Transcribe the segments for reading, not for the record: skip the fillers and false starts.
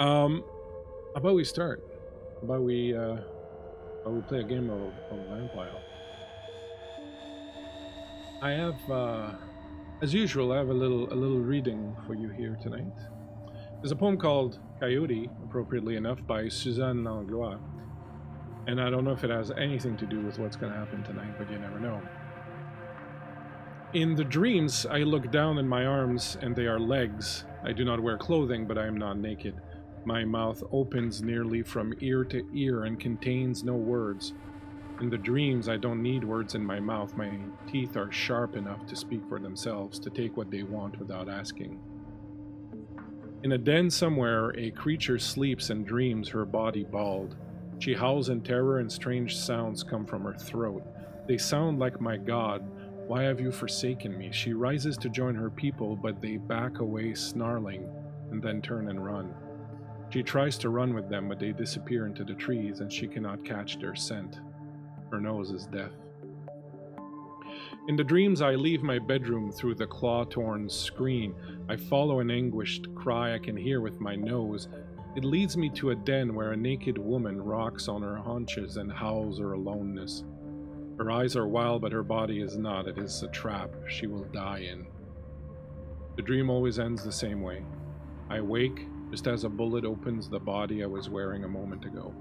Um, how about we start? How about we play a game of Vampire? I have, as usual, I have a little reading for you here tonight. There's a poem called Coyote, appropriately enough, by Suzanne Langlois, and I don't know if it has anything to do with what's going to happen tonight, but you never know. In the dreams, I look down in my arms, and they are legs. I do not wear clothing, but I am not naked. My mouth opens nearly from ear to ear and contains no words. In the dreams, I don't need words in my mouth. My teeth are sharp enough to speak for themselves, to take what they want without asking. In a den somewhere, a creature sleeps and dreams her body bald. She howls in terror, and strange sounds come from her throat. They sound like, "My God, why have you forsaken me?" She rises to join her people, but they back away snarling and then turn and run. She tries to run with them, but they disappear into the trees, and she cannot catch their scent. Her nose is deaf. In the dreams, I leave my bedroom through the claw torn screen. I follow an anguished cry I can hear with my nose. It leads me to a den where a naked woman rocks on her haunches and howls her aloneness. Her eyes are wild, but her body is not. It is a trap she will die in. The dream always ends the same way. I wake just as a bullet opens the body I was wearing a moment ago.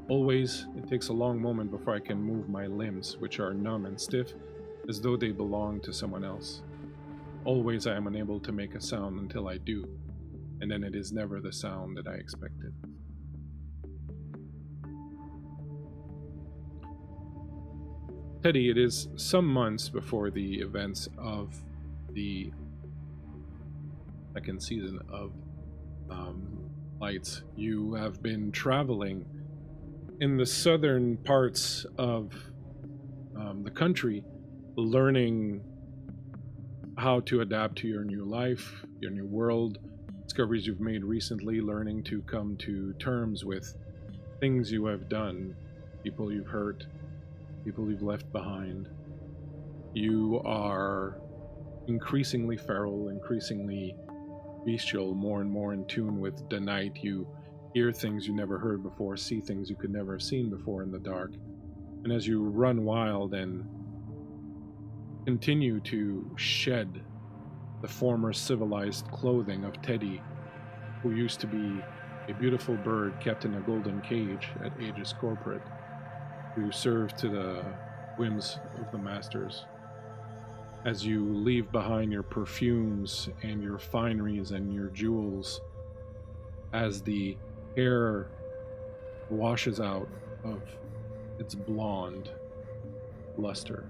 Always, it takes a long moment before I can move my limbs, which are numb and stiff, as though they belong to someone else. Always, I am unable to make a sound until I do, and then it is never the sound that I expected. Teddy, it is some months before the events of the second season of Lights. You have been traveling in the southern parts of the country, learning how to adapt to your new life, your new world, discoveries you've made recently, learning to come to terms with things you have done, people you've hurt, people you've left behind. You are increasingly feral, increasingly bestial, more and more in tune with the night. You hear things you never heard before, see things you could never have seen before in the dark. And as you run wild and continue to shed the former civilized clothing of Teddy, who used to be a beautiful bird kept in a golden cage at Aegis Corporate, who served to the whims of the masters. As you leave behind your perfumes and your fineries and your jewels, as the hair washes out of its blonde luster,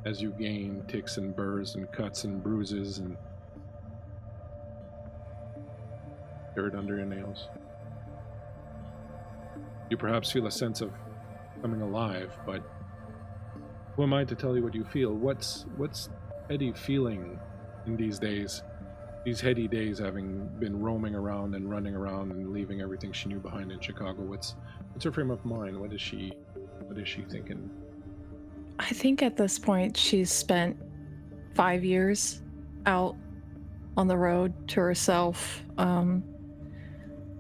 as you gain ticks and burrs and cuts and bruises and dirt under your nails. You perhaps feel a sense of coming alive, but who am I to tell you what you feel? What's Eddie feeling in these days? These heady days, having been roaming around and running around and leaving everything she knew behind in Chicago. What's her frame of mind? What is she thinking? I think at this point she's spent 5 years out on the road to herself.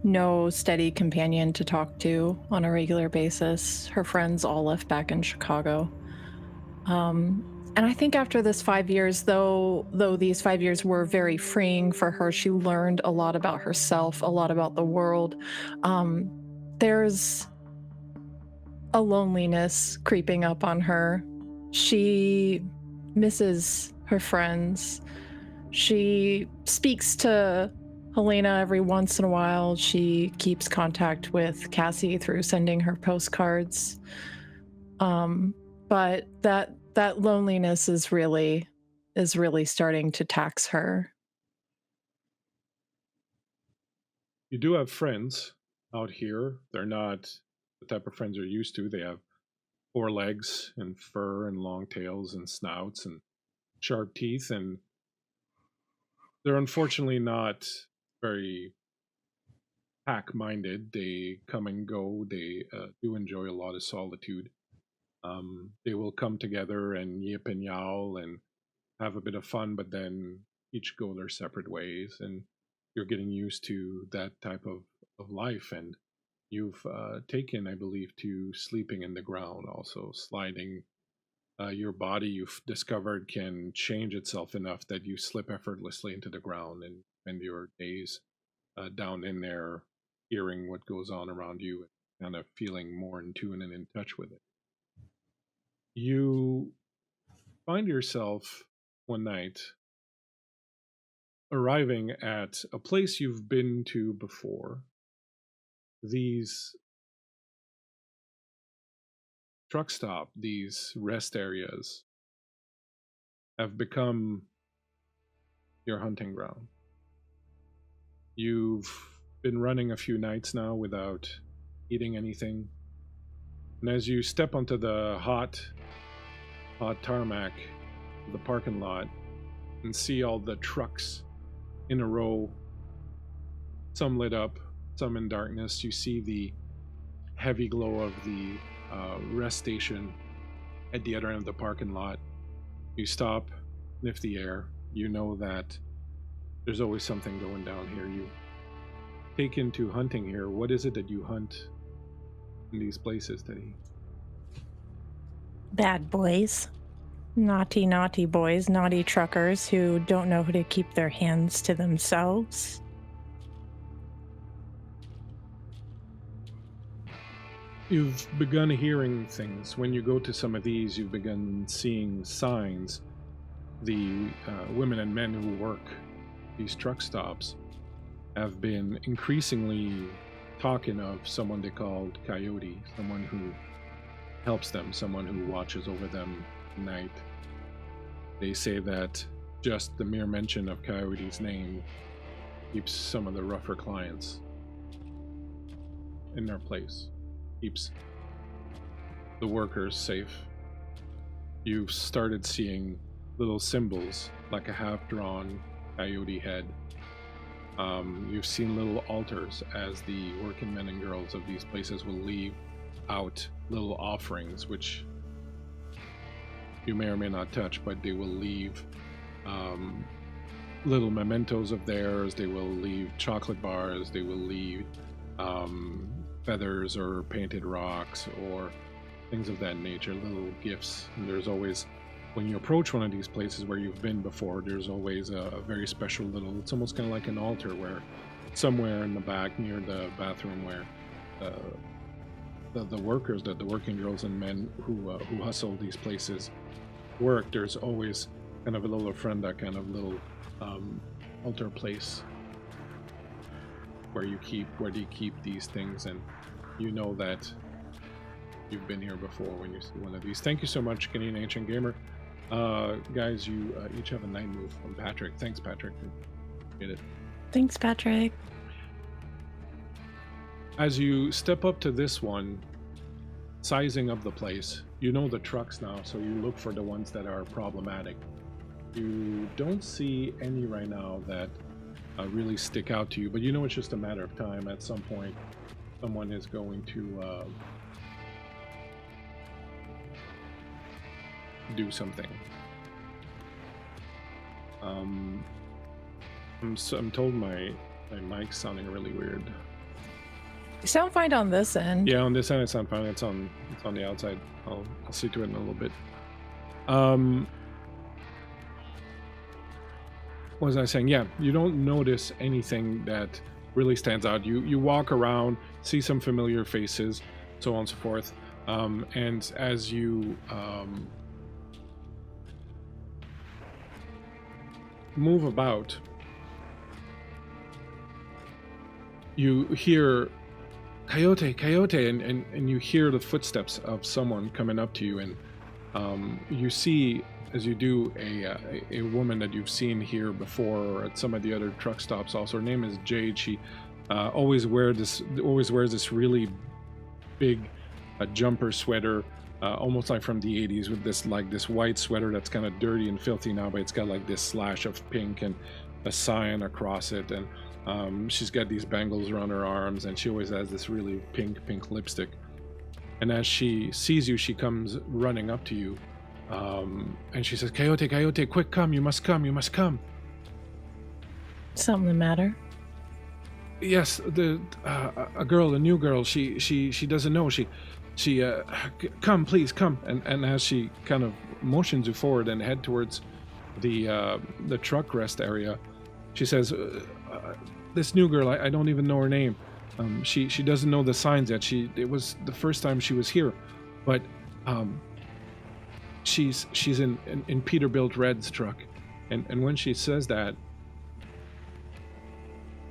No steady companion to talk to on a regular basis. Her friends all left back in Chicago. And I think after this 5 years, though these 5 years were very freeing for her, she learned a lot about herself, a lot about the world. There's a loneliness creeping up on her. She misses her friends. She speaks to Helena every once in a while. She keeps contact with Cassie through sending her postcards. But that loneliness is really starting to tax her. You do have friends out here. They're not the type of friends you're used to. They have four legs and fur and long tails and snouts and sharp teeth, and they're unfortunately not very pack minded. They come and go. They do enjoy a lot of solitude. They will come together and yip and yowl and have a bit of fun, but then each go their separate ways. And you're getting used to that type of life, and you've taken, I believe, to sleeping in the ground, also sliding. Your body, you've discovered, can change itself enough that you slip effortlessly into the ground and spend your days down in there, hearing what goes on around you and kind of feeling more in tune and in touch with it. You find yourself one night arriving at a place you've been to before. These truck stop, these rest areas, have become your hunting ground. You've been running a few nights now without eating anything. And as you step onto the hot tarmac of the parking lot and see all the trucks in a row, some lit up, some in darkness, you see the heavy glow of the rest station at the other end of the parking lot. You stop, sniff the air. You know that there's always something going down here. You take into hunting here. What is it that you hunt in these places, Teddy? Bad boys. Naughty, naughty boys. Naughty truckers who don't know how to keep their hands to themselves. You've begun hearing things. When you go to some of these, you've begun seeing signs. The women and men who work these truck stops have been increasingly talking of someone they called Coyote, someone who helps them, someone who watches over them at night. They say that just the mere mention of Coyote's name keeps some of the rougher clients in their place, keeps the workers safe. You've started seeing little symbols like a half-drawn coyote head. You've seen little altars as the working men and girls of these places will leave out little offerings, which you may or may not touch, but they will leave little mementos of theirs. They will leave chocolate bars. They will leave feathers or painted rocks or things of that nature, little gifts. And there's always, when you approach one of these places where you've been before, there's always a very special little, it's almost kind of like an altar where somewhere in the back near the bathroom where the workers, the working girls and men who hustle these places work, there's always kind of a little ofrenda, kind of little altar place where they keep these things, and you know that you've been here before when you see one of these. Thank you so much, Canadian Ancient Gamer. Guys, you each have a night move from Patrick. Thanks, Patrick. Get it. Thanks, Patrick. As you step up to this one, sizing up the place, you know the trucks now, so you look for the ones that are problematic. You don't see any right now that really stick out to you, but you know it's just a matter of time. At some point, someone is going to do something. I'm told my mic's sounding really weird. You sound fine on this end. Yeah, on this end it sounds fine. It's on the outside. I'll see to it in a little bit. What was I saying? Yeah, you don't notice anything that really stands out. You walk around, see some familiar faces, so on and so forth. And as you move about, you hear Coyote, Coyote, and you hear the footsteps of someone coming up to you, and you see, as you do, a woman that you've seen here before or at some of the other truck stops. Also, her name is Jade. She always wears this really big jumper sweater, almost like from the 80s, with this white sweater that's kind of dirty and filthy now, but it's got like this slash of pink and a sign across it, and she's got these bangles around her arms, and she always has this really pink lipstick. And as she sees you, she comes running up to you, and she says, Coyote, Coyote, quick, come, you must come, you must come. Something the matter? Yes, a girl, a new girl. She doesn't know. Come, please come. And as she kind of motions you forward and head towards the truck rest area, she says, "This new girl, I don't even know her name. She doesn't know the signs yet. It was the first time she was here, but she's in Peterbilt Red's truck." And when she says that,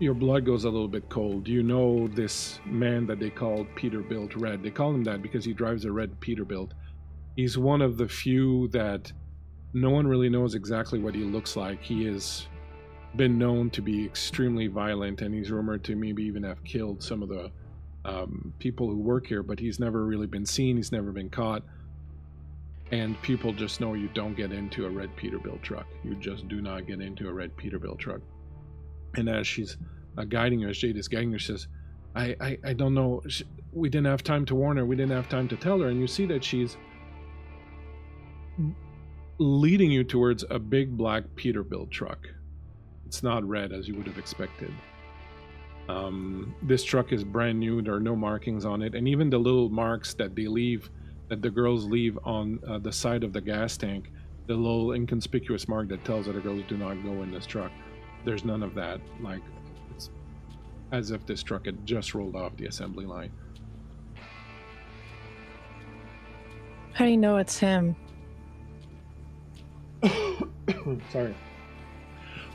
your blood goes a little bit cold. You know this man that they call Peterbilt Red. They call him that because he drives a red Peterbilt. He's one of the few that no one really knows exactly what he looks like. He has been known to be extremely violent, and he's rumored to maybe even have killed some of the people who work here, but he's never really been seen. He's never been caught. And people just know you don't get into a red Peterbilt truck. You just do not get into a red Peterbilt truck. And as she's guiding her, as Jade is guiding her, she says, I don't know. We didn't have time to warn her. We didn't have time to tell her. And you see that she's leading you towards a big black Peterbilt truck. It's not red as you would have expected. This truck is brand new. There are no markings on it. And even the little marks that they leave, that the girls leave on the side of the gas tank, the little inconspicuous mark that tells other girls do not go in this truck, there's none of that. Like, it's as if this truck had just rolled off the assembly line. How do you know it's him? Sorry.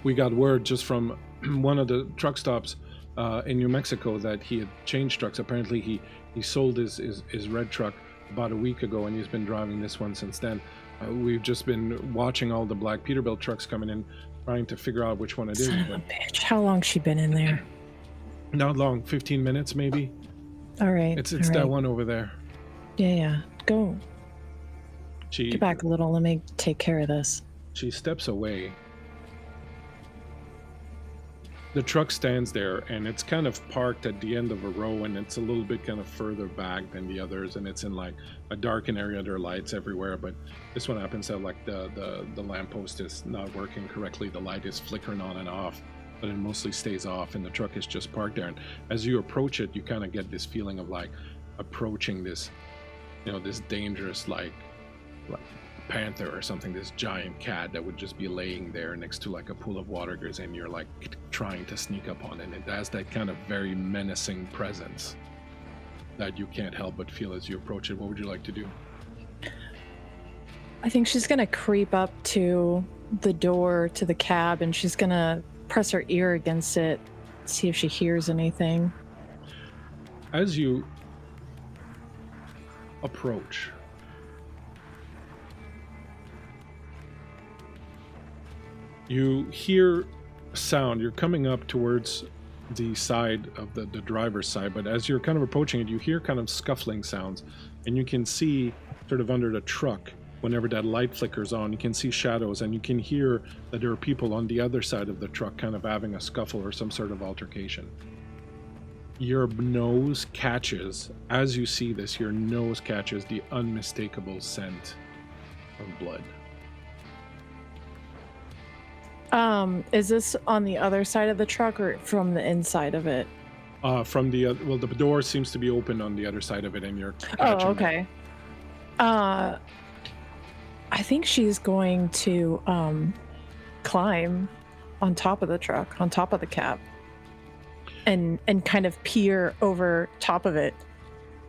We got word just from one of the truck stops in New Mexico that he had changed trucks. Apparently he sold his red truck about a week ago, and he's been driving this one since then. We've just been watching all the black Peterbilt trucks coming in, trying to figure out which one it is. Son of a bitch. How long's she been in there? Not long, 15 minutes maybe. All right. It's that one over there. Yeah. Go. Get back a little. Let me take care of this. She steps away. The truck stands there, and it's kind of parked at the end of a row, and it's a little bit kind of further back than the others, and it's in like a darkened area. There are lights everywhere, but this one happens to have like the lamppost is not working correctly. The light is flickering on and off, but it mostly stays off, and the truck is just parked there. And as you approach it, you kind of get this feeling of like approaching this, this dangerous like panther or something, this giant cat that would just be laying there next to like a pool of water, and you're like trying to sneak up on it. And it has that kind of very menacing presence that you can't help but feel as you approach it. What would you like to do? I think she's gonna creep up to the door to the cab, and she's gonna press her ear against it, see if she hears anything. As you approach, you hear sound. You're coming up towards the side of the driver's side, but as you're kind of approaching it, you hear kind of scuffling sounds, and you can see sort of under the truck, whenever that light flickers on, you can see shadows, and you can hear that there are people on the other side of the truck kind of having a scuffle or some sort of altercation. Your nose catches, as you see this, your nose catches the unmistakable scent of blood. Is this on the other side of the truck or from the inside of it? From the the door seems to be open on the other side of it, and you're catching okay. I think she's going to climb on top of the truck, on top of the cab, and kind of peer over top of it.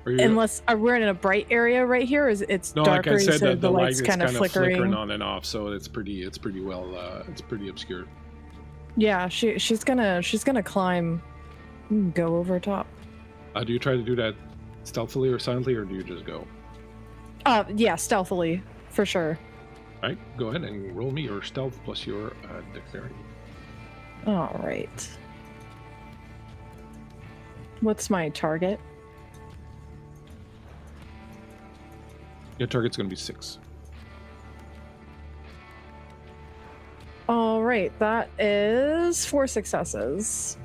Unless we're in a bright area right here, it's darker, like I said, so the light is kind of flickering on and off, so it's pretty well it's pretty obscure. Yeah, she's gonna climb, go over top. Do you try to do that stealthily or silently, or do you just go? Yeah, stealthily for sure. All right, go ahead and roll me your stealth plus your dexterity. All right. What's my target? Your target's going to be 6. All right, that is 4 successes.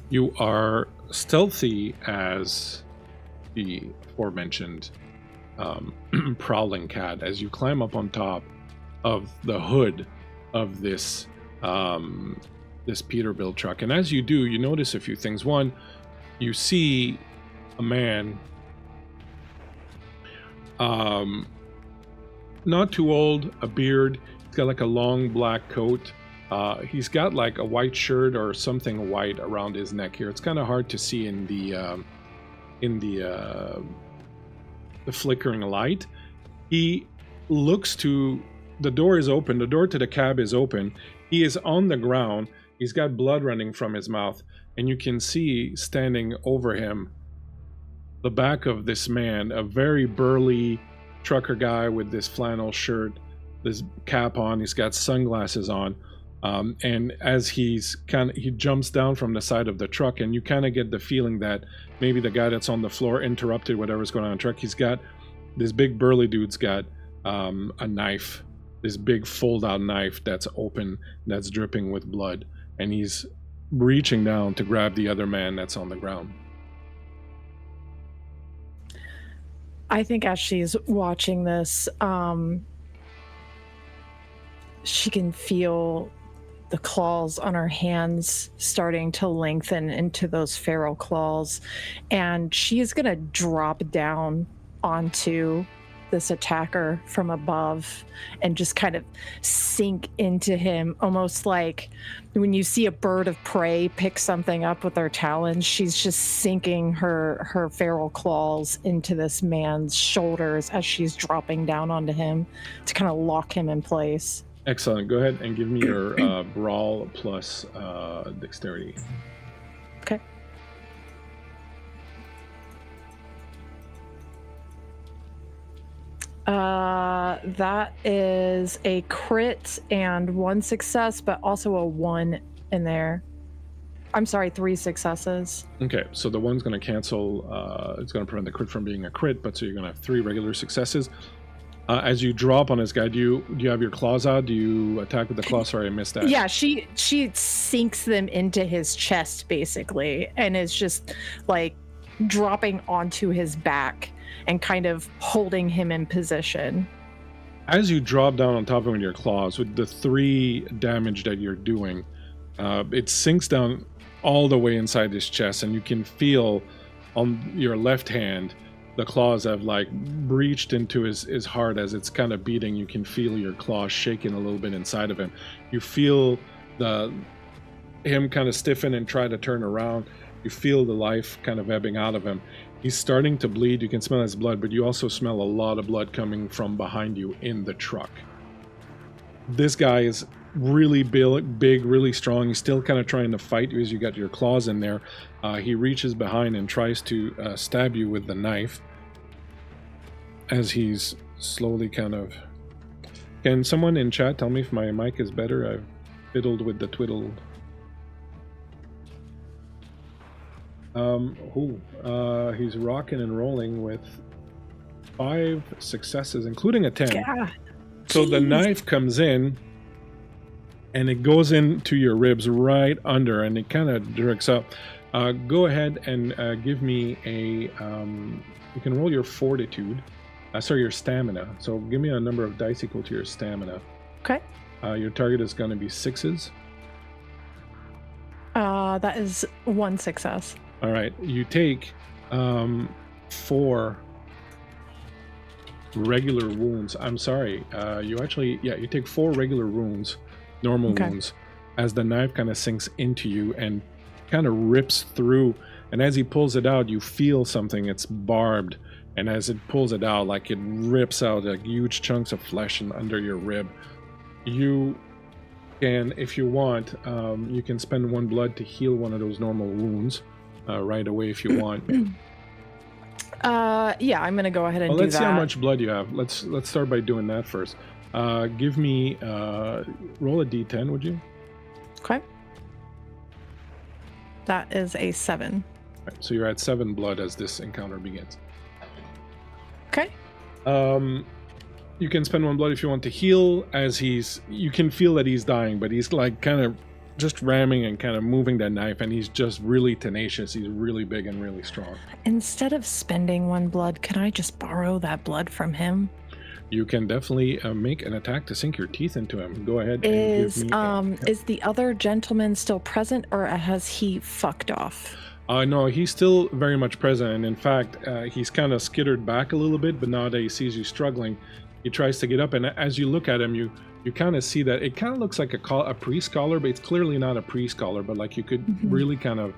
You are stealthy as the aforementioned prowling cat. As you climb up on top, of the hood of this this Peterbilt truck. And as you do, you notice a few things. One, you see a man, not too old, a beard. He's got like a long black coat. He's got like a white shirt or something white around his neck here. It's kind of hard to see in the flickering light. He looks to the door is open. The door to the cab is open. He is on the ground. He's got blood running from his mouth, and you can see standing over him the back of this man, a very burly trucker guy with this flannel shirt, this cap on. He's got sunglasses on. And as he jumps down from the side of the truck, and you kind of get the feeling that maybe the guy that's on the floor interrupted whatever's going on in the truck. He's got this big burly dude's got a knife, this big fold-out knife that's open, that's dripping with blood, and he's reaching down to grab the other man that's on the ground. I think as she's watching this, she can feel the claws on her hands starting to lengthen into those feral claws, and she is going to drop down onto this attacker from above and just kind of sink into him, almost like when you see a bird of prey pick something up with their talons. She's just sinking her feral claws into this man's shoulders as she's dropping down onto him to kind of lock him in place. Excellent. Go ahead and give me your brawl plus dexterity. Okay. That is a crit and 1 success, but also a 1 in there. I'm sorry, 3 successes. Okay, so the one's going to cancel. It's going to prevent the crit from being a crit, but so you're going to have 3 regular successes. As you drop on this guy, do you have your claws out? Do you attack with the claws? Sorry, I missed that. Yeah, she sinks them into his chest, basically, and is just like dropping onto his back and kind of holding him in position. As you drop down on top of him with your claws, with the 3 damage that you're doing, it sinks down all the way inside his chest, and you can feel on your left hand the claws have like breached into his heart as it's kind of beating. You can feel your claws shaking a little bit inside of him. You feel him kind of stiffen and try to turn around. You feel the life kind of ebbing out of him. He's starting to bleed. You can smell his blood, but you also smell a lot of blood coming from behind you in the truck. This guy is really big, really strong. He's still kind of trying to fight you as you got your claws in there. He reaches behind and tries to stab you with the knife as he's slowly kind of... Can someone in chat tell me if my mic is better? I've fiddled with the twiddle. He's rocking and rolling with 5 successes, including a 10. Yeah. So the knife comes in, and it goes into your ribs right under, and it kind of jerks up. Go ahead and give me a... you can roll your fortitude. Sorry, your stamina. So give me a number of dice equal to your stamina. Okay. Your target is going to be 6s. That is 1 success. All right. You take 4 regular wounds. I'm sorry. You take 4 regular wounds, normal wounds, as the knife kind of sinks into you and kind of rips through. And as he pulls it out, you feel something. It's barbed. And as it pulls it out, like it rips out like huge chunks of flesh under your rib. You can, if you want, you can spend 1 blood to heal one of those normal wounds right away if you want. Yeah, I'm gonna go ahead and do that. Let's see how much blood you have. Let's start by doing that first. Give me roll a d10, would you? Okay. That is a 7. Right, so you're at 7 blood as this encounter begins. Okay. You can spend 1 blood if you want to heal, as you can feel that he's dying, but he's like kind of just ramming and kind of moving that knife, and he's just really tenacious. He's really big and really strong. Instead of spending 1 blood, can I just borrow that blood from him? You can definitely make an attack to sink your teeth into him. Go ahead and Is give me is the other gentleman still present, or has he fucked off? No, he's still very much present, and in fact, he's kind of skittered back a little bit, but now that he sees you struggling, he tries to get up, and as you look at him, you kind of see that it kind of looks like a priest collar, but it's clearly not a priest collar, but like you could really kind of,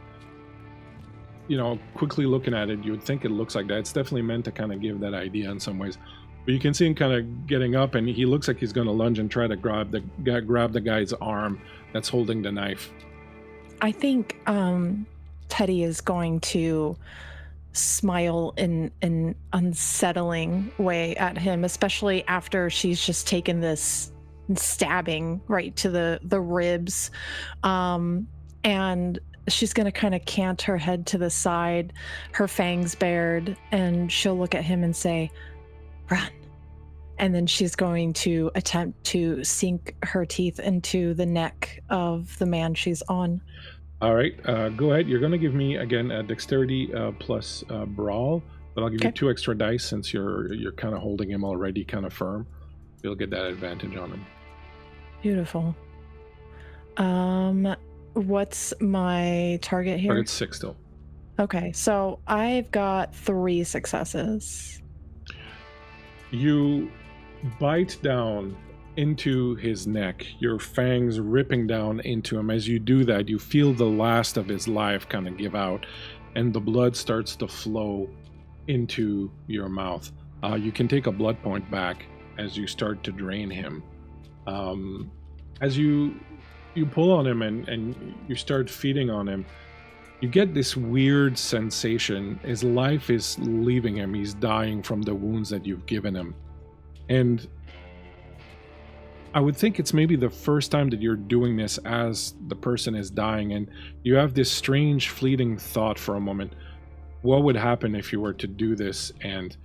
quickly looking at it, you would think it looks like that. It's definitely meant to kind of give that idea in some ways. But you can see him kind of getting up, and he looks like he's going to lunge and try to grab the guy's arm that's holding the knife. I think Teddy is going to smile in an unsettling way at him, especially after she's just taken this stabbing right to the ribs. And she's going to kind of cant her head to the side, her fangs bared, and she'll look at him and say, "Run." And then she's going to attempt to sink her teeth into the neck of the man she's on. All right, go ahead. You're going to give me, again, a dexterity plus brawl, but I'll give you 2 extra dice since you're kind of holding him already kind of firm. You'll get that advantage on him. Beautiful. What's my target here? Target's 6 still. Okay, so I've got 3 successes. You bite down into his neck, your fangs ripping down into him. As you do that, you feel the last of his life kind of give out, and the blood starts to flow into your mouth. You can take a blood point back as you start to drain him. As you pull on him and you start feeding on him, you get this weird sensation. His life is leaving him. He's dying from the wounds that you've given him. And I would think it's maybe the first time that you're doing this as the person is dying, and you have this strange fleeting thought for a moment. What would happen if you were to do this, and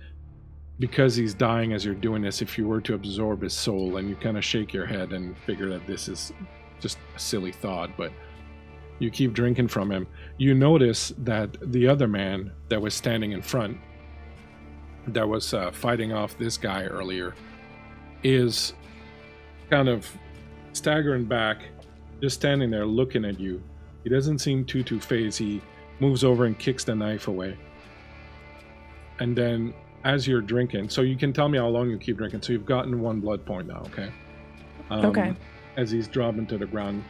because he's dying as you're doing this, if you were to absorb his soul? And you kind of shake your head and figure that this is just a silly thought, but you keep drinking from him. You notice that the other man that was standing in front, that was fighting off this guy earlier, is kind of staggering back, just standing there looking at you. He doesn't seem too phased. He moves over and kicks the knife away. And then as you're drinking, so you can tell me how long you keep drinking. So you've gotten 1 blood point now, okay? Okay. As he's dropping to the ground,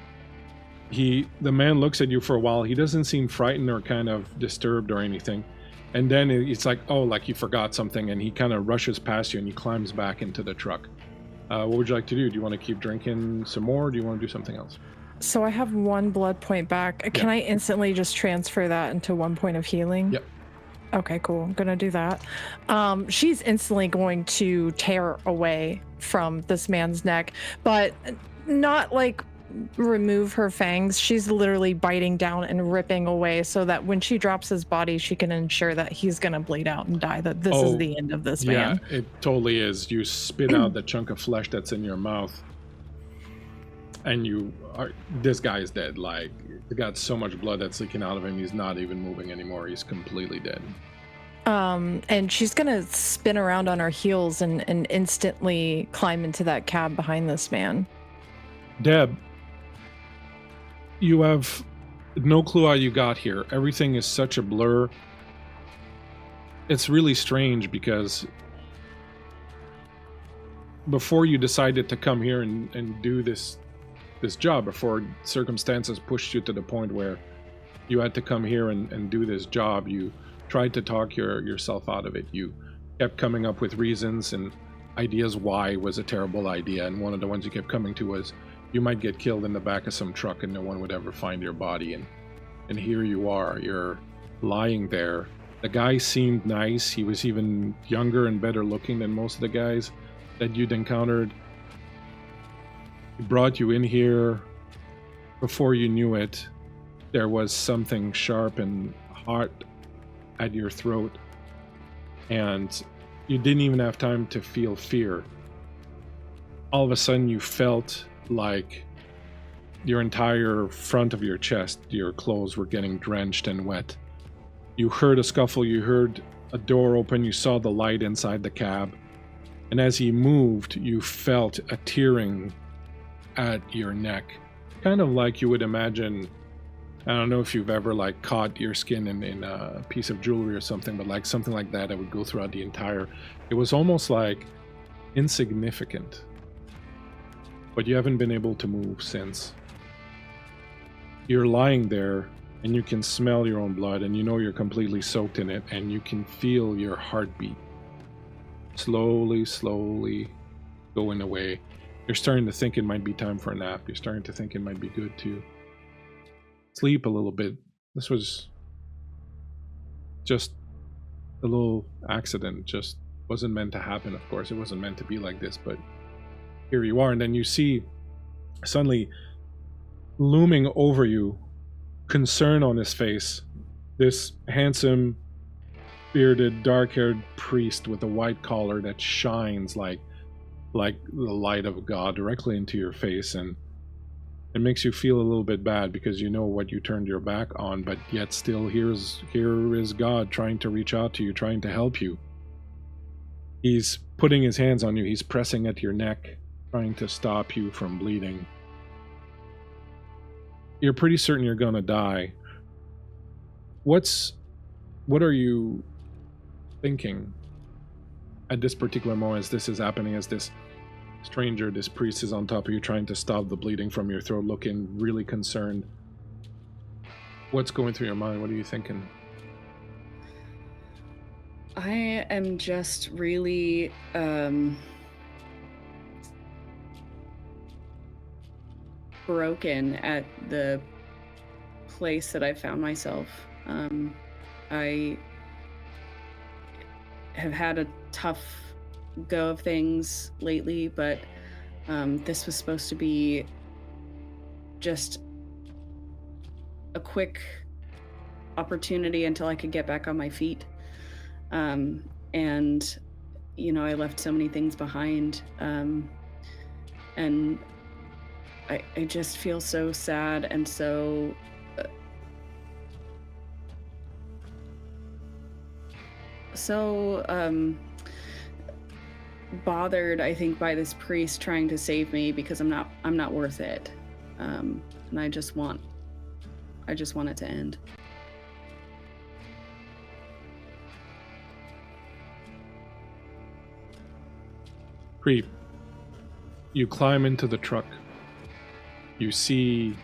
the man looks at you for a while. He doesn't seem frightened or kind of disturbed or anything. And then it's like, oh, like he forgot something, and he kind of rushes past you and he climbs back into the truck. What would you like to do? Do you want to keep drinking some more, or do you want to do something else? So I have 1 blood point back. Can I instantly just transfer that into 1 point of healing? Yep. Okay, cool. I'm gonna do that. She's instantly going to tear away from this man's neck, but not like remove her fangs. She's literally biting down and ripping away so that when she drops his body, she can ensure that he's gonna bleed out and die, that this is the end of this man. Yeah, it totally is. You spit out the chunk of flesh that's in your mouth, and this guy is dead. Like, he got so much blood that's leaking out of him, he's not even moving anymore. He's completely dead. And she's gonna spin around on her heels and instantly climb into that cab behind this man. Deb, you have no clue how you got here. Everything is such a blur. It's really strange because before you decided to come here and do this job, before circumstances pushed you to the point where you had to come here and do this job, you tried to talk yourself out of it. You kept coming up with reasons and ideas why it was a terrible idea, and one of the ones you kept coming to was you might get killed in the back of some truck and no one would ever find your body. And here you are, you're lying there. The guy seemed nice. He was even younger and better looking than most of the guys that you'd encountered. He brought you in here. Before you knew it, there was something sharp and hot at your throat, and you didn't even have time to feel fear. All of a sudden you felt like your entire front of your chest, your clothes were getting drenched and wet. You heard a scuffle, you heard a door open, you saw the light inside the cab, And as he moved, you felt a tearing at your neck. Kind of like you would imagine, I don't know if you've ever like caught your skin in a piece of jewelry or something, but like something like that would go throughout the entire. It was almost like insignificant. But you haven't been able to move since. You're lying there and you can smell your own blood and you know you're completely soaked in it and you can feel your heartbeat slowly going away. You're starting to think it might be time for a nap. You're starting to think it might be good to sleep a little bit. This was just a little accident. Just wasn't meant to happen, of course. It wasn't meant to be like this, but here you are. And then you see suddenly looming over you, concern on his face, this handsome, bearded, dark-haired priest with a white collar that shines like the light of God directly into your face, and it makes you feel a little bit bad because you know what you turned your back on, but yet still here is God trying to reach out to you, trying to help you. He's putting his hands on you, he's pressing at your neck, trying to stop you from bleeding. You're pretty certain you're gonna die. What are you thinking at this particular moment as this is happening, as this stranger, this priest is on top of you trying to stop the bleeding from your throat, looking really concerned? What's going through your mind? What are you thinking? I am just really broken at the place that I found myself. I have had a tough go of things lately, but this was supposed to be just a quick opportunity until I could get back on my feet. And you know, I left so many things behind, and I just feel so sad and so bothered, I think, by this priest trying to save me because I'm not worth it, and I just want it to end. Creep, you climb into the truck. You see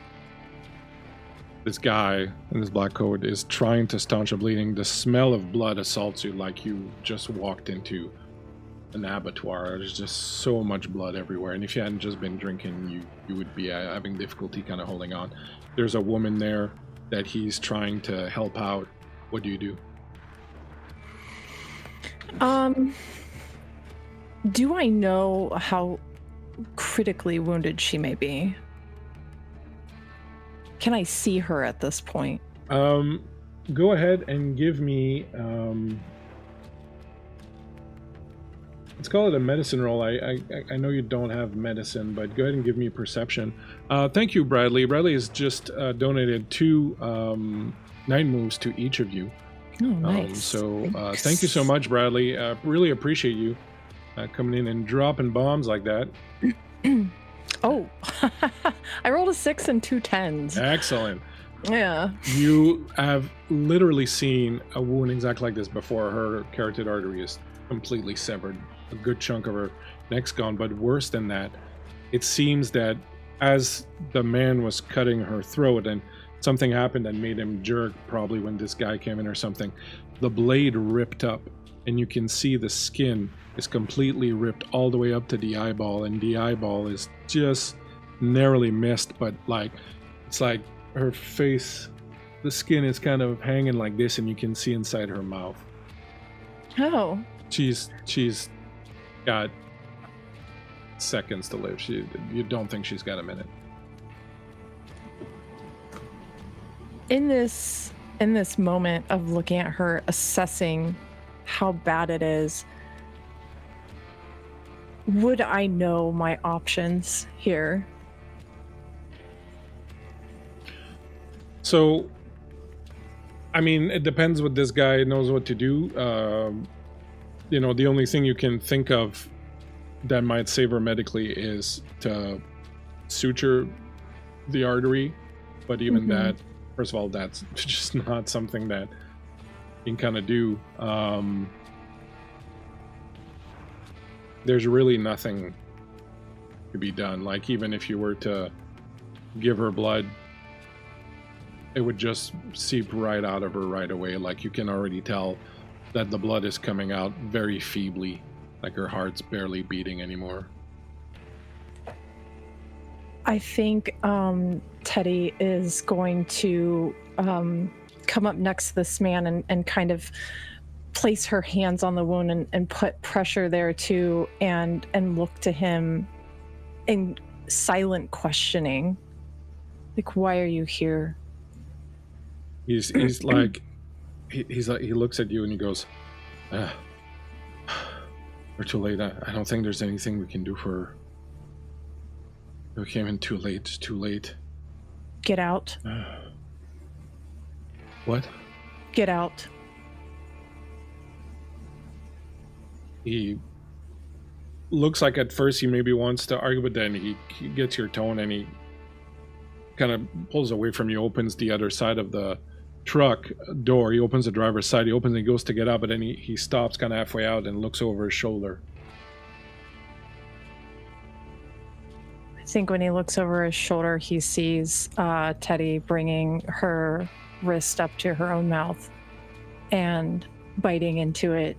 this guy in this black coat is trying to staunch the bleeding. The smell of blood assaults you like you just walked into an abattoir. There's just so much blood everywhere, and if you hadn't just been drinking, you would be having difficulty kind of holding on. There's a woman there that he's trying to help out. What do you do? Do I know how critically wounded she may be? Can I see her at this point? Go ahead and give me let's call it a medicine roll. I know you don't have medicine, but go ahead and give me perception. Thank you, Bradley. Bradley has just donated 2 night moves to each of you. Oh, nice. So thank you so much, Bradley. Really appreciate you coming in and dropping bombs like that. Oh, I rolled a 6 and 2 10s. Excellent. Yeah. You have literally seen a wound exactly like this before. Her carotid artery is completely severed. A good chunk of her neck's gone, but worse than that, it seems that as the man was cutting her throat and something happened that made him jerk, probably when this guy came in or something, the blade ripped up and you can see the skin is completely ripped all the way up to the eyeball, and the eyeball is just narrowly missed, but like it's like her face, the skin is kind of hanging like this and you can see inside her mouth. Oh. She's got seconds to live. You don't think she's got a minute. In this moment of looking at her, assessing how bad it is, would I know my options here? So, I mean, it depends what this guy knows what to do. You know, the only thing you can think of that might save her medically is to suture the artery, but even that, first of all, that's just not something that you can kind of do. There's really nothing to be done. Like, even if you were to give her blood, it would just seep right out of her right away. Like, you can already tell that the blood is coming out very feebly, like her heart's barely beating anymore. I think Teddy is going to come up next to this man and kind of place her hands on the wound and put pressure there too, and look to him in silent questioning. Like, why are you here? He's like, he's like, he looks at you and he goes, we're too late. I don't think there's anything we can do for her. We came in too late. Too late. Get out. What? Get out. He looks like at first he maybe wants to argue, but then he gets your tone and he kind of pulls away from you, opens the other side of the truck door. He opens the driver's side. He opens and he goes to get out, but then he stops kind of halfway out and looks over his shoulder. I think when he looks over his shoulder, he sees Teddy bringing her wrist up to her own mouth and biting into it,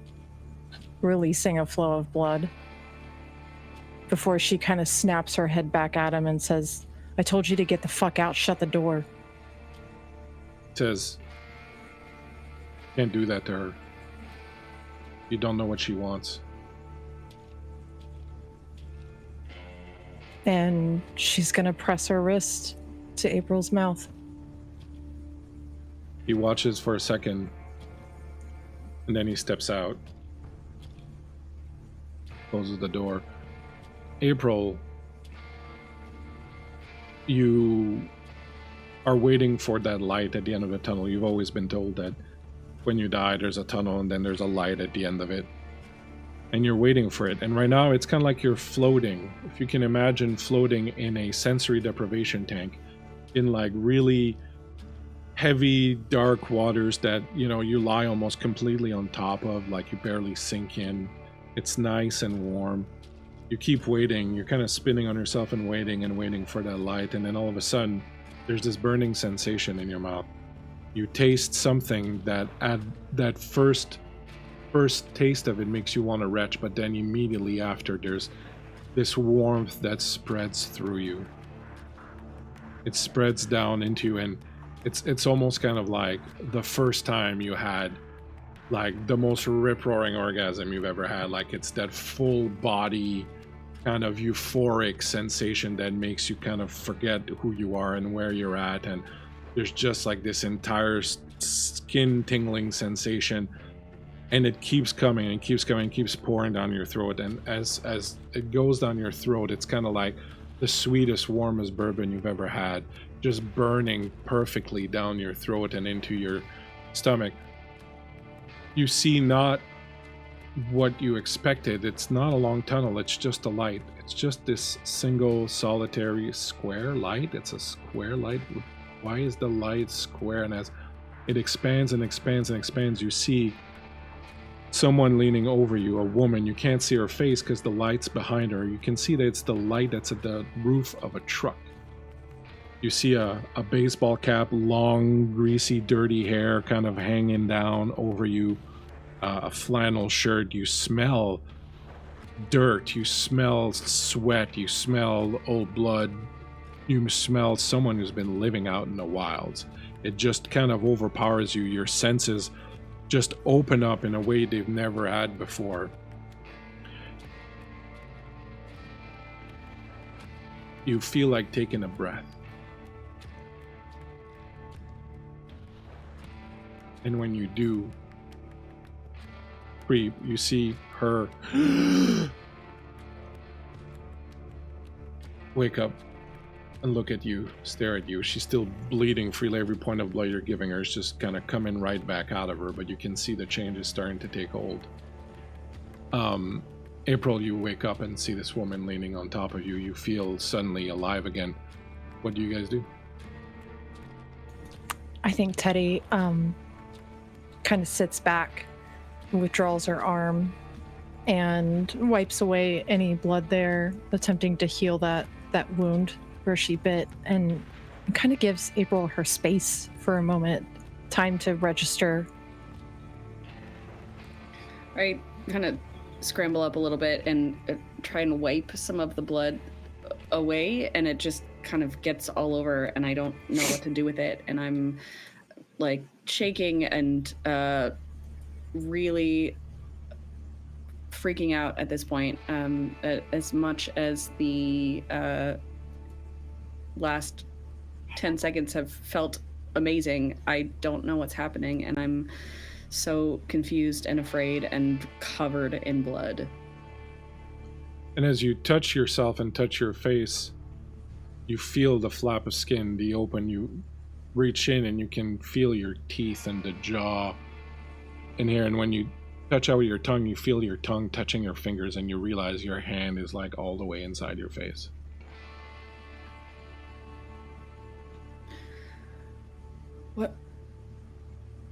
releasing a flow of blood before she kind of snaps her head back at him and says, I told you to get the fuck out, shut the door. Says, can't do that to her. You don't know what she wants. And she's gonna press her wrist to April's mouth. He watches for a second and then he steps out, closes the door. April, you are waiting for that light at the end of the tunnel. You've always been told that when you die, there's a tunnel and then there's a light at the end of it. And you're waiting for it. And right now, it's kind of like you're floating. If you can imagine floating in a sensory deprivation tank in like really heavy, dark waters that, you know, you lie almost completely on top of, like you barely sink in. It's nice and warm. You keep waiting. You're kind of spinning on yourself and waiting for that light. And then all of a sudden, there's this burning sensation in your mouth. You taste something that at that first taste of it makes you want to retch, but then immediately after there's this warmth that spreads through you. It spreads down into you, and it's almost kind of like the first time you had like the most rip-roaring orgasm you've ever had. Like, it's that full body kind of euphoric sensation that makes you kind of forget who you are and where you're at, and there's just like this entire skin tingling sensation, and it keeps coming and keeps coming, keeps pouring down your throat. And as it goes down your throat, it's kind of like the sweetest, warmest bourbon you've ever had, just burning perfectly down your throat and into your stomach. You see not what you expected. It's not a long tunnel, it's just a light. It's just this single solitary square light. It's a square light. Why is the light square? And as it expands and expands and expands, you see someone leaning over you, a woman. You can't see her face because the light's behind her. You can see that it's the light that's at the roof of a truck. You see a baseball cap, long, greasy, dirty hair kind of hanging down over you, a flannel shirt. You smell dirt, you smell sweat, you smell old blood, you smell someone who's been living out in the wilds. It just kind of overpowers you. Your senses just open up in a way they've never had before. You feel like taking a breath. And when you do, you see her wake up and look at you, stare at you. She's still bleeding freely. Every point of blood you're giving her is just kind of coming right back out of her, but you can see the changes starting to take hold. April, you wake up and see this woman leaning on top of you. You feel suddenly alive again. What do you guys do? I think Teddy kind of sits back, withdraws her arm, and wipes away any blood there, attempting to heal that wound where she bit, and kind of gives April her space for a moment, time to register. I kind of scramble up a little bit and try and wipe some of the blood away, and it just kind of gets all over, and I don't know what to do with it, and I'm like shaking and really freaking out at this point. As much as the last 10 seconds have felt amazing, I don't know what's happening, and I'm so confused and afraid and covered in blood. And as you touch yourself and touch your face, you feel the flap of skin be open. You reach in and you can feel your teeth and the jaw in here. And when you touch out with your tongue, you feel your tongue touching your fingers, and you realize your hand is like all the way inside your face.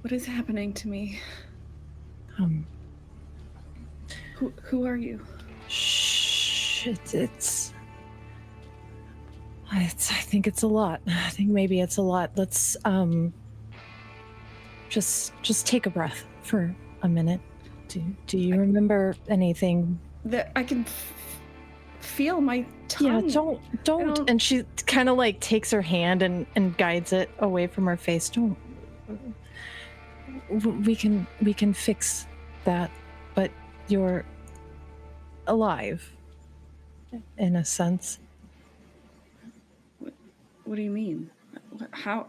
What is happening to me? Who are you? Shh. I think it's a lot. I think maybe it's a lot. Let's just take a breath for a minute. Do you remember anything? That I can feel my tongue. Yeah, don't. And she kind of like takes her hand and guides it away from her face. Don't. We can fix that, but you're alive, in a sense. What do you mean? How?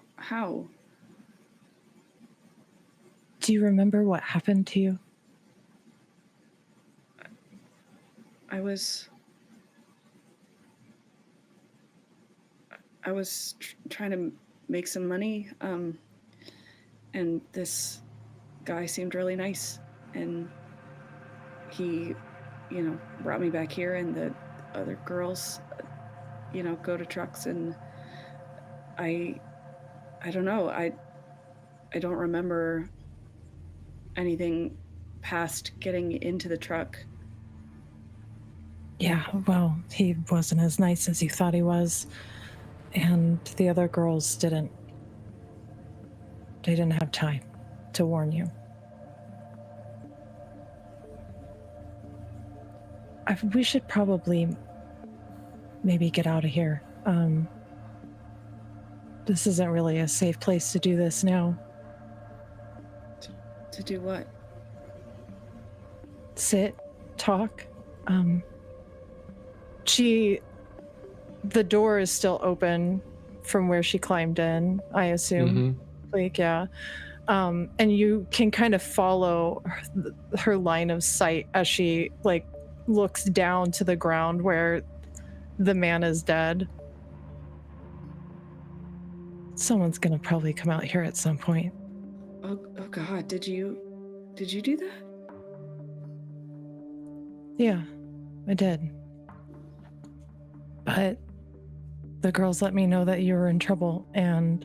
Do you remember what happened to you? I was trying to make some money, and this guy seemed really nice, and he, brought me back here, and the other girls, go to trucks, and I don't know, I don't remember anything past getting into the truck. Yeah, well, he wasn't as nice as you thought he was, and the other girls didn't have time to warn you. We should probably maybe get out of here. This isn't really a safe place to do this now. To do what? Sit, talk. The door is still open from where she climbed in, I assume. Mm-hmm. Like, yeah. And you can kind of follow her line of sight as she like looks down to the ground where the man is dead. Someone's gonna probably come out here at some point. Oh God, did you do that? Yeah, I did. But the girls let me know that you were in trouble, and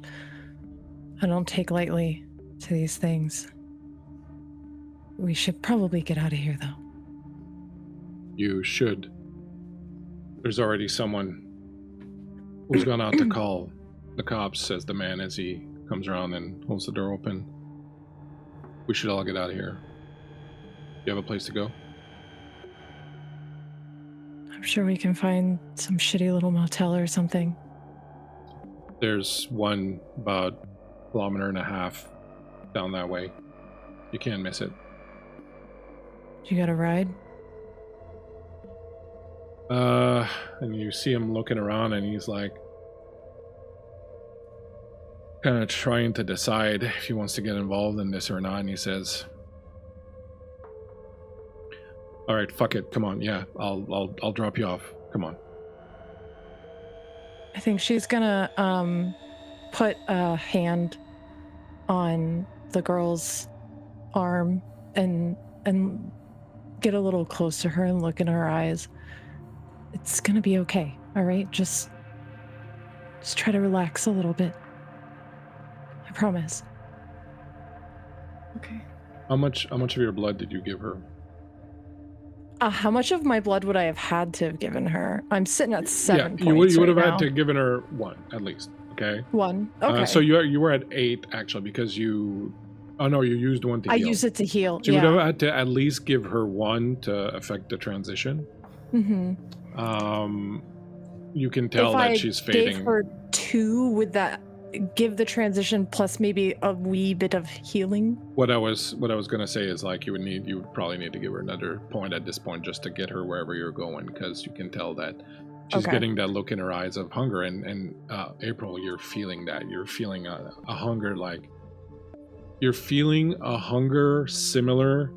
I don't take lightly to these things. We should probably get out of here, though. You should. There's already someone who's gone out to call the cops, says the man as he comes around and holds the door open. We should all get out of here. You have a place to go? I'm sure we can find some shitty little motel or something. There's one about 1.5 kilometers down that way. You can't miss it. You got a ride? And you see him looking around, and he's like kind of trying to decide if he wants to get involved in this or not, and he says, all right, fuck it, come on, yeah, I'll drop you off, come on. I think she's gonna put a hand on the girl's arm and get a little close to her and look in her eyes. It's gonna be okay, all right? Just try to relax a little bit. I promise. Okay. How much of your blood did you give her? How much of my blood would I have had to have given her? I'm sitting at 7 you points would have right had now. to given her 1 at least. Okay. 1. Okay. So you were at 8 actually because you. Oh no, you used 1 to heal. I used it to heal. So you would have had to at least give her 1 to affect the transition. Mm-hmm. You can tell that she's fading. If I gave her 2, would that give the transition plus maybe a wee bit of healing? What I was gonna say is like you would probably need to give her another point at this point just to get her wherever you're going, because you can tell that she's getting that look in her eyes of hunger, and April, you're feeling that. You're feeling a hunger, like you're feeling a hunger similar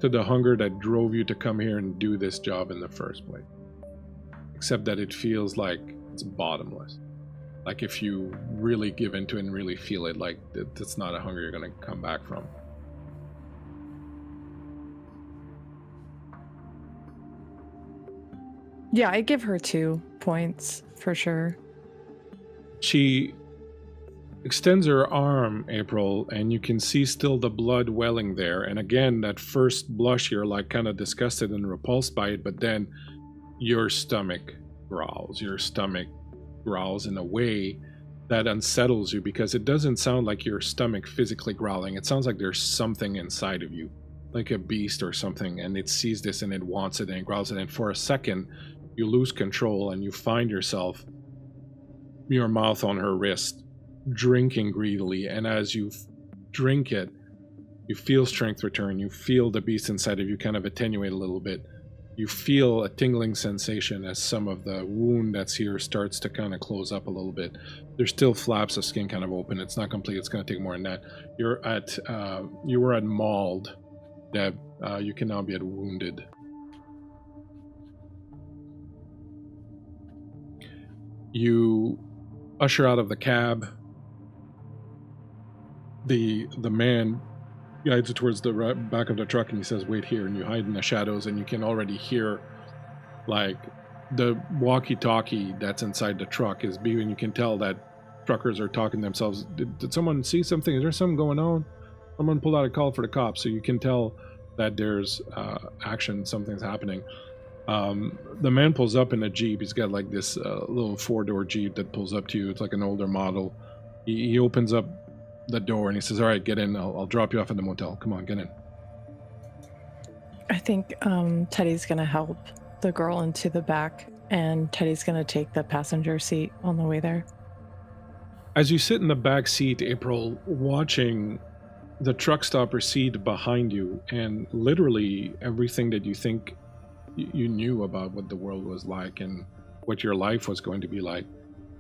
to the hunger that drove you to come here and do this job in the first place. Except that it feels like it's bottomless. Like if you really give into it and really feel it, like it's not a hunger you're going to come back from. Yeah, I give her 2 points for sure. She extends her arm, April, and you can see still the blood welling there. And again, that first blush, you're like kind of disgusted and repulsed by it, but then your stomach growls. Your stomach growls in a way that unsettles you, because it doesn't sound like your stomach physically growling. It sounds like there's something inside of you, like a beast or something, and it sees this and it wants it and it growls it. And for a second, you lose control and you find yourself, your mouth on her wrist, drinking greedily. And as you drink it, you feel strength return. You feel the beast inside of you kind of attenuate a little bit. You feel a tingling sensation as some of the wound that's here starts to kind of close up a little bit. There's still flaps of skin kind of open. It's not complete. It's going to take more than that. You were at mauled, Deb. You can now be at wounded. You usher out of the cab. The man guides you towards the back of the truck and he says, "Wait here," and you hide in the shadows, and you can already hear like the walkie-talkie that's inside the truck is beeping. You can tell that truckers are talking to themselves. Did someone see something? Is there something going on? Someone pulled out a call for the cops. So you can tell that there's action, something's happening. The man pulls up in a Jeep. He's got like this little 4-door Jeep that pulls up to you. It's like an older model. He opens up the door and he says, "All right, get in. I'll drop you off at the motel. Come on, get in." I think Teddy's gonna help the girl into the back, and Teddy's gonna take the passenger seat on the way there. As you sit in the back seat, April, watching the truck stop proceed behind you, and literally everything that you think you knew about what the world was like and what your life was going to be like,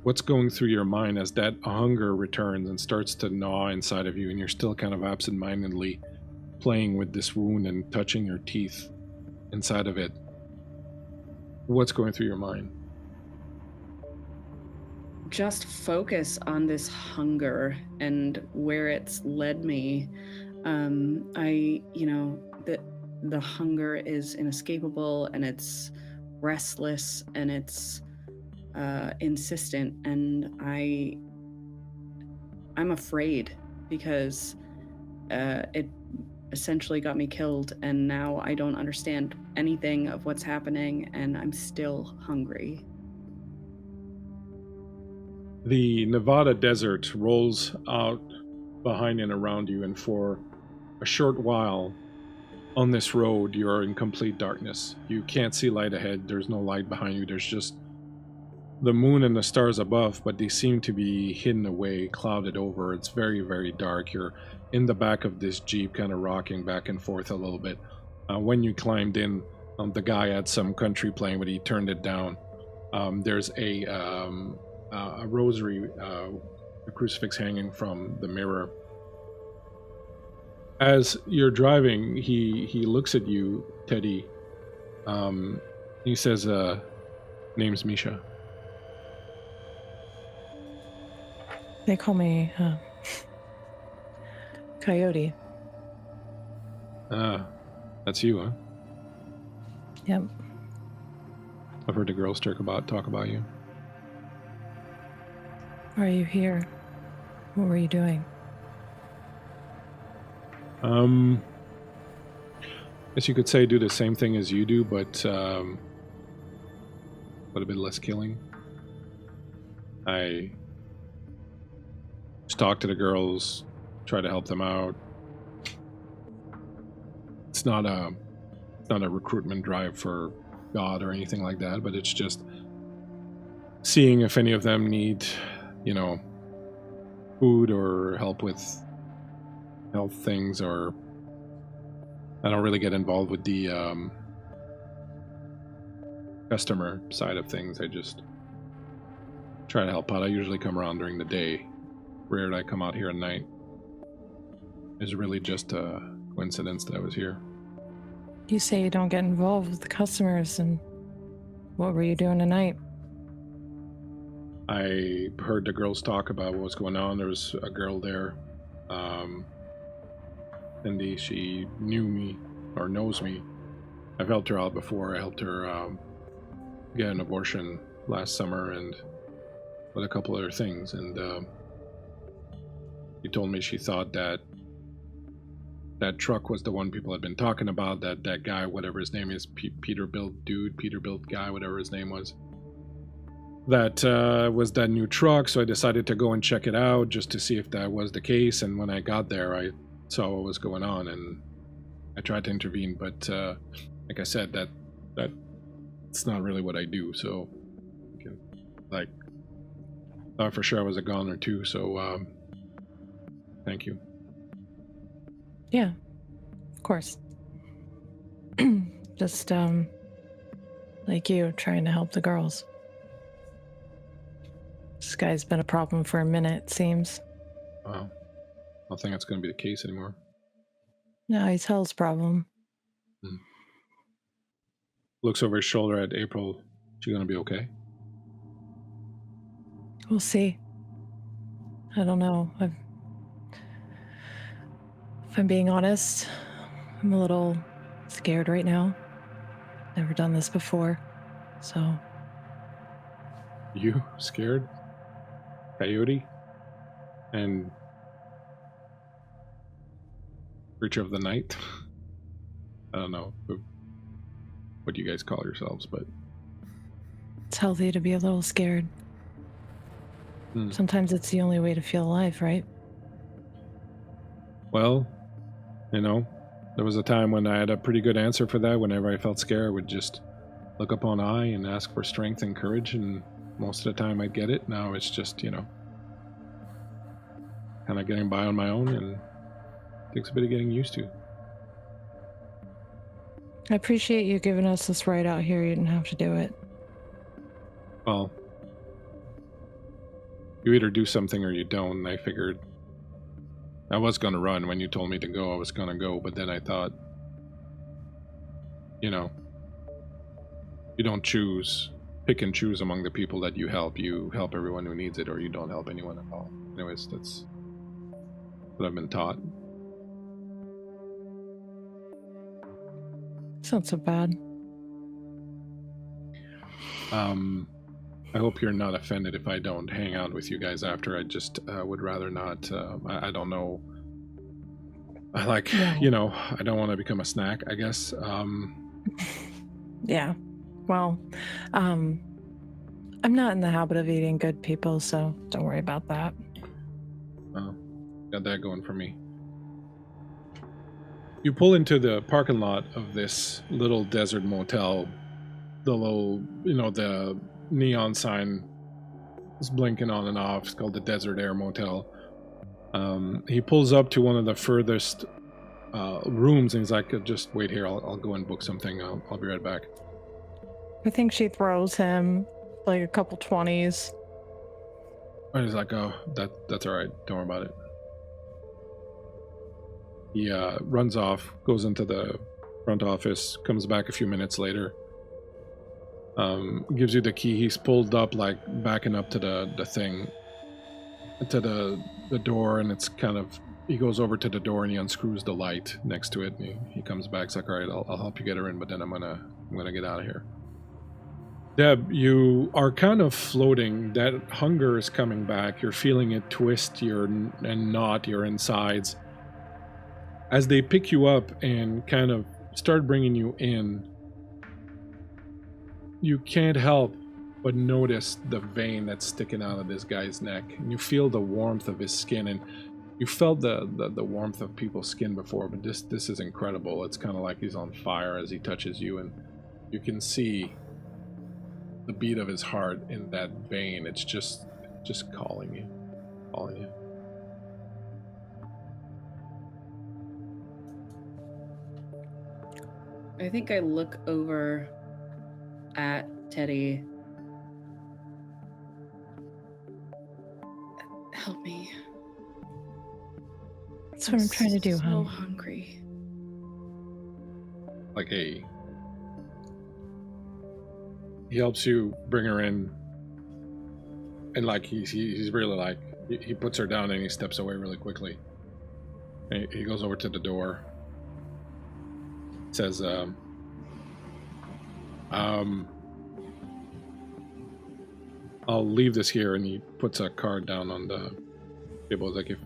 what's going through your mind as that hunger returns and starts to gnaw inside of you, and you're still kind of absent-mindedly playing with this wound and touching your teeth inside of it? What's going through your mind? Just focus on this hunger and where it's led me. The hunger is inescapable, and it's restless, and it's insistent, and I'm afraid because it essentially got me killed, and now I don't understand anything of what's happening, and I'm still hungry. The Nevada desert rolls out behind and around you, and for a short while on this road, you're in complete darkness. You can't see light ahead. There's no light behind you. There's just the moon and the stars above, but they seem to be hidden away, clouded over. It's very, very dark. You're in the back of this Jeep, kind of rocking back and forth a little bit. When you climbed in, the guy had some country playing, but he turned it down. There's a rosary, a crucifix hanging from the mirror. As you're driving, he looks at you, Teddy. He says, "Name's Misha." They call me Coyote. That's you, huh? Yep. I've heard the girls talk about you. Why are you here? What were you doing? Guess you could say do the same thing as you do, but a bit less killing. I just talk to the girls, try to help them out. It's not a recruitment drive for God or anything like that, but it's just seeing if any of them need, food or help with health things, or I don't really get involved with the customer side of things. I just try to help out. I usually come around during the day. Rare that I come out here at night. It's really just a coincidence that I was here. You say you don't get involved with the customers, and what were you doing tonight? I heard the girls talk about what was going on. There was a girl there, Cindy. She knew me or knows me. I've helped her out before. I helped her get an abortion last summer and with a couple other things. And she told me she thought that truck was the one people had been talking about. That guy, whatever his name is, Peterbilt guy, whatever his name was. That was that new truck, so I decided to go and check it out just to see if that was the case. And when I got there, I saw what was going on, and I tried to intervene. But like I said, that's not really what I do. So, like, thought for sure I was a goner too. So, thank you. Yeah, of course. Just like you, trying to help the girls. This guy's been a problem for a minute, it seems. Wow. I don't think that's going to be the case anymore. No, he's Hell's problem. Looks over his shoulder at April. She going to be okay? We'll see. I don't know. If I'm being honest, I'm a little scared right now. Never done this before, so... You scared? Coyote? And Creature of the Night? I don't know what you guys call yourselves, but... It's healthy to be a little scared. Sometimes it's the only way to feel alive, right? Well, there was a time when I had a pretty good answer for that. Whenever I felt scared, I would just look up on high and ask for strength and courage, and most of the time I'd get it. Now it's just, kind of getting by on my own, and it takes a bit of getting used to. I appreciate you giving us this ride out here. You didn't have to do it. Well, you either do something or you don't, and I figured I was going to run. When you told me to go, I was going to go, but then I thought, you don't pick and choose among the people that you help. You help everyone who needs it, or you don't help anyone at all. Anyways, that's what I've been taught. It's not so bad. I hope you're not offended if I don't hang out with you guys after. I just would rather not. I don't know. I don't want to become a snack, I guess. Yeah. Well, I'm not in the habit of eating good people, so don't worry about that. Oh, got that going for me. You pull into the parking lot of this little desert motel. The little, the neon sign is blinking on and off. It's called the Desert Air Motel. He pulls up to one of the furthest rooms, and he's like, just wait here. I'll go and book something. I'll be right back. I think she throws him like a couple 20s. And he's like, oh, that's all right. Don't worry about it. He runs off, goes into the front office, comes back a few minutes later. Gives you the key. He's pulled up, like backing up to the thing, to the door, and it's kind of he goes over to the door and he unscrews the light next to it. And he comes back. It's like, all right, I'll help you get her in, but then I'm gonna get out of here. Deb, you are kind of floating. That hunger is coming back. You're feeling it twist and knot your insides. As they pick you up and kind of start bringing you in, you can't help but notice the vein that's sticking out of this guy's neck. And you feel the warmth of his skin. And you felt the warmth of people's skin before, but this is incredible. It's kind of like he's on fire as he touches you, and you can see the beat of his heart in that vein. It's just calling you. I think I look over at Teddy. Help me. That's what I'm trying to do, so hon. Hungry. Like, hey. He helps you bring her in, and like he's really like, he puts her down and he steps away really quickly. And he goes over to the door. Says, I'll leave this here, and he puts a card down on the table. It's like, if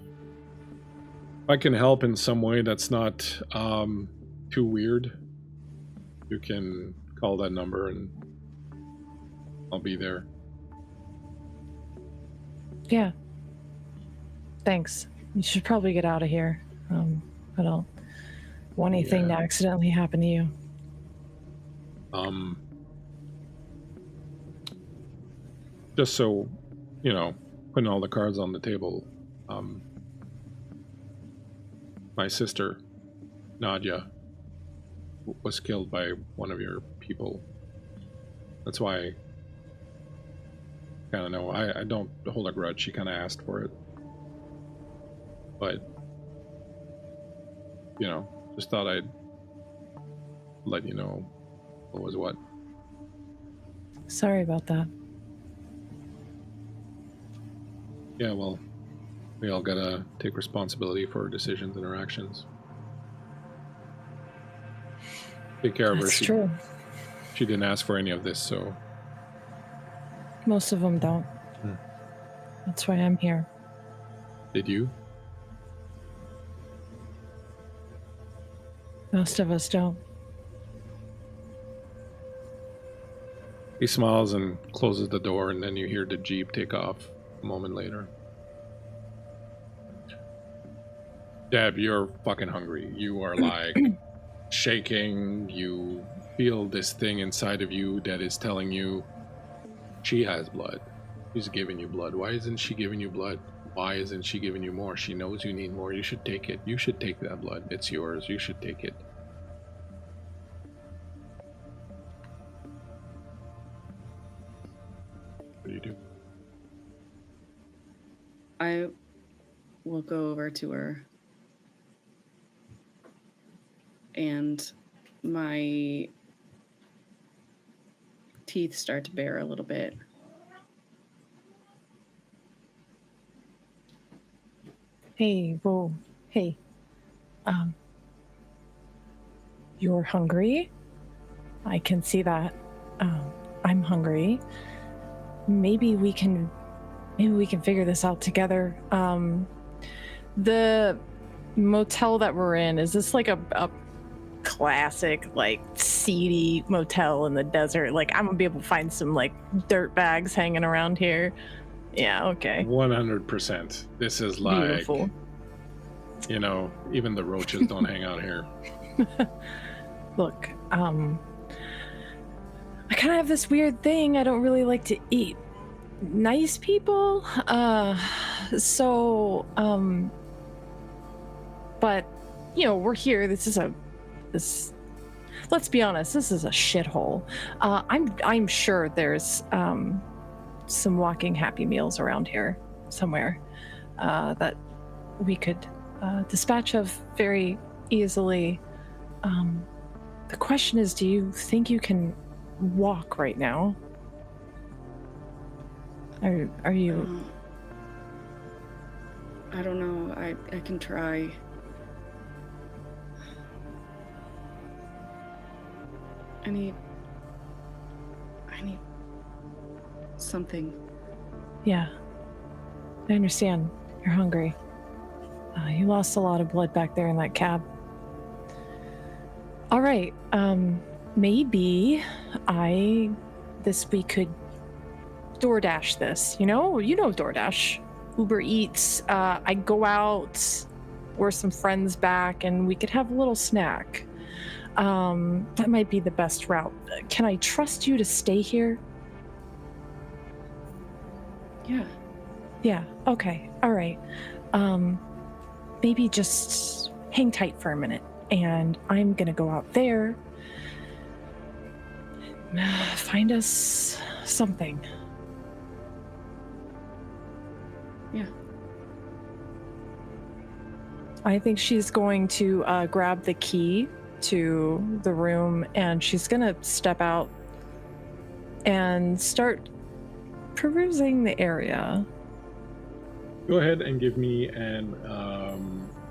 I can help in some way that's not too weird, you can call that number and I'll be there. Yeah. Thanks. You should probably get out of here. I don't want anything to accidentally happen to you. Just so, you know, putting all the cards on the table, my sister, Nadia, was killed by one of your people. That's why I kind of know. I don't hold a grudge. She kind of asked for it. But, you know, just thought I'd let you know what was what. Sorry about that. Yeah, well, we all gotta take responsibility for our decisions and our actions. Take care of her. That's true. She didn't ask for any of this, so... Most of them don't. That's why I'm here. Did you? Most of us don't. He smiles and closes the door, and then you hear the Jeep take off a moment later. Deb, you're fucking hungry. You are like shaking. You feel this thing inside of you that is telling you she has blood. She's giving you blood. Why isn't she giving you blood? Why isn't she giving you more? She knows you need more. You should take it. You should take that blood. It's yours. You should take it. What do you do? I will go over to her, and my teeth start to bare a little bit. Hey, whoa, hey. You're hungry? I can see that. I'm hungry. Maybe we can figure this out together. The motel that we're in, is this like a classic, like, seedy motel in the desert? Like, I'm gonna be able to find some, like, dirt bags hanging around here. Yeah, okay. 100%. This is like, Beautiful. You know, even the roaches don't hang out here. Look, I kind of have this weird thing. I don't really like to eat nice people. But, you know, we're here. Let's be honest, this is a shithole. I'm sure there's some walking Happy Meals around here somewhere that we could dispatch of very easily. The question is, do you think you can walk right now? Are you... I don't know. I can try. I need something. Yeah. I understand. You're hungry. You lost a lot of blood back there in that cab. All right. Maybe we could DoorDash this. You know DoorDash. Uber Eats. I go out, we're some friends back, and we could have a little snack. That might be the best route. Can I trust you to stay here? Yeah. Yeah, okay, all right. Maybe just hang tight for a minute, and I'm gonna go out there, find us something. Yeah. I think she's going to grab the key to the room, and she's gonna step out and start perusing the area. Go ahead and give me an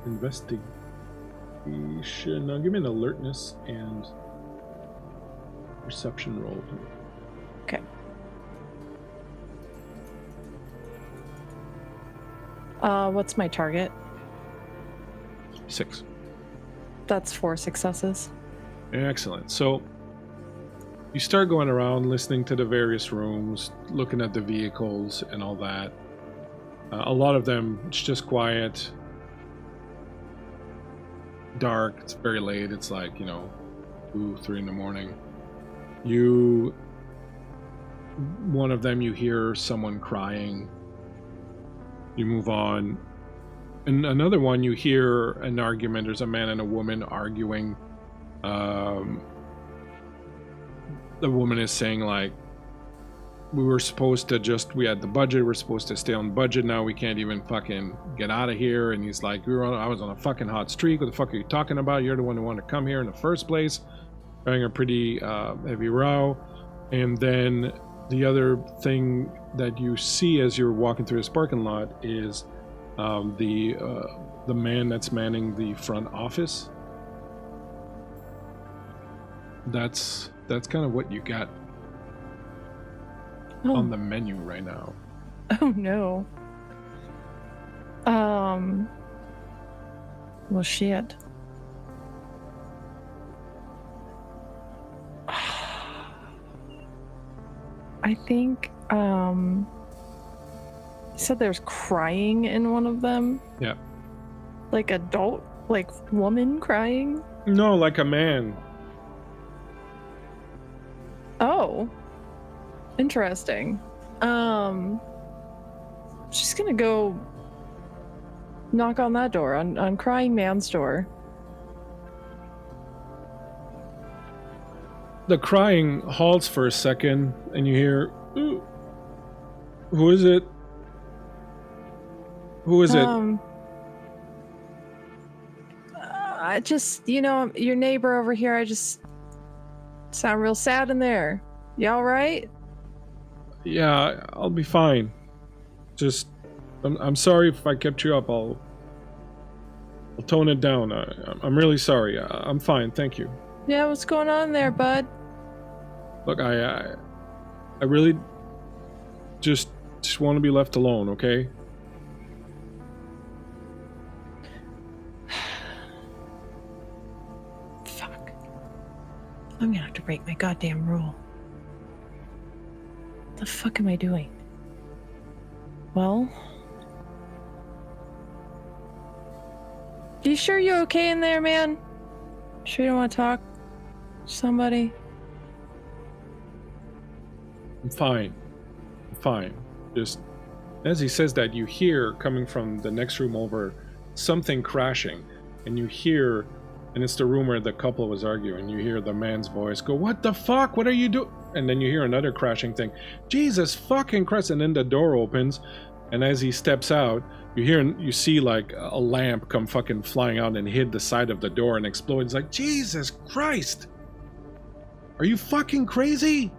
investigation. No, give me an alertness and perception roll. Okay. What's my target? 6. That's 4 successes. Excellent. So you start going around, listening to the various rooms, looking at the vehicles and all that. A lot of them, it's just quiet, dark. It's very late. It's like, 2, 3 in the morning. One of them, you hear someone crying. You move on. And another one, you hear an argument. There's a man and a woman arguing. The woman is saying, like, we had the budget, we're supposed to stay on budget, now we can't even fucking get out of here. And he's like, I was on a fucking hot streak, what the fuck are you talking about? You're the one who wanted to come here in the first place. Having a pretty heavy row. And then the other thing that you see as you're walking through this parking lot is the man that's manning the front office. That's kind of what you got on the menu right now. Oh no. Well, shit. I think you said there's crying in one of them. Yeah. Like adult, like woman crying? No, like a man. Oh. Interesting. She's gonna go knock on that door, on crying man's door. The crying halts for a second, and you hear, "Ooh, who is it? Who is it?" I just, your neighbor over here, I just sound real sad in there. You all right? Yeah, I'll be fine. Just, I'm sorry if I kept you up. I'll tone it down. I'm really sorry. I'm fine, thank you. Yeah, what's going on there, bud? Look, I really just want to be left alone, okay? Fuck. I'm gonna have to break my goddamn rule. What the fuck am I doing? Well... You sure you're okay in there, man? Sure you don't want to talk to somebody? I'm fine. I'm fine. Just, as he says that, you hear, coming from the next room over, something crashing. And you hear, and it's the room where the couple was arguing, you hear the man's voice go, "What the fuck? What are you doing?" And then you hear another crashing thing. "Jesus fucking Christ." And then the door opens, and as he steps out, you see like a lamp come fucking flying out and hit the side of the door and explode. It's like, Jesus Christ! Are you fucking crazy?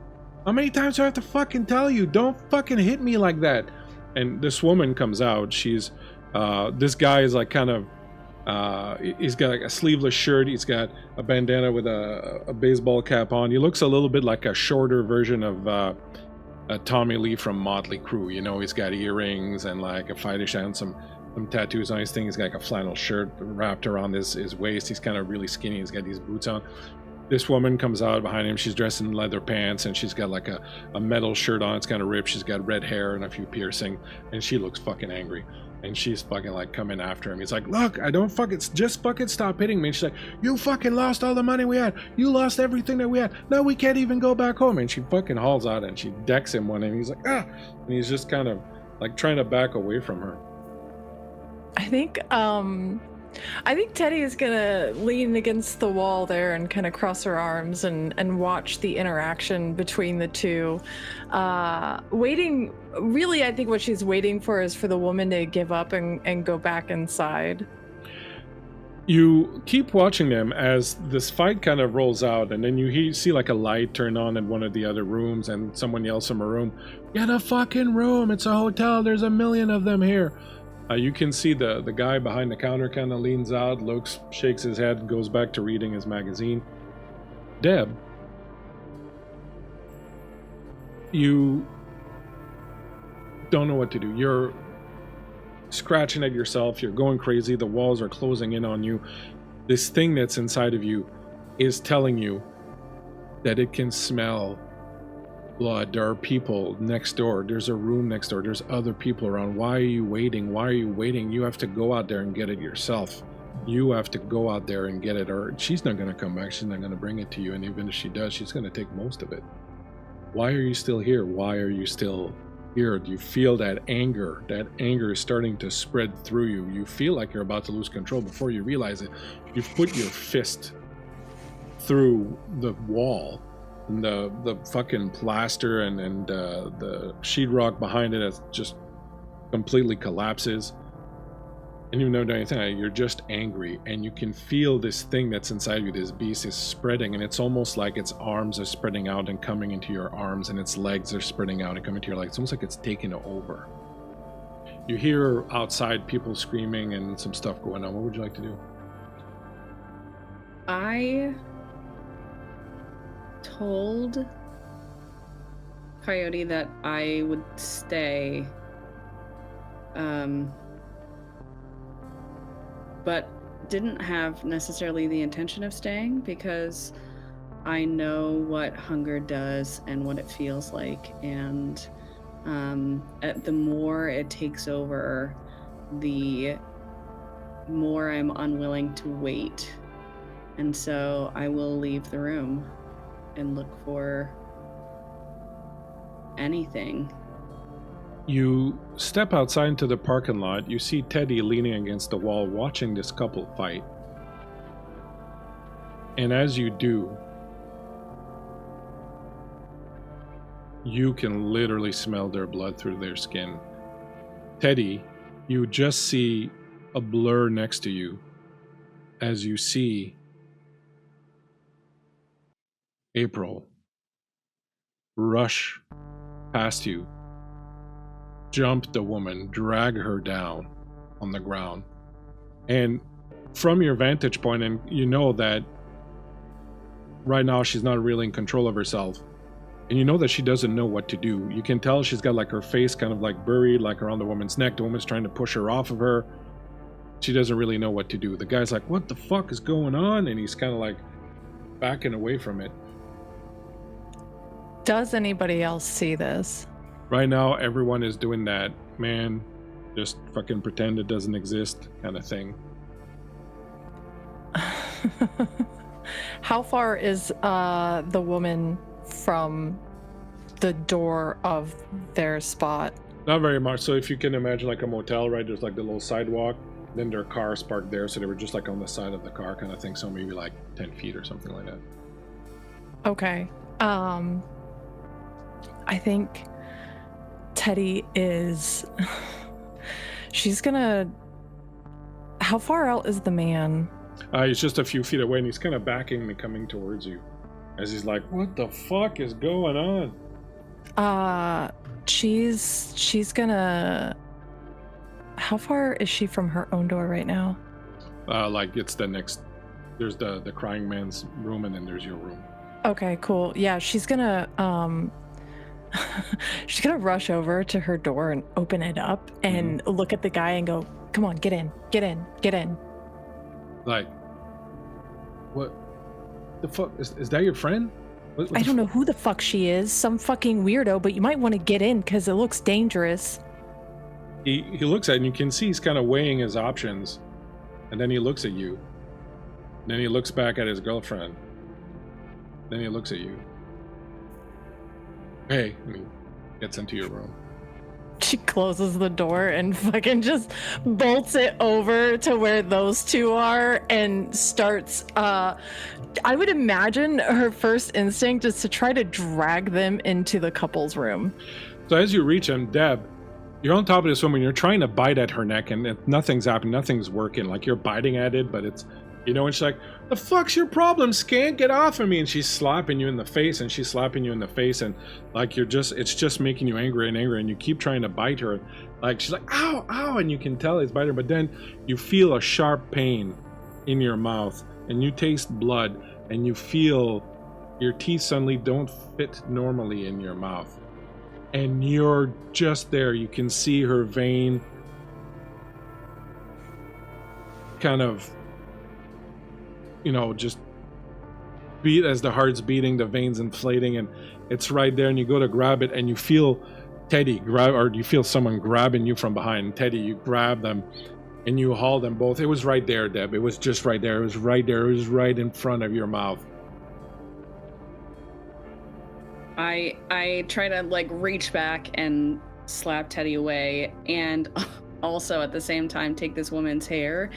How many times do I have to fucking tell you? Don't fucking hit me like that. And this woman comes out. She's This guy is like kind of he's got like a sleeveless shirt. He's got a bandana with a baseball cap on. He looks a little bit like a shorter version of Tommy Lee from Motley Crue. You know, he's got earrings and like a fighter hat and some tattoos on his thing. He's got like a flannel shirt wrapped around his waist. He's kind of really skinny. He's got these boots on. This woman comes out behind him. She's dressed in leather pants and she's got like a metal shirt on. It's kind of ripped. She's got red hair and a few piercing, and she looks fucking angry. And she's fucking like coming after him. He's like, look, I don't fucking, just fucking stop hitting me. And she's like, you fucking lost all the money we had. You lost everything that we had. Now we can't even go back home. And she fucking hauls out and she decks him one, and he's like, ah. And he's just kind of like trying to back away from her. I think Teddy is gonna lean against the wall there and kind of cross her arms and watch the interaction between the two. Waiting, really, I think what she's waiting for is for the woman to give up and go back inside. You keep watching them as this fight kind of rolls out, and then you see like a light turn on in one of the other rooms, and someone yells from a room, get a fucking room, it's a hotel, there's a million of them here. You can see the guy behind the counter kind of leans out, looks, shakes his head, goes back to reading his magazine. Deb, you don't know what to do. You're scratching at yourself, you're going crazy, the walls are closing in on you. This thing that's inside of you is telling you that it can smell blood. There are people next door. There's a room next door. There's other people around. Why are you waiting? Why are you waiting? You have to go out there and get it yourself. You have to go out there and get it, or she's not going to come back. She's not going to bring it to you. And even if she does, she's going to take most of it. Why are you still here? Why are you still here? Do you feel that anger? That anger is starting to spread through you. You feel like you're about to lose control. Before you realize it, you've put your fist through the wall. And the fucking plaster and the sheetrock behind it has just completely collapses. And you don't know anything. You're just angry, and you can feel this thing that's inside you, this beast, is spreading, and it's almost like its arms are spreading out and coming into your arms, and its legs are spreading out and coming to your legs. It's almost like it's taking over. You hear outside people screaming and some stuff going on. What would you like to do? I told Coyote that I would stay, but didn't have necessarily the intention of staying, because I know what hunger does and what it feels like, and the more it takes over, the more I'm unwilling to wait. And so I will leave the room and look for anything. You step outside into the parking lot. You see Teddy leaning against the wall watching this couple fight. And as you do, you can literally smell their blood through their skin. Teddy, you just see a blur next to you as you see April rush past you, jump the woman, drag her down on the ground. And from your vantage point, and you know that right now she's not really in control of herself, and you know that she doesn't know what to do. You can tell she's got like her face kind of like buried like around the woman's neck. The woman's trying to push her off of her. She doesn't really know what to do. The guy's like, what the fuck is going on? And he's kind of like backing away from it. Does anybody else see this? Right now, everyone is doing that, man, just fucking pretend it doesn't exist kind of thing. How far is the woman from the door of their spot? Not very much. So if you can imagine like a motel, right? There's like the little sidewalk, then their car's parked there, so they were just like on the side of the car kind of thing, so maybe like 10 feet or something like that. Okay. I think Teddy is... She's gonna... How far out is the man? He's just a few feet away, and he's kind of backing and coming towards you. As he's like, what the fuck is going on? She's gonna... how far is she from her own door right now? Like it's the next. There's the crying man's room, and then there's your room. Okay, cool. Yeah, she's gonna she's gonna rush over to her door and open it up and look at the guy and go, "Come on, get in, get in, get in." Like, what the fuck is that? Your friend? What I don't know who the fuck she is. Some fucking weirdo, but you might want to get in because it looks dangerous. He looks at it and you can see he's kind of weighing his options, and then he looks at you. Then he looks back at his girlfriend. Then he looks at you. Hey, and he gets into your room. She closes the door and fucking just bolts it over to where those two are and starts, I would imagine her first instinct is to try to drag them into the couple's room. So as you reach him, Deb, you're on top of this woman, you're trying to bite at her neck and nothing's happening, nothing's working. Like you're biting at it, but it's, you know, and she's like, the fuck's your problem, skank? Get off of me. And she's slapping you in the face and she's slapping you in the face. And like, it's just making you angry and angry. And you keep trying to bite her. Like, she's like, ow, ow. And you can tell it's biting her. But then you feel a sharp pain in your mouth and you taste blood and you feel your teeth suddenly don't fit normally in your mouth. And you're just there. You can see her vein kind of, you know, just beat as the heart's beating, the veins inflating, and it's right there. And you go to grab it, and you feel Teddy grab, or you feel someone grabbing you from behind. Teddy, you grab them, and you haul them both. It was right there, Deb. It was just right there. It was right there. It was right in front of your mouth. I try to like reach back and slap Teddy away, and also at the same time take this woman's hair.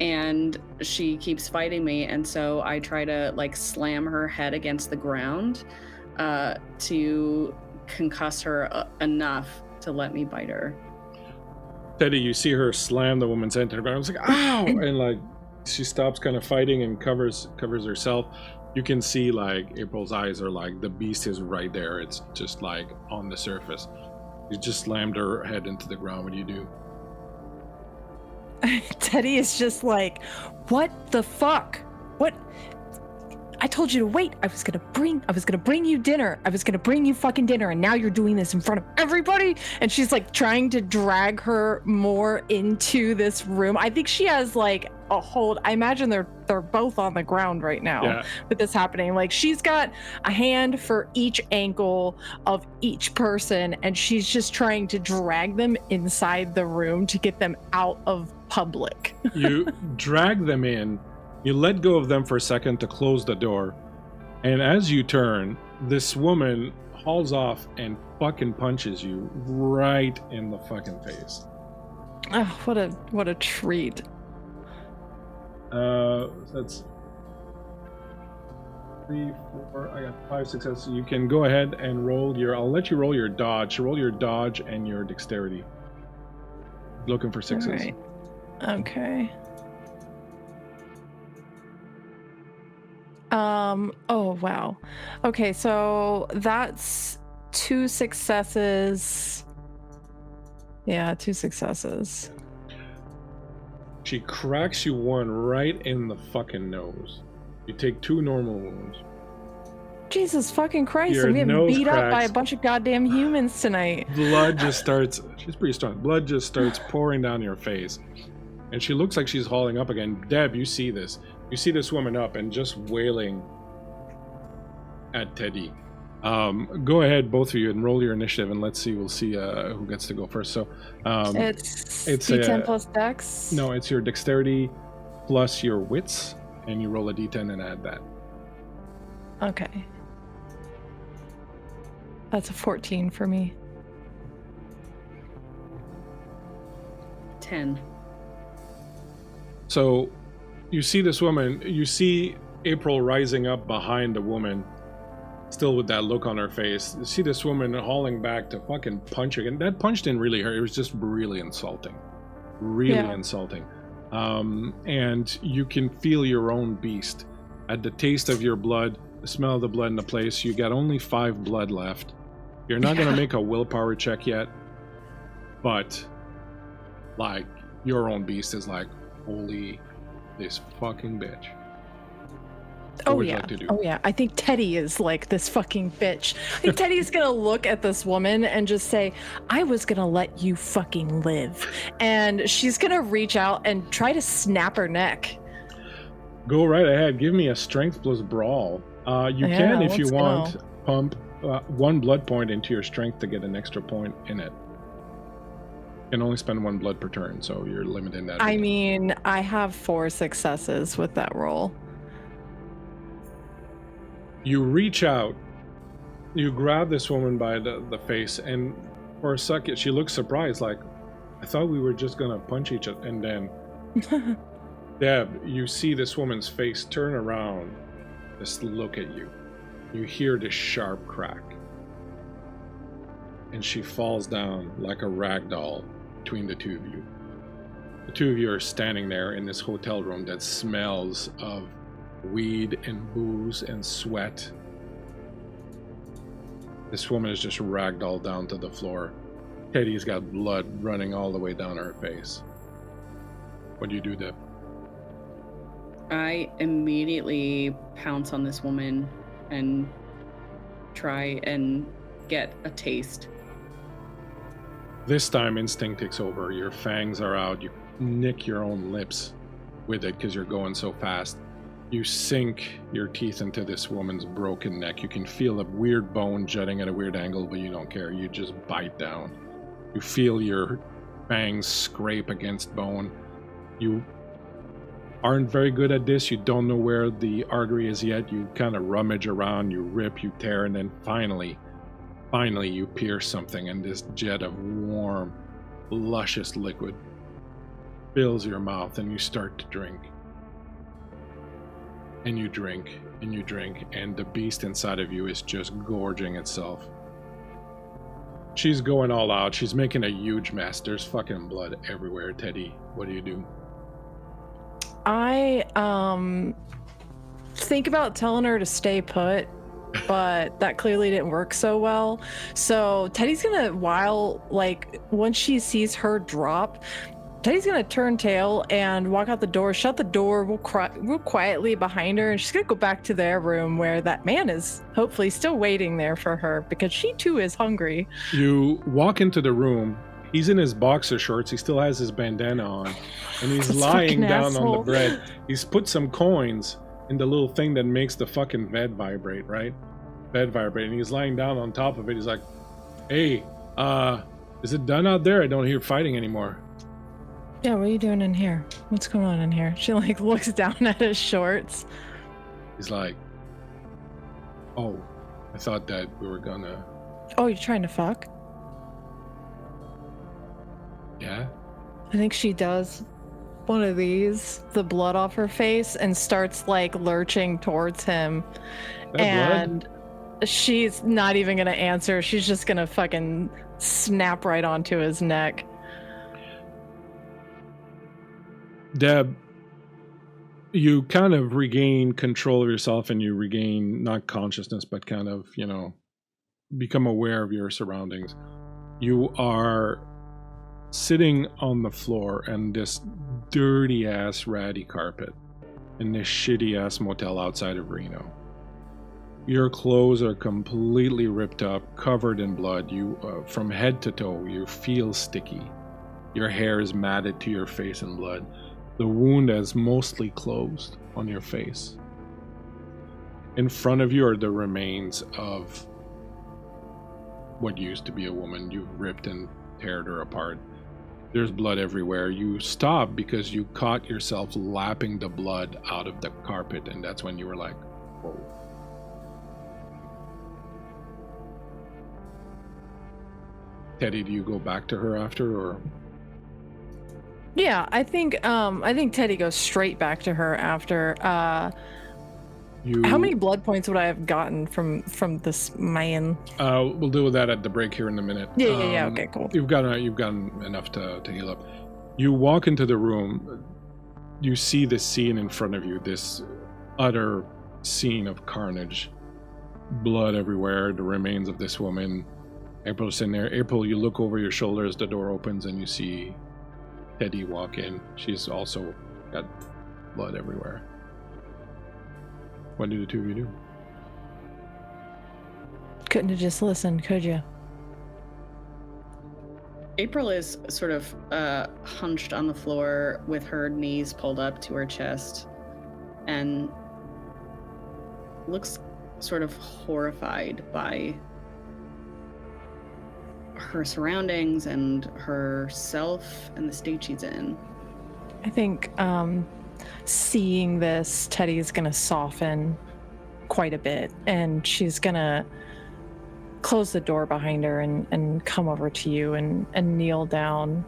And she keeps fighting me, and so I try to like slam her head against the ground to concuss her enough to let me bite her. Teddy, you see her slam the woman's head to the ground. I was like, ow! And like she stops kind of fighting and covers herself. You can see like April's eyes are like, the beast is right there. It's just like on the surface. You just slammed her head into the ground. What do you do? Teddy is just like, what the fuck? What? I told you to wait. I was gonna bring you dinner. I was gonna bring you fucking dinner, and now you're doing this in front of everybody. And she's like trying to drag her more into this room. I think she has like a hold. I imagine they're both on the ground right now with this happening. Like she's got a hand for each ankle of each person, and she's just trying to drag them inside the room to get them out of public. You drag them in. You let go of them for a second to close the door, and as you turn, this woman hauls off and fucking punches you right in the fucking face. Oh, what a treat. That's 3, 4. I got 5 successes. You can go ahead and roll your. I'll let you roll your dodge. Roll your dodge and your dexterity. Looking for 6s. Right. Okay. Oh wow. Okay, so that's 2 successes. Yeah, 2 successes. She cracks you one right in the fucking nose. You take 2 normal wounds. Jesus fucking Christ, Your I'm getting nose beat up by cracks. a bunch of goddamn humans tonight. Blood just starts. She's pretty strong. Blood just starts pouring down your face. And she looks like she's hauling up again. Deb, you see this. You see this woman up and just wailing at Teddy. Go ahead, both of you, and roll your initiative, and let's see. We'll see who gets to go first. So it's D10 plus Dex? No, it's your dexterity plus your wits, and you roll a D10 and add that. Okay. That's a 14 for me. 10. So you see this woman, you see April rising up behind the woman, still with that look on her face. You see this woman hauling back to fucking punch her. And that punch didn't really hurt. It was just really insulting. Really insulting. And you can feel your own beast. At the taste of your blood, the smell of the blood in the place, you got only 5 blood left. You're not going to make a willpower check yet. But, like, your own beast is like, holy, this fucking bitch. Oh would you yeah. like to do? Oh yeah. I think Teddy is like this fucking bitch. I think Teddy's gonna look at this woman and just say, I was gonna let you fucking live. And she's gonna reach out and try to snap her neck. Go right ahead. Give me a strength plus brawl. You Yeah, can, if you let's want, go. pump 1 blood point into your strength to get an extra point in it. You can only spend 1 blood per turn, so you're limiting that. I mean, I have 4 successes with that roll. You reach out, you grab this woman by the face, and for a second she looks surprised, like, I thought we were just gonna punch each other. And then, Deb, you see this woman's face turn around, just look at you. You hear this sharp crack, and she falls down like a rag doll between the two of you. The two of you are standing there in this hotel room that smells of weed and booze and sweat. This woman is just ragdolled down to the floor. Teddy's got blood running all the way down her face. What do you do, Deb? I immediately pounce on this woman and try and get a taste. This time instinct takes over. Your fangs are out. You nick your own lips with it because you're going so fast. You sink your teeth into this woman's broken neck. You can feel a weird bone jutting at a weird angle, but you don't care. You just bite down. You feel your fangs scrape against bone. You aren't very good at this. You don't know where the artery is yet. You kind of rummage around, you rip, you tear, and then finally you pierce something, and this jet of warm, luscious liquid fills your mouth, and you start to drink. And you drink, and you drink, and the beast inside of you is just gorging itself. She's going all out. She's making a huge mess. There's fucking blood everywhere. Teddy, what do you do? I think about telling her to stay put, but that clearly didn't work so well. So Teddy's gonna, once she sees her drop, Teddy's gonna turn tail and walk out the door, shut the door real quietly behind her, and she's gonna go back to their room where that man is hopefully still waiting there for her because she too is hungry. You walk into the room. He's in his boxer shorts. He still has his bandana on, and he's This lying fucking down on the asshole. bread. He's put some coins in the little thing that makes the fucking bed vibrate, right? Bed vibrate, and he's lying down on top of it. He's like, "Hey, is it done out there? I don't hear fighting anymore." Yeah, what are you doing in here? What's going on in here? She looks down at his shorts. He's like, "Oh, I thought that we were gonna." Oh, you're trying to fuck? Yeah. I think she does one of these, the blood off her face, and starts lurching towards him. That And blood? she's not even gonna answer. She's just gonna fucking snap right onto his neck. Deb, you kind of regain control of yourself, and you regain not consciousness, but kind of, become aware of your surroundings. You are sitting on the floor in this dirty ass ratty carpet in this shitty ass motel outside of Reno. Your clothes are completely ripped up, covered in blood. You, from head to toe, you feel sticky. Your hair is matted to your face in blood. The wound is mostly closed on your face. In front of you are the remains of what used to be a woman. You've ripped and teared her apart. There's blood everywhere. You stop because you caught yourself lapping the blood out of the carpet, and that's when you were like, whoa. Teddy, do you go back to her after, or? Yeah, I think Teddy goes straight back to her after. How many blood points would I have gotten from this man? We'll deal with that at the break here in a minute. Yeah. Okay, cool. You've gotten enough to heal up. You walk into the room. You see this scene in front of you. This utter scene of carnage, blood everywhere. The remains of this woman. April's in there. April, you look over your shoulder as the door opens, and you see Teddy walk in. She's also got blood everywhere. What do the two of you do? Couldn't have just listened, could you? April is sort of hunched on the floor with her knees pulled up to her chest and looks sort of horrified by her surroundings and herself and the state she's in. I think seeing this, Teddy's gonna soften quite a bit, and she's gonna close the door behind her and come over to you and kneel down.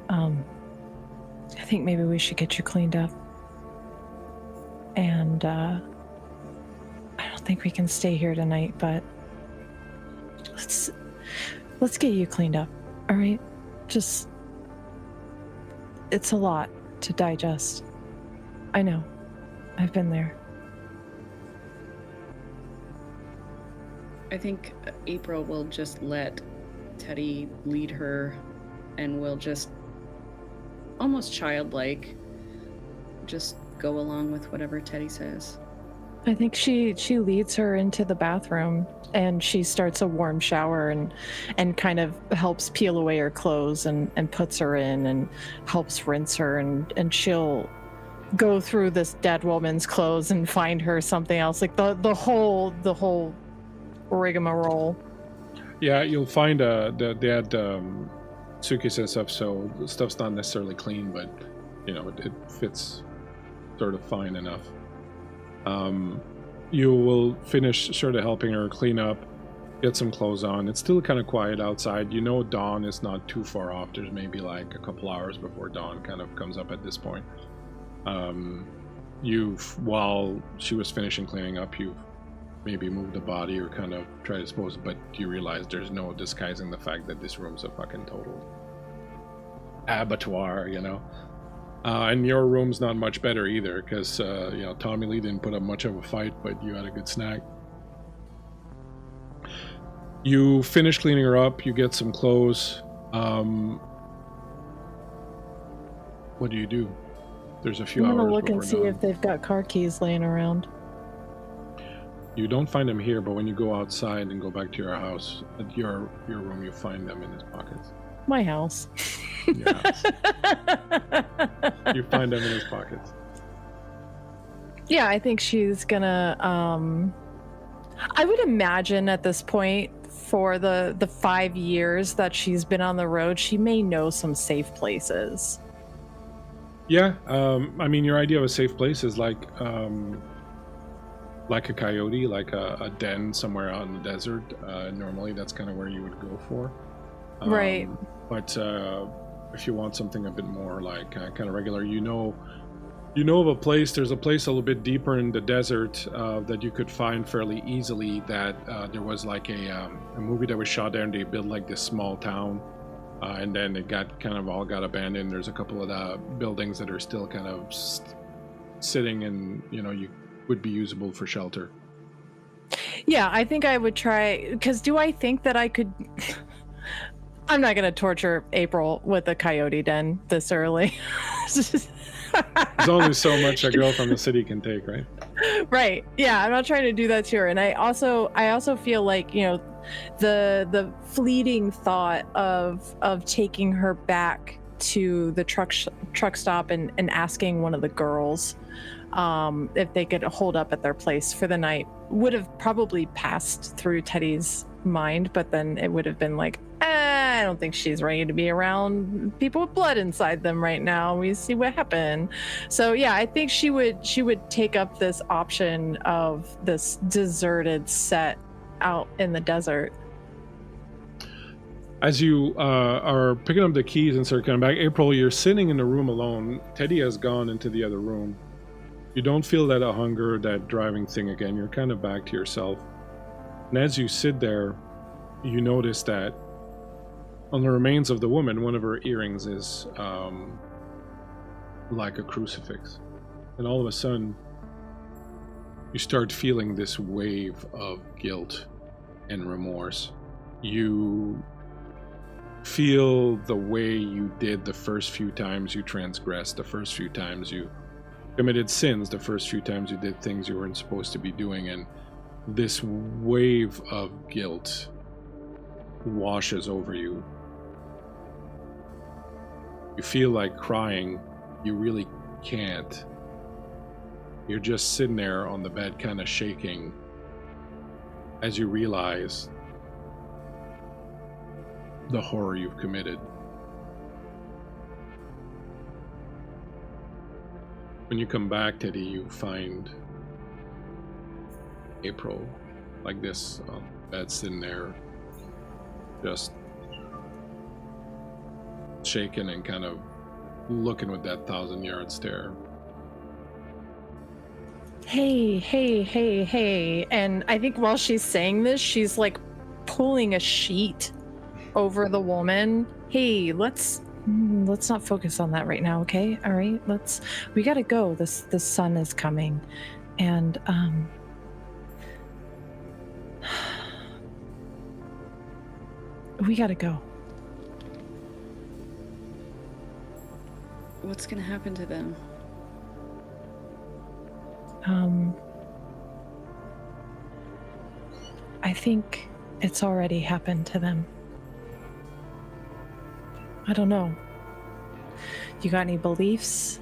I think maybe we should get you cleaned up. And I don't think we can stay here tonight, but let's get you cleaned up, all right? Just, it's a lot to digest. I know. I've been there. I think April will just let Teddy lead her and will just, almost childlike, just go along with whatever Teddy says. I think she leads her into the bathroom, and she starts a warm shower and kind of helps peel away her clothes and puts her in and helps rinse her, and she'll go through this dead woman's clothes and find her something else, like the whole rigmarole. Yeah, you'll find they had suitcase and stuff, so the stuff's not necessarily clean, but it fits sort of fine enough. You will finish sort of helping her clean up, get some clothes on. It's still kind of quiet outside. Dawn is not too far off. There's maybe like a couple hours before dawn kind of comes up at this point. While she was finishing cleaning up, you've maybe moved the body or kind of try to dispose, but you realize there's no disguising the fact that this room's a fucking total abattoir, and your room's not much better either, because Tommy Lee didn't put up much of a fight, but you had a good snack. You finish cleaning her up, you get some clothes. What do? There's a few hours. I'm gonna look before and see dawn. if they've got car keys laying around. You don't find them here, but when you go outside and go back to your house, at your room, you find them in his pockets. My house. Your house. You find them in his pockets. Yeah, I think she's gonna I would imagine at this point, for the 5 years that she's been on the road, she may know some safe places. Yeah, your idea of a safe place is like a coyote, like a den somewhere out in the desert. Normally, that's kind of where you would go for. Right. But if you want something a bit more like kind of regular, you know of a place. There's a place a little bit deeper in the desert that you could find fairly easily. That there was like a movie that was shot there, and they built like this small town, and then it got abandoned. There's a couple of the buildings that are still kind of sitting, and you would be usable for shelter. Yeah, I think I would try, because do I think that I could... I'm not going to torture April with a coyote den this early. There's only so much a girl from the city can take, right? Right. Yeah, I'm not trying to do that to her. And I also feel like, the fleeting thought of taking her back to the truck stop and asking one of the girls if they could hold up at their place for the night would have probably passed through Teddy's mind, but then it would have been like, I don't think she's ready to be around people with blood inside them right now. We see what happened. So yeah, I think she would take up this option of this deserted set out in the desert. As you are picking up the keys and start coming back, April, you're sitting in the room alone. Teddy has gone into the other room. You don't feel that hunger, that driving thing again. You're kind of back to yourself. And as you sit there, you notice that on the remains of the woman, one of her earrings is like a crucifix. And all of a sudden, you start feeling this wave of guilt and remorse. You feel the way you did the first few times you transgressed, the first few times you committed sins, the first few times you did things you weren't supposed to be doing, and this wave of guilt washes over you. You feel like crying, you really can't. You're just sitting there on the bed kind of shaking as you realize the horror you've committed. When you come back, Teddy, you find April like this on the bed, sitting there just shaking and kind of looking with that 1,000-yard stare. Hey. And I think while she's saying this, she's like pulling a sheet over the woman. Hey, let's not focus on that right now, okay? All right, we gotta go. The sun is coming. And we gotta go. What's gonna happen to them? I think it's already happened to them. I don't know. You got any beliefs?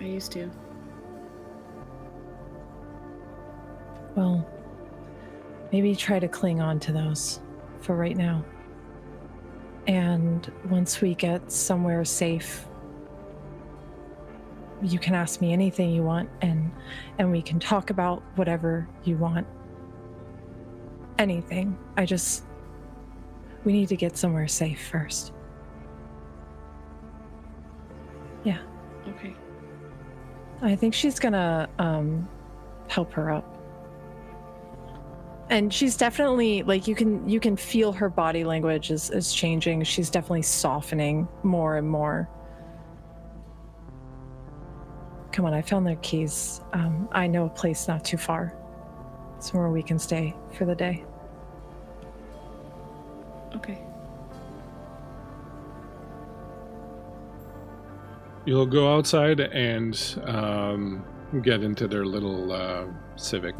I used to. Well, maybe try to cling on to those for right now. And once we get somewhere safe, you can ask me anything you want, and we can talk about whatever you want. Anything. We need to get somewhere safe first. Yeah. Okay. I think she's gonna help her up. And she's definitely, like, you can feel her body language is changing. She's definitely softening more and more. Come on, I found their keys. I know a place not too far. Somewhere we can stay for the day. Okay. You'll go outside and get into their little Civic.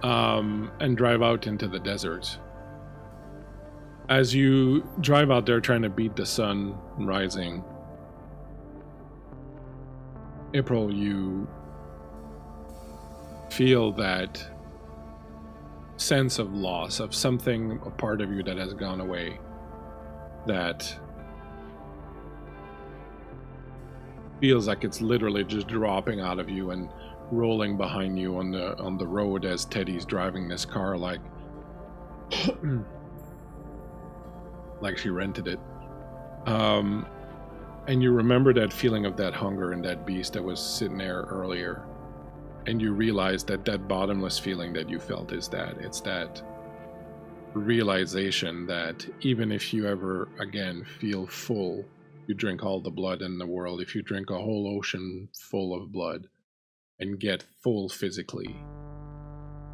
And drive out into the desert. As you drive out there trying to beat the sun rising, April, you feel that sense of loss, of something, a part of you that has gone away, that feels like it's literally just dropping out of you and rolling behind you on the road as Teddy's driving this car like she rented it. And you remember that feeling of that hunger and that beast that was sitting there earlier. And you realize that bottomless feeling that you felt it's that realization that even if you ever again feel full, you drink all the blood in the world, if you drink a whole ocean full of blood and get full physically,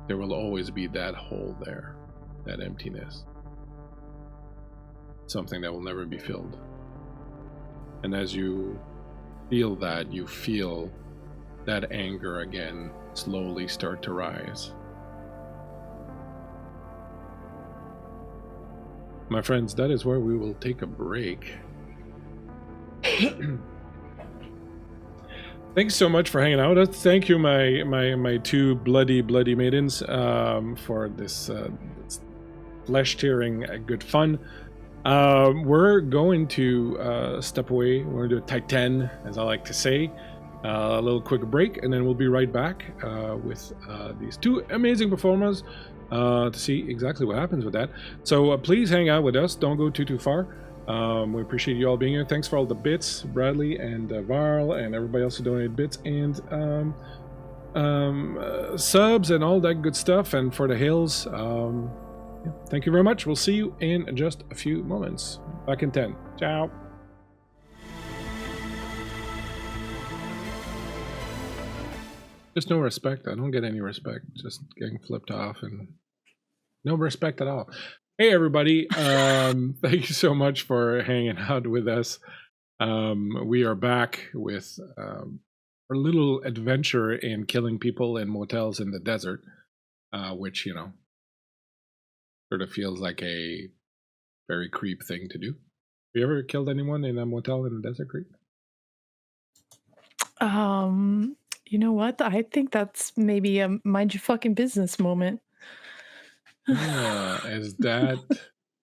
there will always be that hole there, that emptiness. Something that will never be filled. And as you feel that, you feel that anger again slowly start to rise. My friends, that is where we will take a break. Thanks so much for hanging out with us. Thank you, my two bloody maidens, for this flesh-tearing good fun. We're going to step away. We're going to do a Titan, as I like to say. A little quick break, and then we'll be right back with these two amazing performers to see exactly what happens with that. So please hang out with us. Don't go too far. We appreciate you all being here. Thanks for all the bits, Bradley and Varl and everybody else who donated bits and subs and all that good stuff, and for the hills. Thank you very much. We'll see you in just a few moments. Back in 10. Ciao. Just no respect. I don't get any respect. Just getting flipped off and no respect at all. Hey, everybody. Thank you so much for hanging out with us. We are back with our little adventure in killing people in motels in the desert, which, sort of feels like a very creep thing to do. Have you ever killed anyone in a motel in the desert, Creep? You know what? I think that's maybe a mind your fucking business moment. Is that what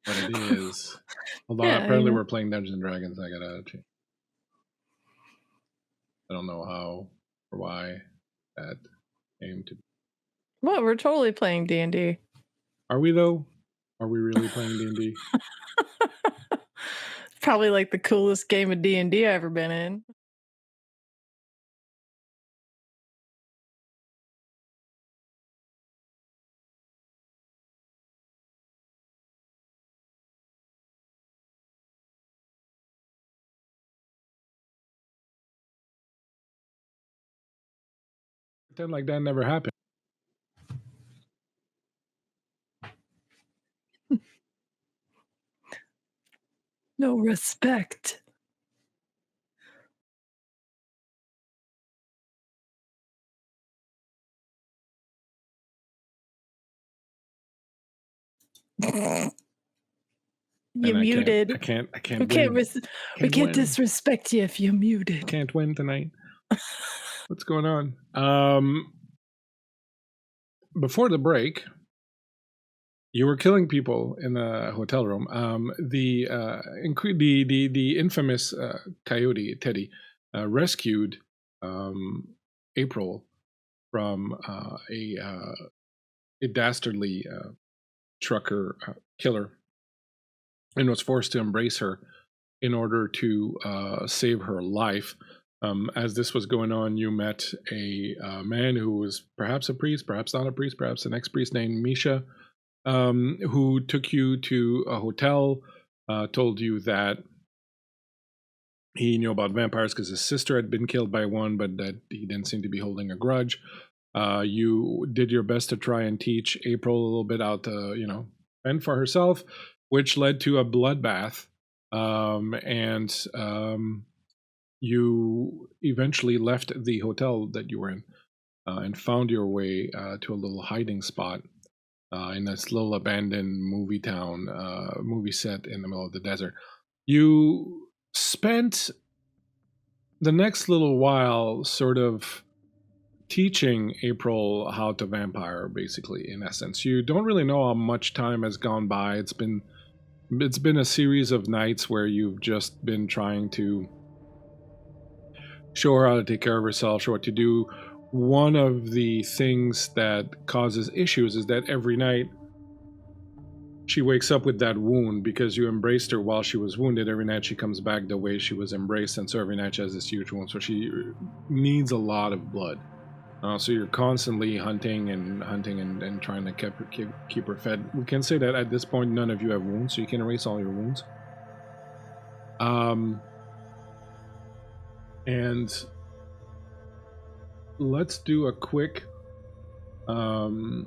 it is? Hold on, Yeah, apparently we're playing Dungeons and Dragons. I gotta change. I don't know how or why that came to be. Well, we're totally playing D&D. Are we, though? Are we really playing D&D? Probably like the coolest game of D&D I've ever been in. Pretend like that never happened. No respect. You're muted. I can't We can't, win. we can't win. disrespect you if you're muted. Can't win tonight. What's going on? Before the break, you were killing people in a hotel room. The infamous Coyote Teddy rescued April from a dastardly trucker killer, and was forced to embrace her in order to save her life. As this was going on, you met a man who was perhaps a priest, perhaps not a priest, perhaps an ex-priest named Misha, who took you to a hotel, told you that he knew about vampires because his sister had been killed by one, but that he didn't seem to be holding a grudge. You did your best to try and teach April a little bit out to, fend for herself, which led to a bloodbath. You eventually left the hotel that you were in and found your way to a little hiding spot in this little abandoned movie town, movie set in the middle of the desert. You spent the next little while sort of teaching April how to vampire, basically, in essence. You don't really know how much time has gone by. It's been a series of nights where you've just been trying to show her how to take care of herself, show what to do. One of the things that causes issues is that every night she wakes up with that wound because you embraced her while she was wounded. Every night she comes back the way she was embraced, and so every night she has this huge wound. So she needs a lot of blood. So you're constantly hunting and trying to keep her fed. We can say that at this point none of you have wounds, so you can erase all your wounds. And let's do a quick blood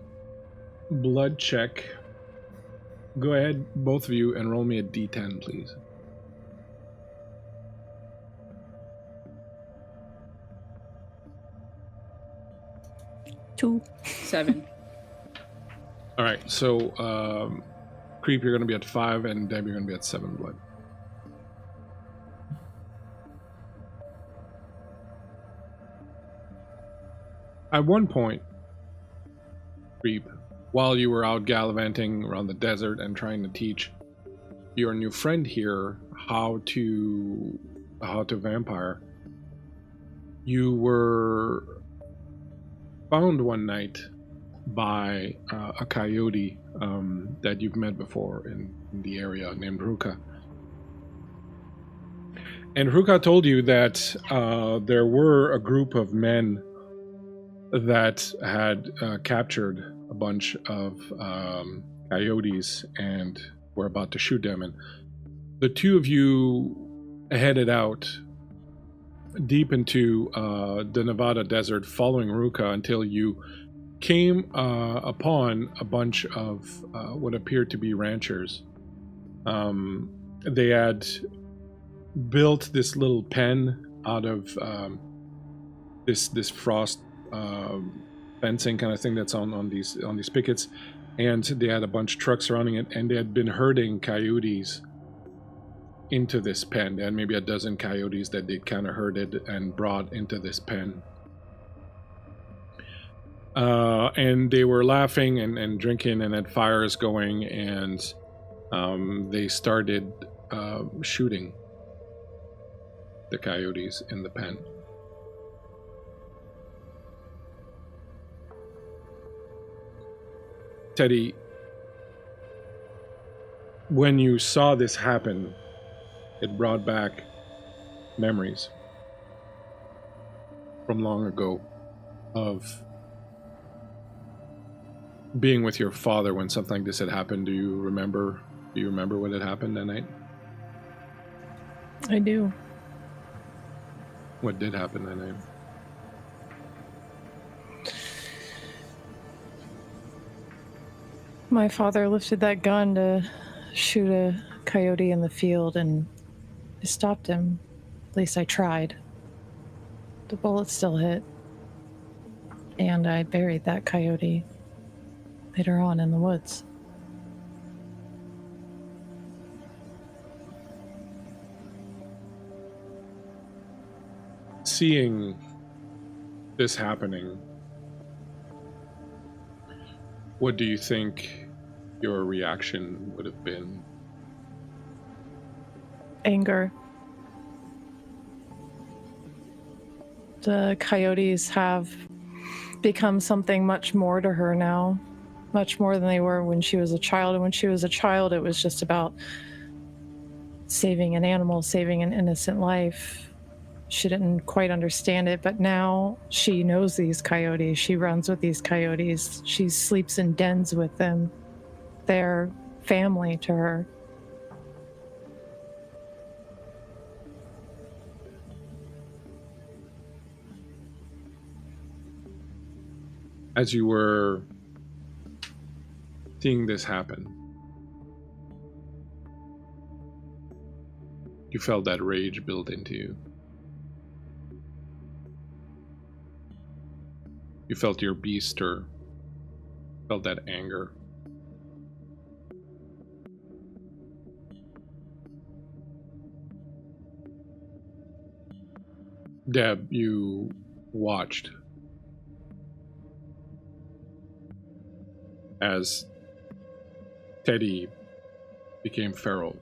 check. Go ahead, both of you, and roll me a d10, please. 2. 7. All right, so Creep, you're going to be at 5, and Deb, you're going to be at 7 blood. At one point, Creep, while you were out gallivanting around the desert and trying to teach your new friend here how to vampire, you were found one night by a coyote that you've met before in the area named Ruka. And Ruka told you that there were a group of men that had captured a bunch of coyotes and were about to shoot them. And the two of you headed out deep into the Nevada desert following Ruka until you came upon a bunch of what appeared to be ranchers. They had built this little pen out of this frost fencing kind of thing that's on these pickets, and they had a bunch of trucks surrounding it, and they had been herding coyotes into this pen. They had maybe a dozen coyotes that they kind of herded and brought into this pen. And they were laughing and drinking and had fires going, and they started shooting the coyotes in the pen. Teddy, when you saw this happen, it brought back memories from long ago of being with your father when something like this had happened. Do you remember what had happened that night? I do. What did happen that night? My father lifted that gun to shoot a coyote in the field, and I stopped him. At least I tried. The bullet still hit. And I buried that coyote later on in the woods. Seeing this happening, what do you think your reaction would have been? Anger. The coyotes have become something much more to her now, much more than they were when she was a child. And when she was a child, it was just about saving an animal, saving an innocent life. She didn't quite understand it, but now she knows these coyotes. She runs with these coyotes. She sleeps in dens with them. They're family to her. As you were seeing this happen, you felt that rage build into you. You felt your beast stir, felt that anger. Deb, you watched as Teddy became feral.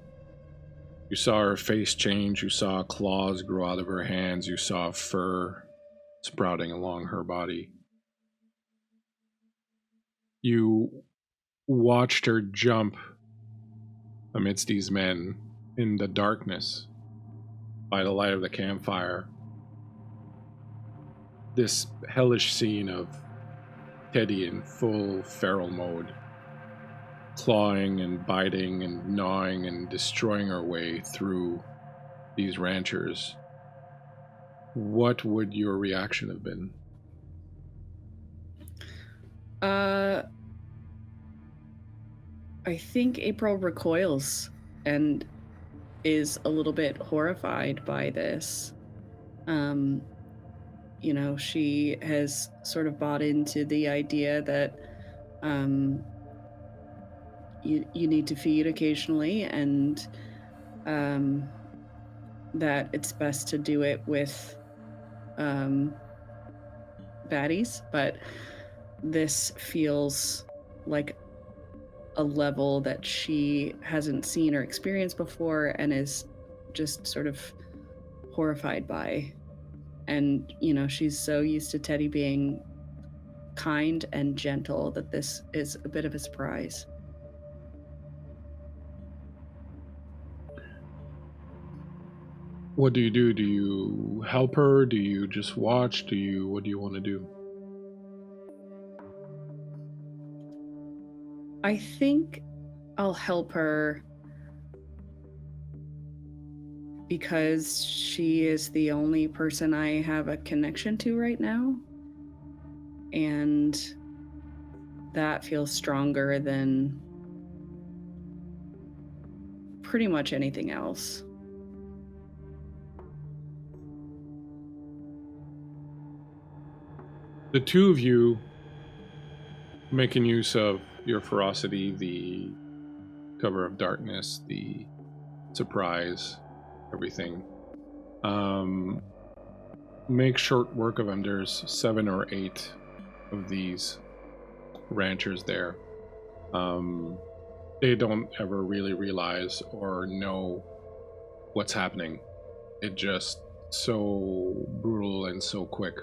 You saw her face change, you saw claws grow out of her hands, you saw fur sprouting along her body. You watched her jump amidst these men in the darkness by the light of the campfire. This hellish scene of Teddy in full feral mode, clawing and biting and gnawing and destroying her way through these ranchers. What would your reaction have been? I think April recoils and is a little bit horrified by this. You know, she has sort of bought into the idea that you need to feed occasionally, and that it's best to do it with baddies, but this feels like a level that she hasn't seen or experienced before and is just sort of horrified by. And, you know, she's so used to Teddy being kind and gentle that this is a bit of a surprise. What do? Do you help her? Do you just watch? What do you want to do? I think I'll help her because she is the only person I have a connection to right now. And that feels stronger than pretty much anything else. The two of you, making use of your ferocity, the cover of darkness, the surprise, everything, make short work of him. There's 7 or 8 of these ranchers there. They don't ever really realize or know what's happening. It's just so brutal and so quick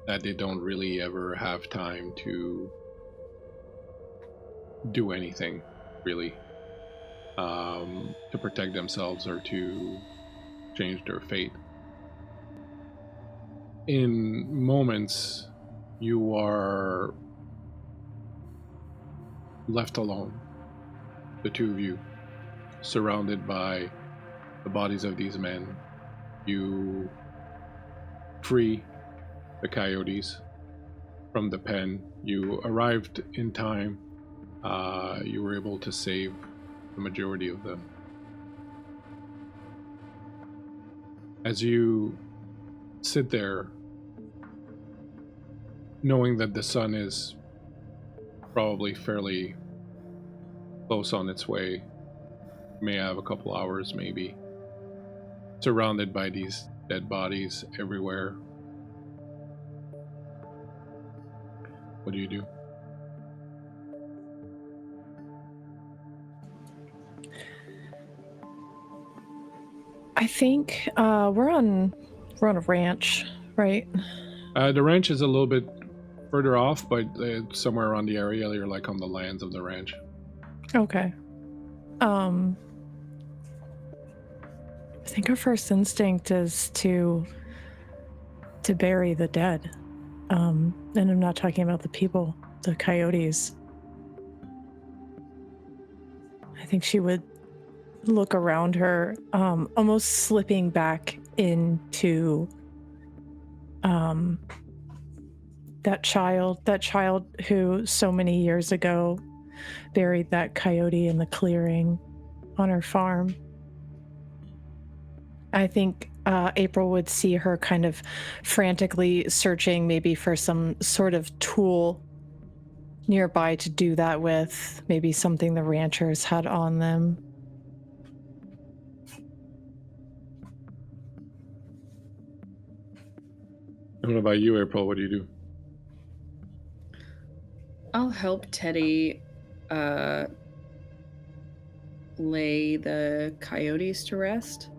that they don't really ever have time to do anything, really, to protect themselves or to change their fate. In moments, you are left alone, the two of you, surrounded by the bodies of these men. You free the coyotes from the pen. You arrived in time. You were able to save the majority of them. As you sit there, knowing that the sun is probably fairly close on its way, may have a couple hours maybe, surrounded by these dead bodies everywhere, what do you do? I think we're on a ranch, right? The ranch is a little bit further off, but somewhere around the area. You're like on the lands of the ranch. Okay. I think our first instinct is to bury the dead. And I'm not talking about the people, the coyotes. I think she would look around her, almost slipping back into that child who so many years ago buried that coyote in the clearing on her farm. I think April would see her kind of frantically searching maybe for some sort of tool nearby to do that with, maybe something the ranchers had on them. And what about you, April? What do you do? I'll help Teddy lay the coyotes to rest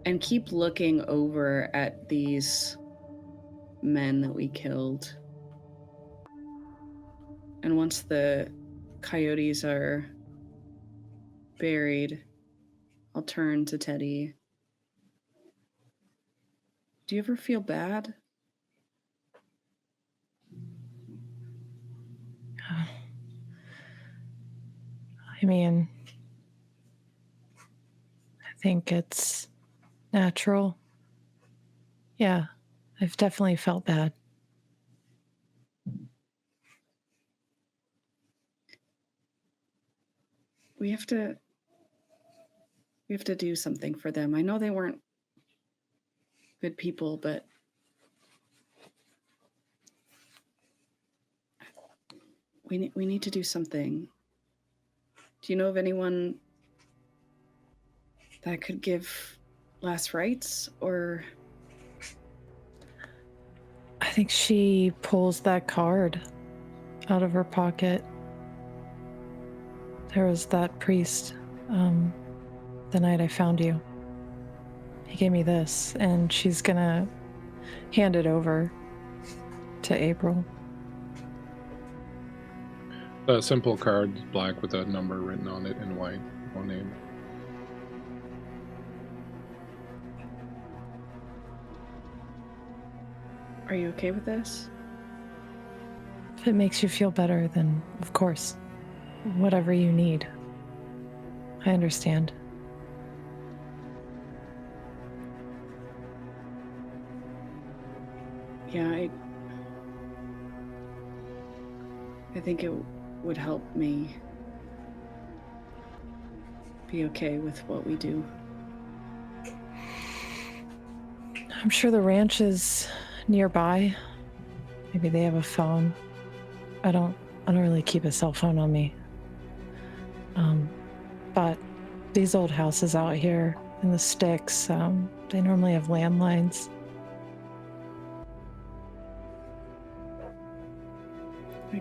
and keep looking over at these men that we killed. And once the coyotes are buried, I'll turn to Teddy. Do you ever feel bad? I mean, I think it's natural. Yeah, I've definitely felt bad. We have to do something for them. I know they weren't good people, but we need to do something. Do you know of anyone that could give last rites, or? I think she pulls that card out of her pocket. There was that priest, the night I found you. He gave me this, and she's gonna hand it over to April. A simple card, black with a number written on it in white, no name. Are you okay with this? If it makes you feel better, then of course, whatever you need. I understand. Yeah, I think it would help me be okay with what we do. I'm sure the ranch is nearby. Maybe they have a phone. I don't really keep a cell phone on me. But these old houses out here in the sticks, they normally have landlines.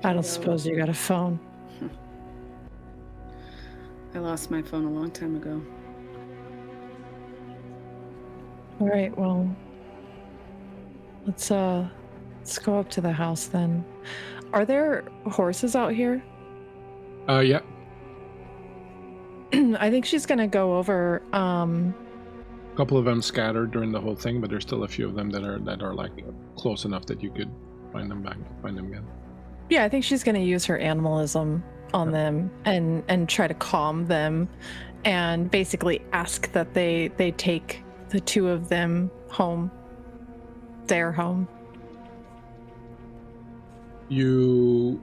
I don't suppose you got a phone. I lost my phone a long time ago. All right, well, let's go up to the house then. Are there horses out here? Yeah. I think she's gonna go over. A couple of them scattered during the whole thing, but there's still a few of them that are like close enough that you could find them again. Yeah, I think she's gonna use her animalism on them and try to calm them, and basically ask that they take the two of them home, their home. You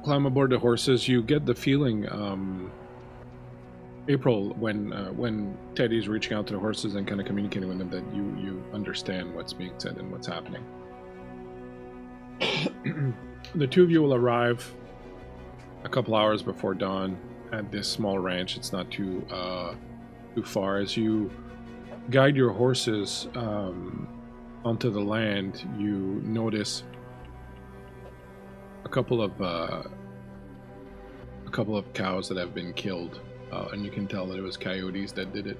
climb aboard the horses. You get the feeling, April, when Teddy's reaching out to the horses and kind of communicating with them, that you understand what's being said and what's happening. The two of you will arrive a couple hours before dawn at this small ranch. It's not too far. As you guide your horses onto the land, you notice a couple of cows that have been killed, and you can tell that it was coyotes that did it.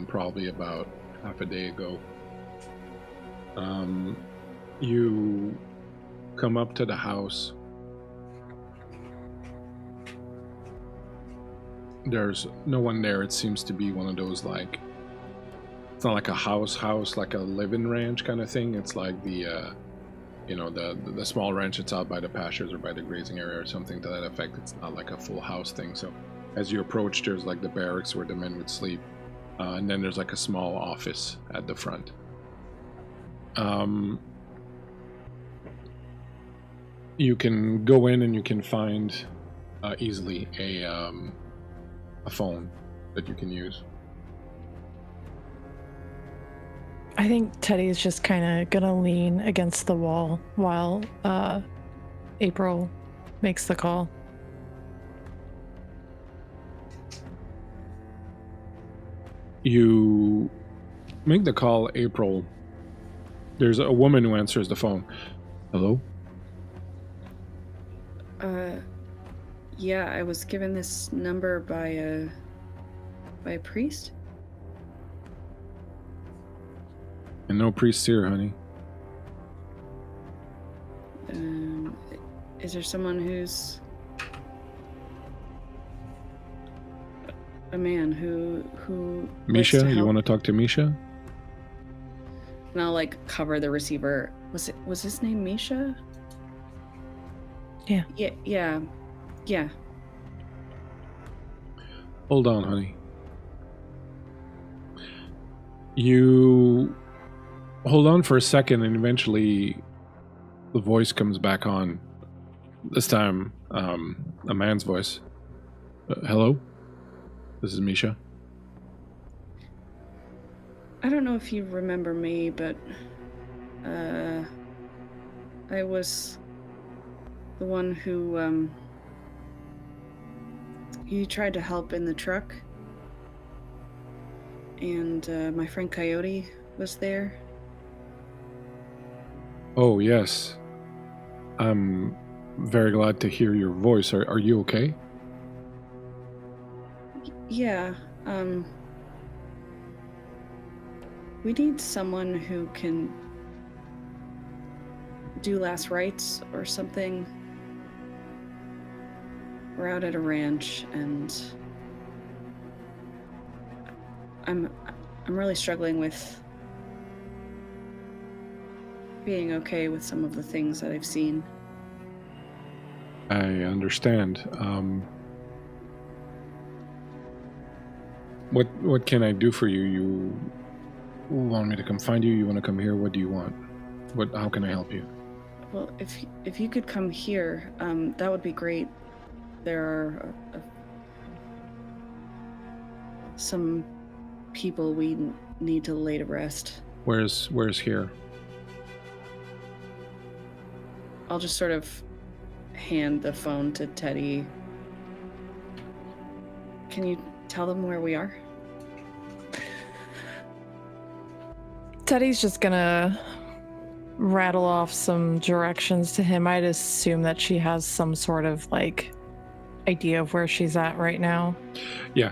Probably about half a day ago. You come up to the house. There's no one there. It seems to be one of those, like, it's not like a house, like a live-in ranch kind of thing. It's like the the small ranch that's out by the pastures or by the grazing area or something to that effect. It's not like a full house thing. So as you approach, there's like the barracks where the men would sleep, and then there's like a small office at the front. You can go in and you can find easily a phone that you can use. I think Teddy is just kind of gonna lean against the wall while April makes the call. You make the call, April. There's a woman who answers the phone. Hello? Yeah, I was given this number by a priest. And no priests here, honey. Is there someone who's a man who Misha? You want to talk to Misha? And I'll like cover the receiver. Was his name Misha? Yeah. Yeah. Hold on, honey. You hold on for a second, and eventually the voice comes back on. This time, a man's voice. Hello? This is Misha. I don't know if you remember me, but I was the one who you tried to help in the truck, and my friend Coyote was there. Oh, yes. I'm very glad to hear your voice. Are you okay? Yeah, we need someone who can do last rites or something. We're out at a ranch, and I'm really struggling with being okay with some of the things that I've seen. I understand. What can I do for you? want me to come find you? You want to come here? What do you want? How can I help you? Well, if you could come here, that would be great. There are some people we need to lay to rest. Where's here? I'll just sort of hand the phone to Teddy. Can you tell them where we are? Teddy's just gonna rattle off some directions to him. I'd assume that she has some sort of idea of where she's at right now. Yeah,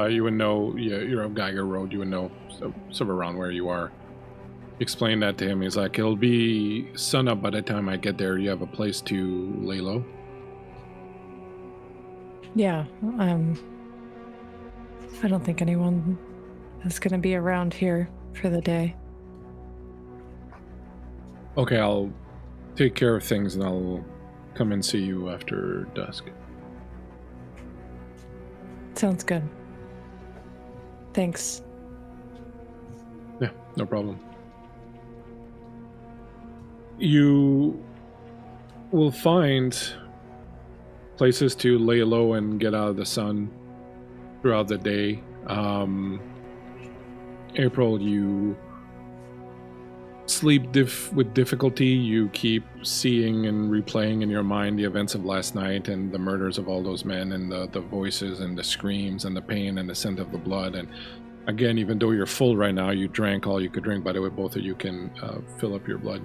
you would know. Yeah, you're on Geiger Road. You would know sort of around where you are. Explain that to him. He's like, it'll be sunup by the time I get there. You have a place to lay low? Yeah, I don't think anyone is gonna be around here for the day. Okay, I'll take care of things and I'll come and see you after dusk. Sounds good. Thanks. Yeah, no problem. You will find places to lay low and get out of the sun throughout the day. April, you sleep with difficulty. You keep seeing and replaying in your mind the events of last night and the murders of all those men and the voices and the screams and the pain and the scent of the blood. And again, even though you're full right now, you drank all you could drink. By the way, both of you can fill up your blood.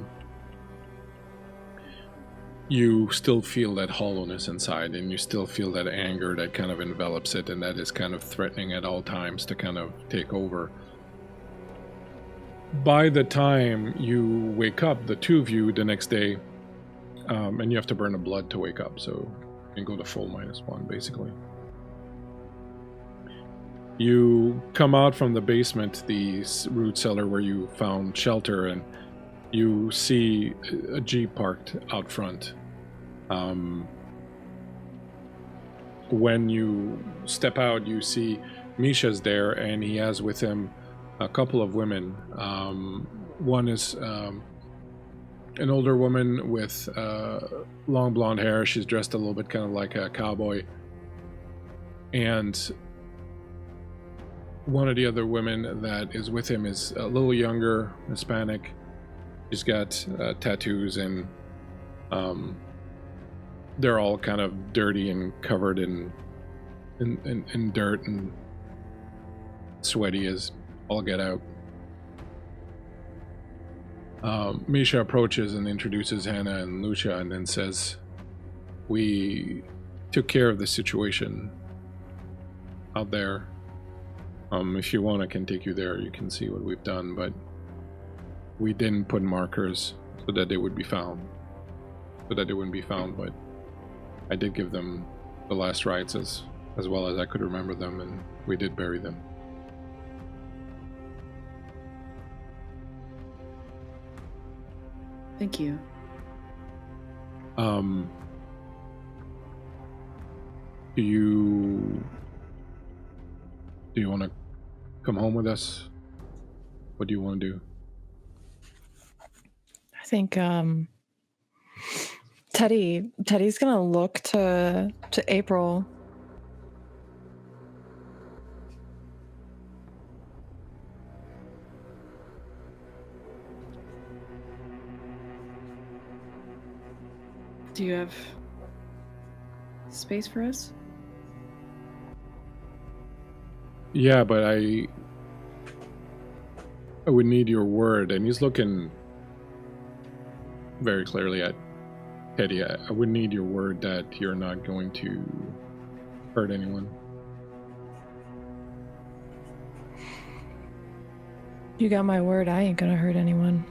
You still feel that hollowness inside, and you still feel that anger that kind of envelops it, and that is kind of threatening at all times to kind of take over. By the time you wake up, the two of you, the next day, and you have to burn a blood to wake up, so you can go to full -1, basically. You come out from the basement, the root cellar where you found shelter, and you see a Jeep parked out front. When you step out, you see Misha's there, and he has with him a couple of women. One is an older woman with long blonde hair. She's dressed a little bit kind of like a cowboy. And one of the other women that is with him is a little younger, Hispanic. She's got tattoos, and they're all kind of dirty and covered in dirt and sweaty as all get out. Misha approaches and introduces Hannah and Lucia and then says, "We took care of the situation out there. If you want, I can take you there. You can see what we've done, but we didn't put markers so that they would be found. So that they wouldn't be found, but I did give them the last rites as well as I could remember them, and we did bury them." Thank you. Do you want to come home with us? What do you want to do? I think Teddy's gonna look to April. Do you have space for us? Yeah, but I would need your word. And he's looking very clearly at Teddy. I would need your word that you're not going to hurt anyone. You got my word, I ain't gonna hurt anyone.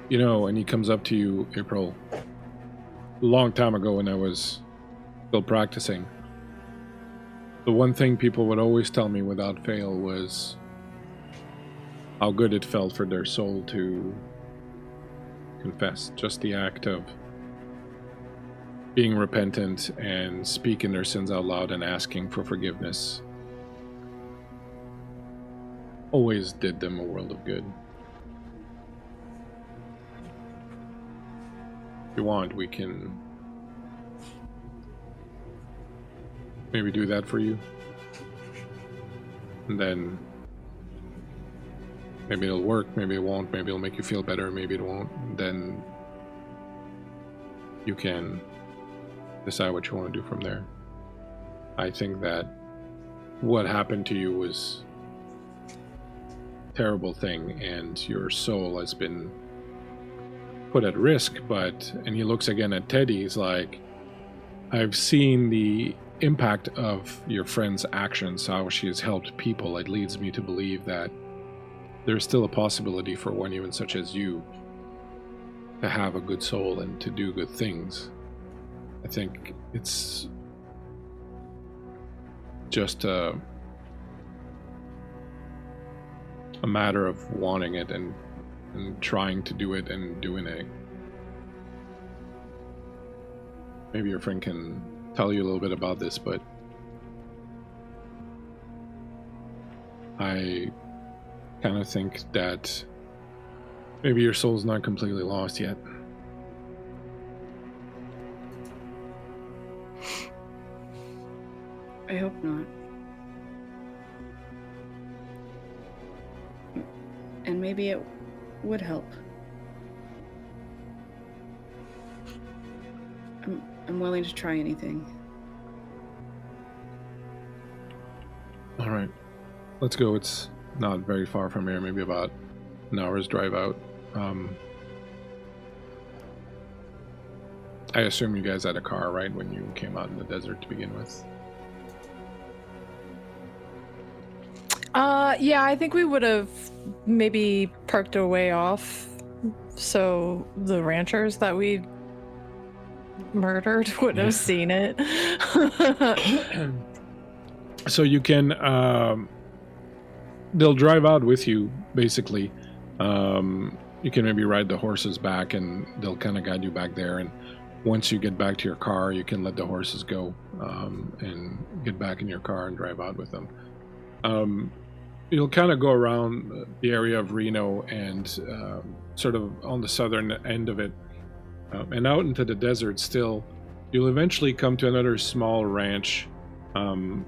You know, and he comes up to you, April, a long time ago when I was still practicing. The one thing people would always tell me without fail was how good it felt for their soul to confess. Just the act of being repentant and speaking their sins out loud and asking for forgiveness always did them a world of good. If you want, we can maybe do that for you. And then maybe it'll work, maybe it won't, maybe it'll make you feel better, maybe it won't. Then you can decide what you want to do from there. I think that what happened to you was a terrible thing, and your soul has been put at risk, and he looks again at Teddy, he's like, I've seen the impact of your friend's actions, how she has helped people. It leads me to believe that there's still a possibility for one even such as you to have a good soul and to do good things. I think it's just a matter of wanting it and trying to do it and doing it. Maybe your friend can tell you a little bit about this, but I kind of think that maybe your soul's not completely lost yet. I hope not. And maybe it would help. I'm willing to try anything. All right, let's go. It's not very far from here, maybe about an hour's drive out. I assume you guys had a car, right, when you came out in the desert to begin with? Yeah, I think we would have maybe parked a way off so the ranchers that we murdered would have seen it. So you can, they'll drive out with you, basically. You can maybe ride the horses back and they'll kind of guide you back there. And once you get back to your car, you can let the horses go and get back in your car and drive out with them. You'll kind of go around the area of Reno and sort of on the southern end of it and out into the desert still. You'll eventually come to another small ranch. You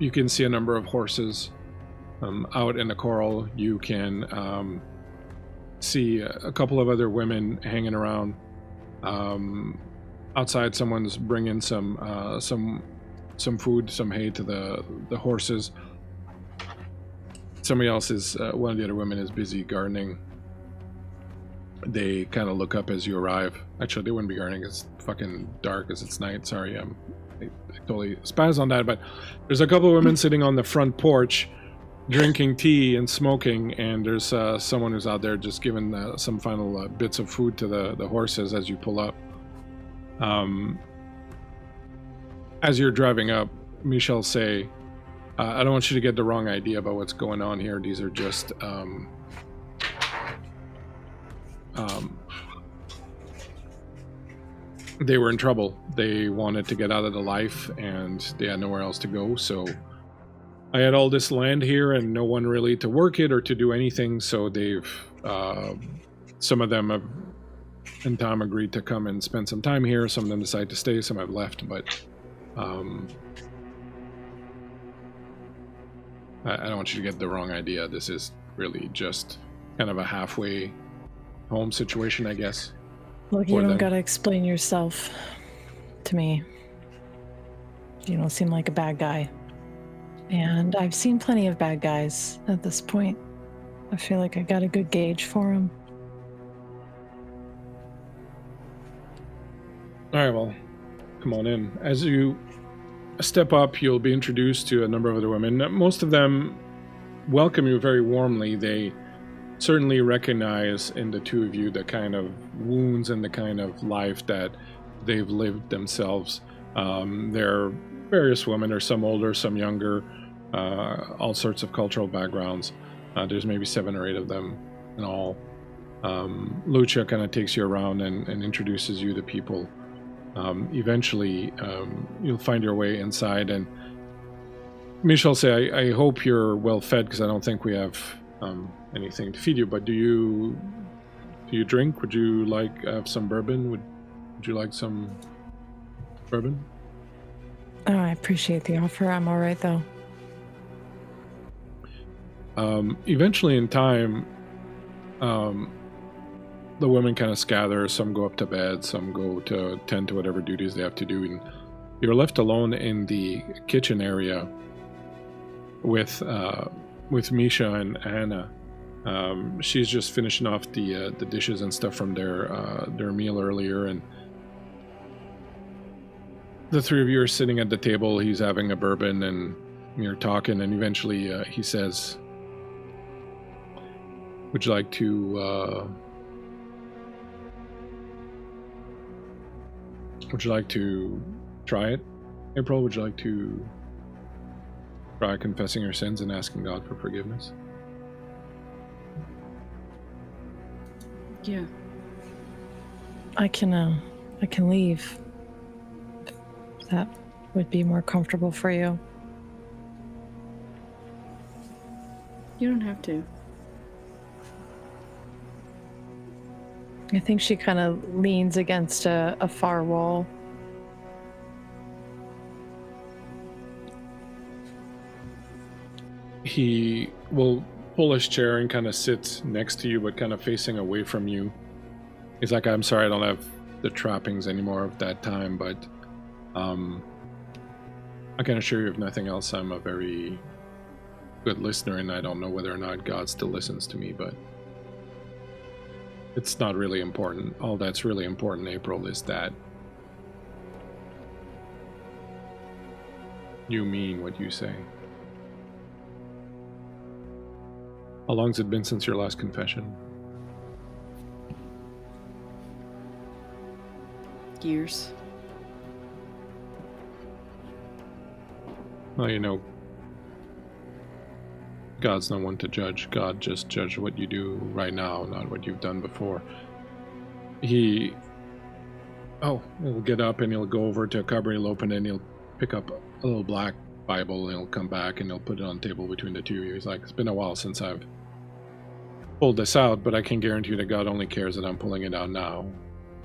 can see a number of horses out in the corral. You can see a couple of other women hanging around. Outside, someone's bringing some food, some hay to the horses. Somebody else is, one of the other women is busy gardening. They kind of look up as you arrive. Actually, they wouldn't be gardening. It's fucking dark as it's night. Sorry, I totally spaz on that. But there's a couple of women sitting on the front porch, drinking tea and smoking. And there's someone who's out there just giving some final bits of food to the horses as you pull up. As you're driving up, Michelle say, I don't want you to get the wrong idea about what's going on here. These are just they were in trouble. They wanted to get out of the life and they had nowhere else to go. So I had all this land here and no one really to work it or to do anything. So they've, some of them have in time agreed to come and spend some time here. Some of them decide to stay, some have left, but I don't want you to get the wrong idea. This is really just kind of a halfway home situation, I guess. Look, you don't gotta explain yourself to me. You don't seem like a bad guy. And I've seen plenty of bad guys at this point. I feel like I got a good gauge for them. All right, well, come on in. As you step up, you'll be introduced to a number of other women. Most of them welcome you very warmly. They certainly recognize in the two of you the kind of wounds and the kind of life that they've lived themselves. There are various women, there's some older, some younger, all sorts of cultural backgrounds. There's maybe 7 or 8 of them in all. Lucia kind of takes you around and introduces you to people. Eventually, you'll find your way inside, and Misha will say, I hope you're well fed, because I don't think we have anything to feed you, but do you drink? Would you like have some bourbon? Would you like some bourbon? Oh, I appreciate the offer. I'm all right, though. Eventually in time, the women kind of scatter. Some go up to bed, some go to tend to whatever duties they have to do, and you're left alone in the kitchen area with Misha and Anna. She's just finishing off the dishes and stuff from their meal earlier, and the three of you are sitting at the table. He's having a bourbon, and you're talking, and eventually he says, would you like to try it, April? Would you like to try confessing your sins and asking God for forgiveness? Yeah. I can leave. If that would be more comfortable for you. You don't have to. I think she kind of leans against a far wall. He will pull his chair and kind of sit next to you, but kind of facing away from you. He's like, I'm sorry, I don't have the trappings anymore of that time, but I can assure you, if nothing else, I'm a very good listener, and I don't know whether or not God still listens to me, but it's not really important. All that's really important, April, is that you mean what you say. How long's it been since your last confession? Years. Well, you know, God's not one to judge. God just judges what you do right now, not what you've done before. He'll get up and he'll go over to a cupboard, he'll open it, and he'll pick up a little black Bible, and he'll come back and he'll put it on the table between the two of you. He's like, it's been a while since I've pulled this out, but I can guarantee you that God only cares that I'm pulling it out now,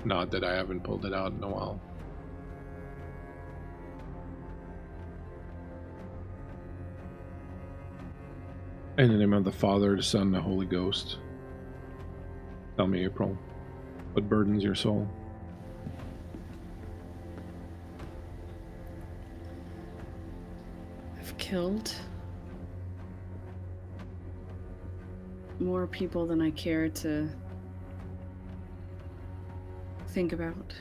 not that I haven't pulled it out in a while. In the name of the Father, the Son, and the Holy Ghost. Tell me, April, what burdens your soul? I've killed more people than I care to think about.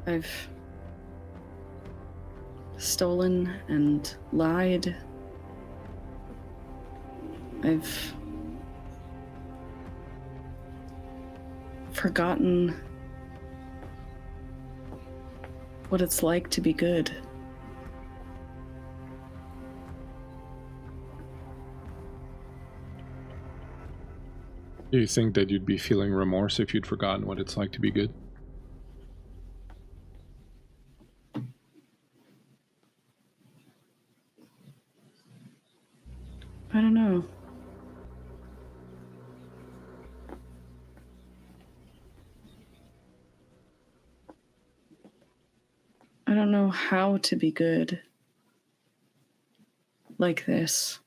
I've stolen and lied. I've forgotten what it's like to be good. Do you think that you'd be feeling remorse if you'd forgotten what it's like to be good? I don't know. I don't know how to be good like this.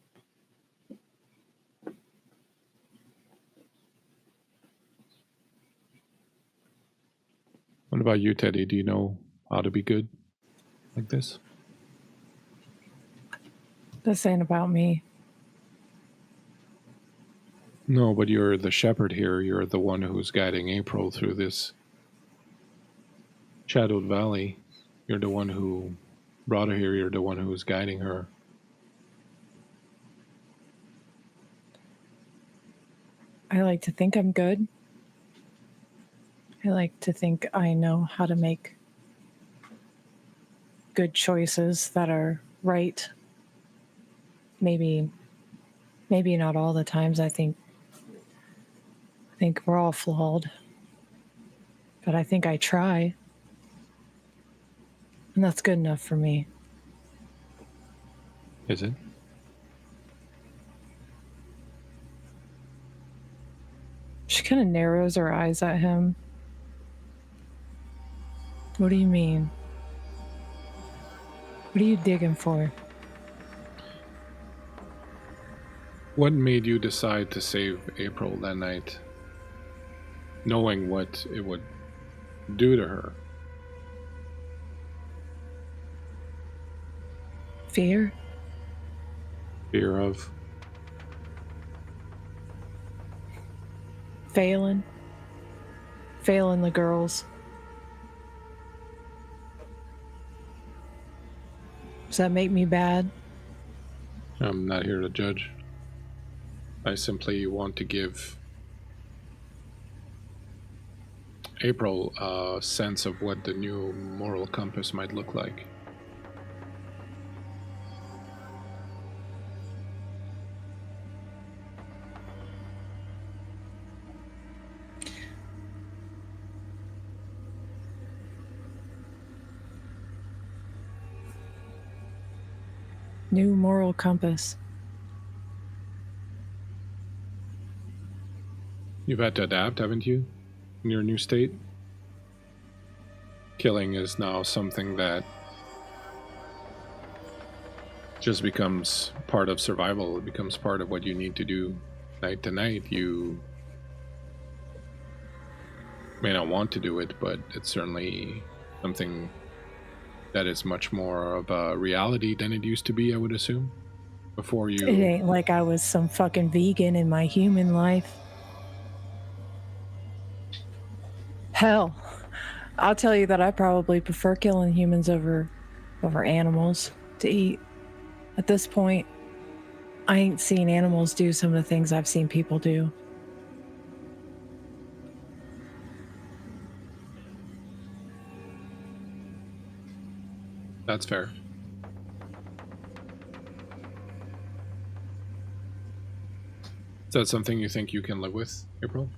What about you, Teddy? Do you know how to be good like this? This ain't about me. No, but you're the shepherd here. You're the one who's guiding April through this shadowed valley. You're the one who brought her here. You're the one who's guiding her. I like to think I'm good. I like to think I know how to make good choices that are right. Maybe not all the times. I think we're all flawed. but I think I try. And that's good enough for me. Is it? She kind of narrows her eyes at him. What do you mean? What are you digging for? What made you decide to save April that night, knowing what it would do to her? Fear? Fear of? Failing the girls. Does that make me bad? I'm not here to judge. I simply want to give April a sense of what the new moral compass might look like. New moral compass. You've had to adapt, haven't you, in your new state? Killing is now something that just becomes part of survival. It becomes part of what you need to do night to night. You may not want to do it, but it's certainly something that is much more of a reality than it used to be, I would assume, before you... It ain't like I was some fucking vegan in my human life. Hell, I'll tell you that I probably prefer killing humans over animals to eat. At this point, I ain't seen animals do some of the things I've seen people do. That's fair. Is that something you think you can live with, April?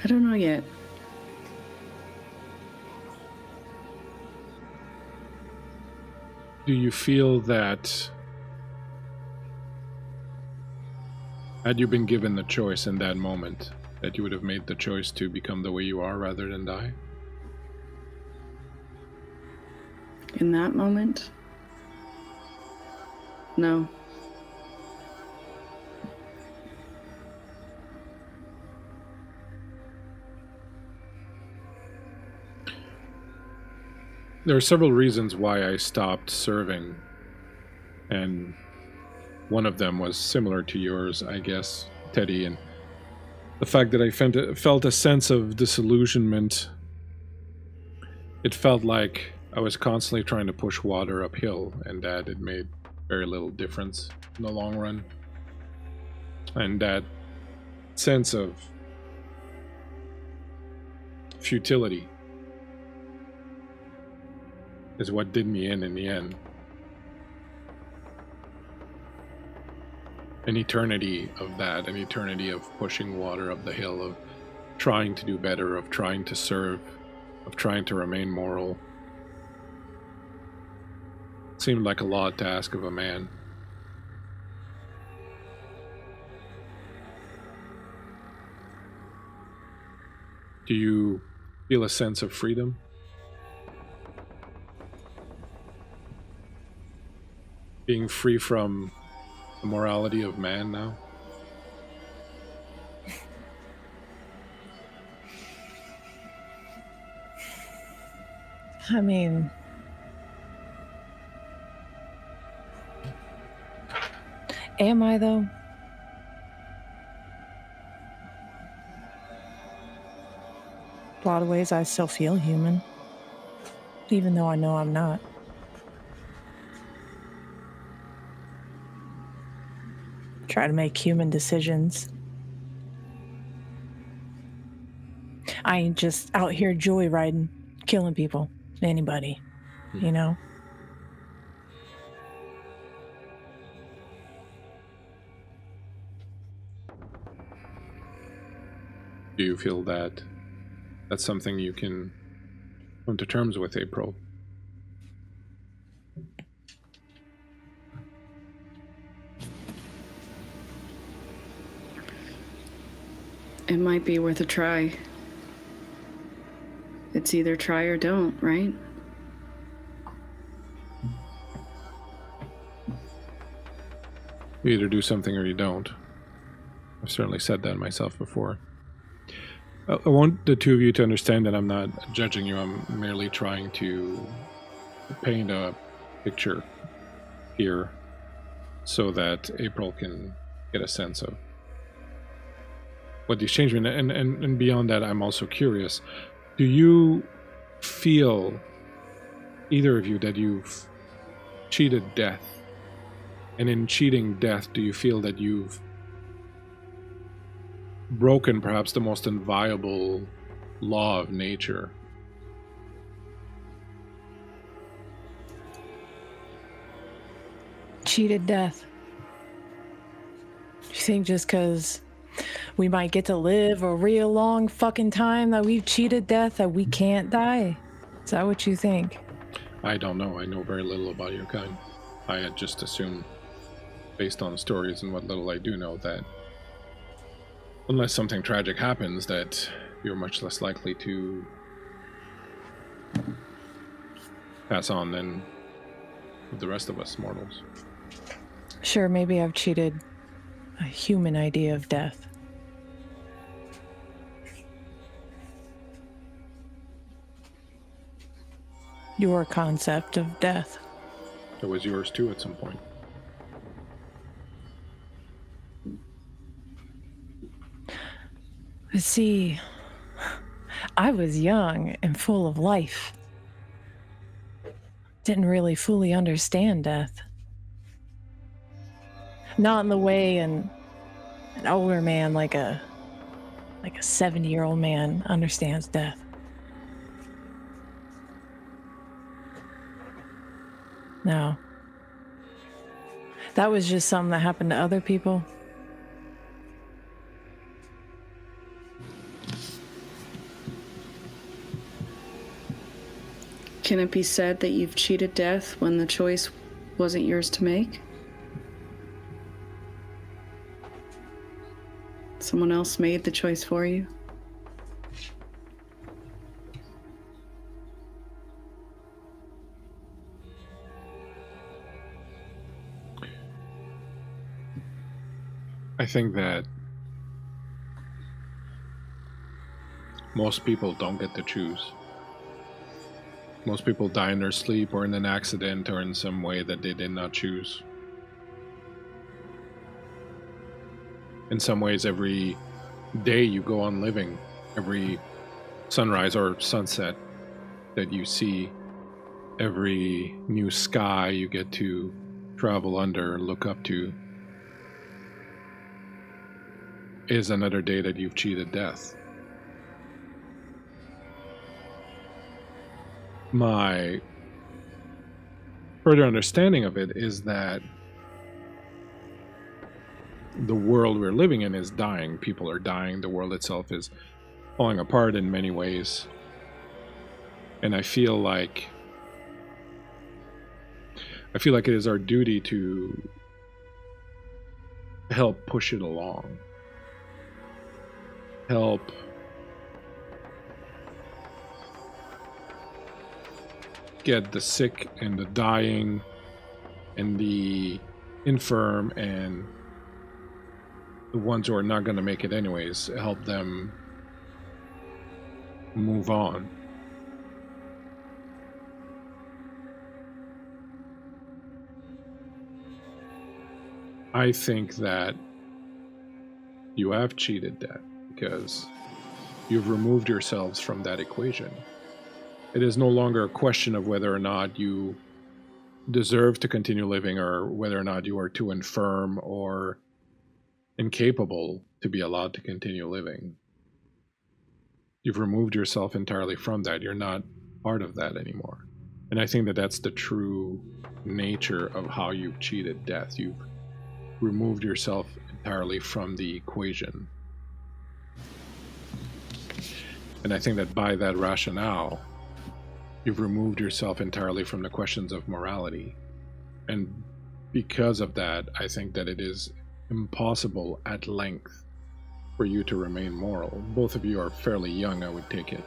I don't know yet. Do you feel that had you been given the choice in that moment, that you would have made the choice to become the way you are rather than die? In that moment? No. There are several reasons why I stopped serving, and one of them was similar to yours, I guess, Teddy, and the fact that I felt a sense of disillusionment. It felt like I was constantly trying to push water uphill, and that it made very little difference in the long run. And that sense of futility is what did me in the end. An eternity of that, an eternity of pushing water up the hill, of trying to do better, of trying to serve, of trying to remain moral. It seemed like a lot to ask of a man. Do you feel a sense of freedom? Being free from the morality of man now? I mean, am I though? A lot of ways I still feel human, even though I know I'm not. Try to make human decisions. I ain't just out here joyriding, killing people, anybody, you know? Do you feel that that's something you can come to terms with, April? It might be worth a try. It's either try or don't, right? You either do something or you don't. I've certainly said that myself before. I want the two of you to understand that I'm not judging you. I'm merely trying to paint a picture here so that April can get a sense of what these change mean. And beyond that, I'm also curious. Do you feel, either of you, that you've cheated death? And in cheating death, do you feel that you've broken perhaps the most inviolable law of nature? Cheated death. Do you think just because we might get to live a real long fucking time that we've cheated death that we can't die? Is that what you think? I don't know. I know very little about your kind. I had just assumed, based on stories and what little I do know, that unless something tragic happens, that you're much less likely to pass on than the rest of us mortals. Sure, maybe I've cheated a human idea of death. Your concept of death. It was yours too at some point. See, I was young and full of life. Didn't really fully understand death. Not in the way an older man like a 70-year-old man understands death. No. That was just something that happened to other people. Can it be said that you've cheated death when the choice wasn't yours to make? Someone else made the choice for you? I think that most people don't get to choose. Most people die in their sleep or in an accident or in some way that they did not choose. In some ways, every day you go on living, every sunrise or sunset that you see, every new sky you get to travel under and look up to, is another day that you've cheated death. My further understanding of it is that the world we're living in is dying. People are dying. The world itself is falling apart in many ways. And I feel like it is our duty to help push it along. Help get the sick and the dying and the infirm and the ones who are not going to make it anyways, help them move on. I think that you have cheated death because you've removed yourselves from that equation. It is no longer a question of whether or not you deserve to continue living or whether or not you are too infirm or incapable to be allowed to continue living. You've removed yourself entirely from that. You're not part of that anymore. And I think that that's the true nature of how you've cheated death. You've removed yourself entirely from the equation. And I think that by that rationale, you've removed yourself entirely from the questions of morality. And because of that, I think that it is impossible at length for you to remain moral. Both of you are fairly young, I would take it.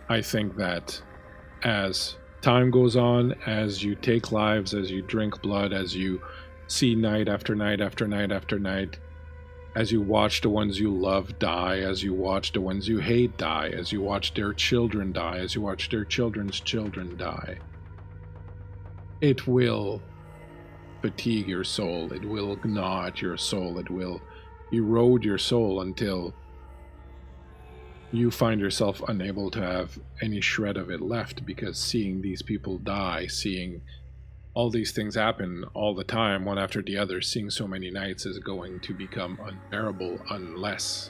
I think that as time goes on, as you take lives, as you drink blood, as you see night after night after night after night, as you watch the ones you love die, as you watch the ones you hate die, as you watch their children die, as you watch their children's children die, it will fatigue your soul, it will gnaw at your soul, it will erode your soul until you find yourself unable to have any shred of it left, because seeing these people die, seeing all these things happen all the time, one after the other, seeing so many nights is going to become unbearable unless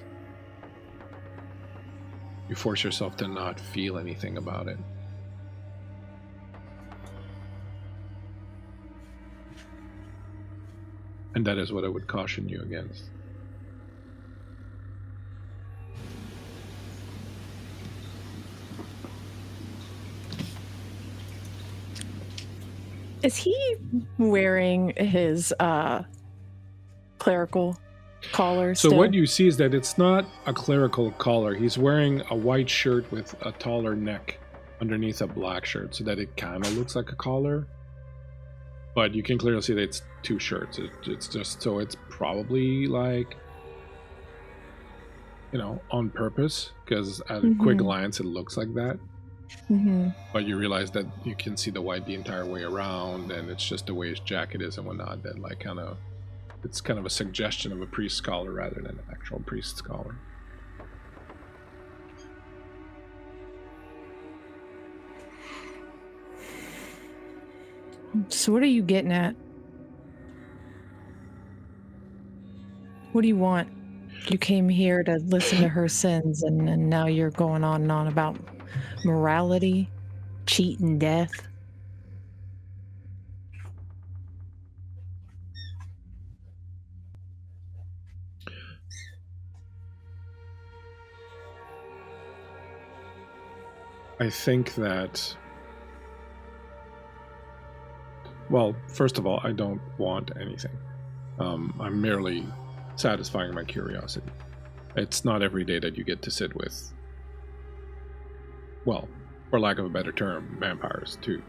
you force yourself to not feel anything about it. And that is what I would caution you against. Is he wearing his clerical collar So still? what you see is that it's not a clerical collar. He's wearing a white shirt with a taller neck underneath a black shirt, so that it kind of looks like a collar. But you can clearly see that it's two shirts. It's just, so it's probably like, on purpose, because at a quick glance it looks like that. But you realize that you can see the white the entire way around, and it's just the way his jacket is and whatnot, that like it's kind of a suggestion of a priest's collar rather than an actual priest's collar. So what are you getting at? What do you want? You came here to listen to her sins, and now you're going on and on about morality, cheating, death. I think that, well, first of all, I don't want anything. I'm merely satisfying my curiosity. It's not every day that you get to sit with, well, for lack of a better term, vampires to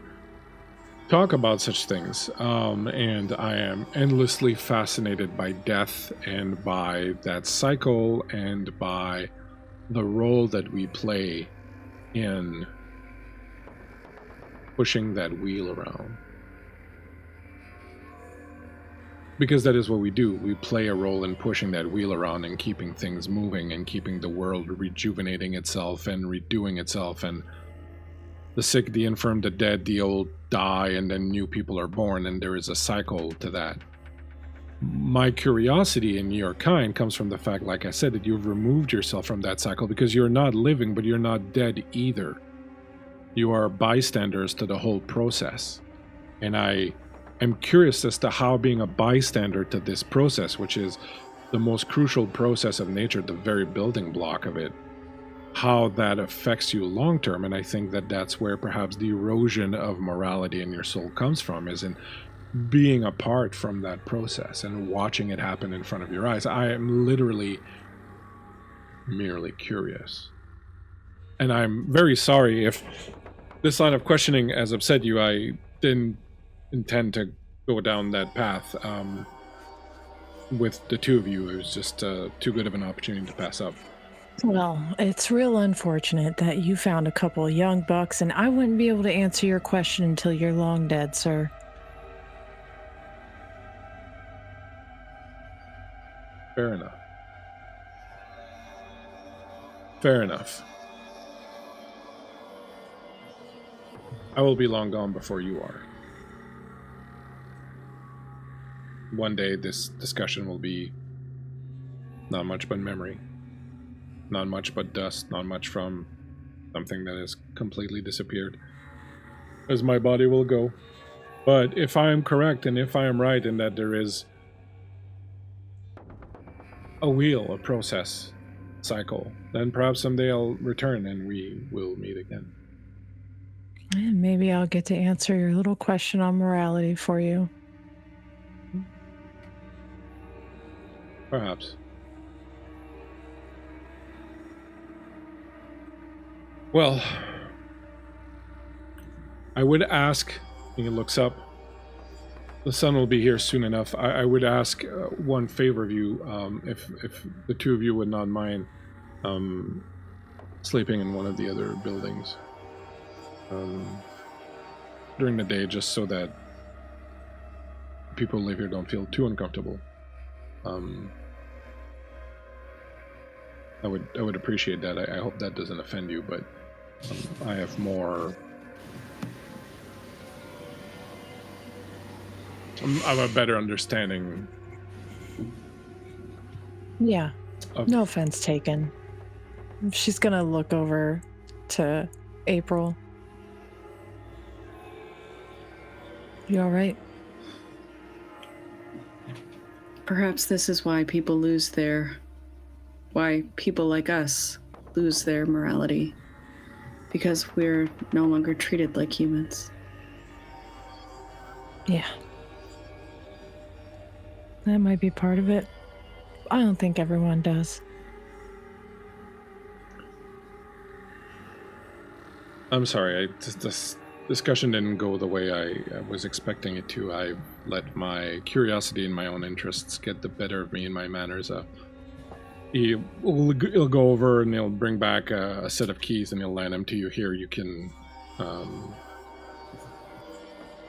talk about such things. And I am endlessly fascinated by death and by that cycle and by the role that we play in pushing that wheel around. Because that is what we do. We play a role in pushing that wheel around and keeping things moving and keeping the world rejuvenating itself and redoing itself, and the sick, the infirm, the dead, the old die, and then new people are born, and there is a cycle to that. My curiosity in your kind comes from the fact, like I said, that you've removed yourself from that cycle, because you're not living, but you're not dead either. You are bystanders to the whole process. And I am curious as to how being a bystander to this process, which is the most crucial process of nature, the very building block of it, how that affects you long term. And I think that that's where perhaps the erosion of morality in your soul comes from, is in being apart from that process and watching it happen in front of your eyes. I am literally merely curious. And I'm very sorry if this line of questioning has upset you. I didn't intend to go down that path with the two of you. It was just too good of an opportunity to pass up. Well, it's real unfortunate that you found a couple of young bucks, and I wouldn't be able to answer your question until you're long dead, sir. Fair enough. Fair enough. I will be long gone before you are. One day this discussion will be not much but memory. Not much but dust, not much from something that has completely disappeared, as my body will go. But if I am correct, and if I am right in that there is a wheel, a process, cycle. Then perhaps someday I'll return and we will meet again. And maybe I'll get to answer your little question on morality for you. Perhaps. Well, I would ask, he looks up, the sun will be here soon enough. I would ask one favor of you, if the two of you would not mind sleeping in one of the other buildings during the day, just so that people who live here don't feel too uncomfortable. I would appreciate that. I hope that doesn't offend you, but I have more. I have a better understanding. Yeah, no offense taken. She's gonna look over to April. You all right? Perhaps this is why people why people like us lose their morality. Because we're no longer treated like humans. Yeah. That might be part of it. I don't think everyone does. I'm sorry, this discussion didn't go the way I was expecting it to. I let my curiosity and my own interests get the better of me and my manners. He'll go over and he'll bring back a set of keys and he'll land them to you. Here, you can...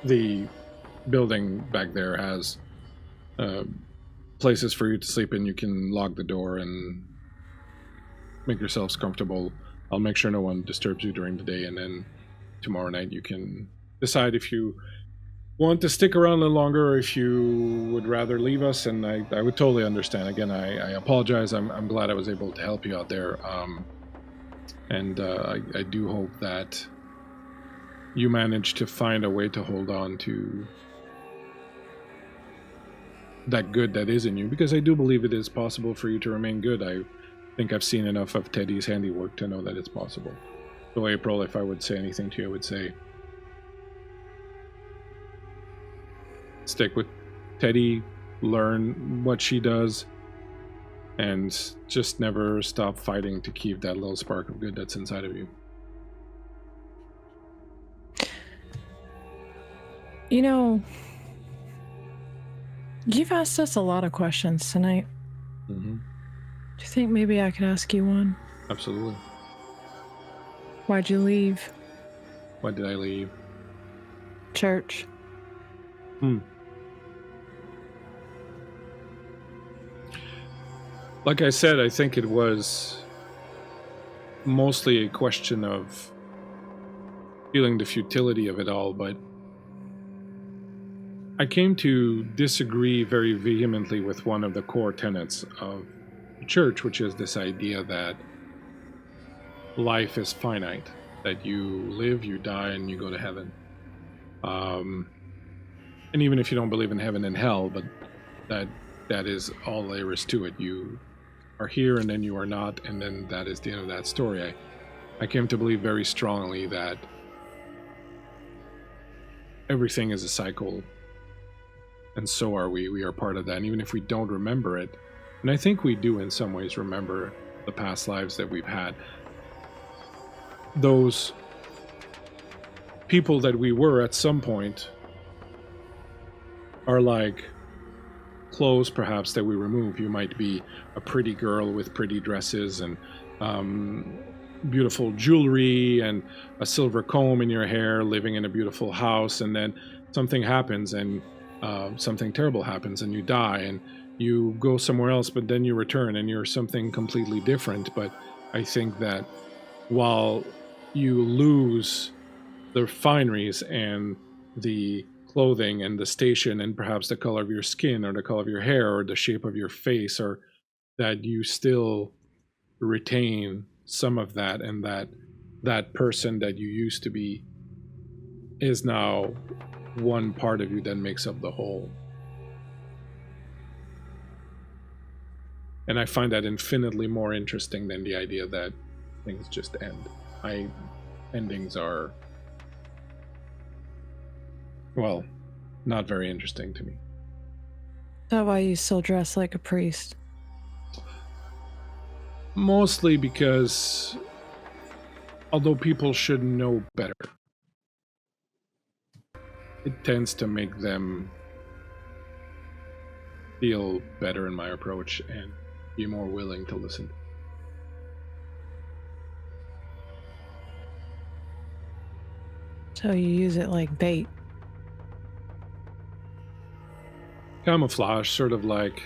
the building back there has places for you to sleep in. You can lock the door and make yourselves comfortable. I'll make sure no one disturbs you during the day, and then tomorrow night you can decide if you want to stick around a little longer or if you would rather leave us. And I would totally understand. Again, I apologize. I'm glad I was able to help you out there. And I do hope that you manage to find a way to hold on to that good that is in you, because I do believe it is possible for you to remain good. I think I've seen enough of Teddy's handiwork to know that it's possible. So April, if I would say anything to you, I would say stick with Teddy, learn what she does, and just never stop fighting to keep that little spark of good that's inside of you. You know, you've asked us a lot of questions tonight. Mm-hmm. Do you think maybe I could ask you one? Absolutely. Why'd you leave? Why did I leave? Church. Like I said, I think it was mostly a question of feeling the futility of it all, but I came to disagree very vehemently with one of the core tenets of the church, which is this idea that life is finite, that you live, you die, and you go to heaven. And even if you don't believe in heaven and hell, but that is all there is to it. You are here and then you are not, and then that is the end of that story. I came to believe very strongly that everything is a cycle, and so are we. We are part of that, and even if we don't remember it, and I think we do in some ways remember the past lives that we've had, those people that we were at some point are like clothes perhaps that we remove. You might be a pretty girl with pretty dresses and beautiful jewelry and a silver comb in your hair, living in a beautiful house, and then something happens and something terrible happens and you die and you go somewhere else, but then you return and you're something completely different. But I think that while you lose the fineries and the clothing and the station and perhaps the color of your skin or the color of your hair or the shape of your face, or that you still retain some of that, and that person that you used to be is now one part of you that makes up the whole. And I find that infinitely more interesting than the idea that things just end. Endings are, well, not very interesting to me. Is that why you still dress like a priest? Mostly because, although people should know better, it tends to make them feel better in my approach and be more willing to listen. So you use it like bait. Camouflage, sort of like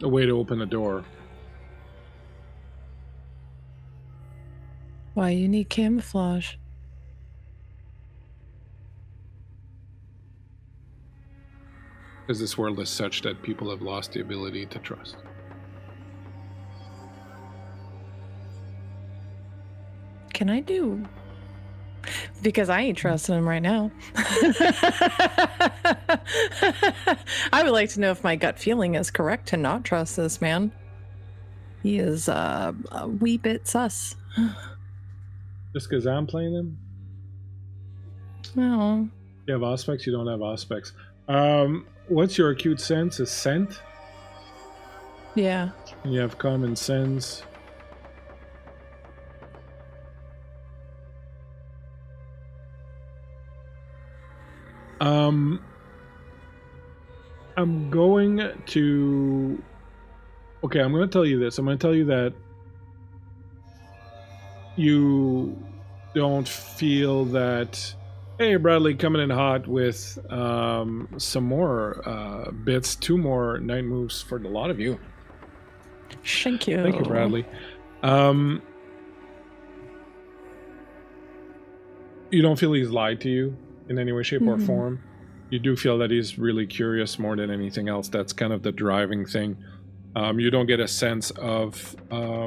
a way to open a door. Why you need camouflage? Because this world is such that people have lost the ability to trust. Can I do? Because I ain't trusting him right now. I would like to know if my gut feeling is correct to not trust this man. He is a wee bit sus. Just because I'm playing them? Oh. You have aspects, you don't have aspects. What's your acute sense? A scent? Yeah. And you have common sense. I'm going to... Okay, I'm going to tell you this. I'm going to tell you that you don't feel that... Hey, Bradley, coming in hot with some more bits. 2 more night moves for the lot of you. Thank you. Thank you, Bradley. You don't feel he's lied to you in any way, shape, or form. You do feel that he's really curious more than anything else. That's kind of the driving thing. You don't get a sense of... let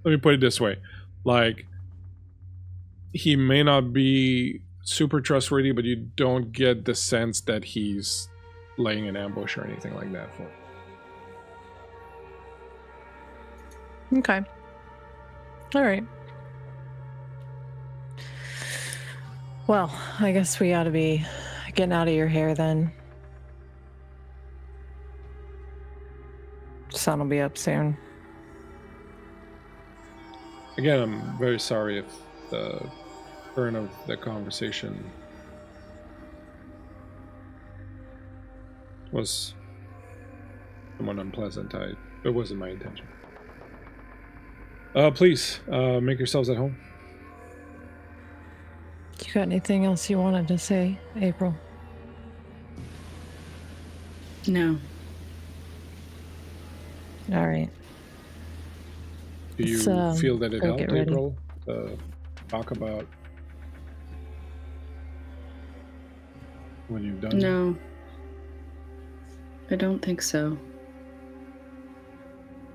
me put it this way. Like, he may not be super trustworthy, but you don't get the sense that he's laying an ambush or anything like that for you. Okay. All right. Well, I guess we ought to be getting out of your hair then. Sun will be up soon. Again, I'm very sorry if the turn of the conversation was somewhat unpleasant. It wasn't my intention. Please, make yourselves at home. You got anything else you wanted to say, April? No. All right. Do you feel that it helped, April, to talk about what you've done? No. I don't think so.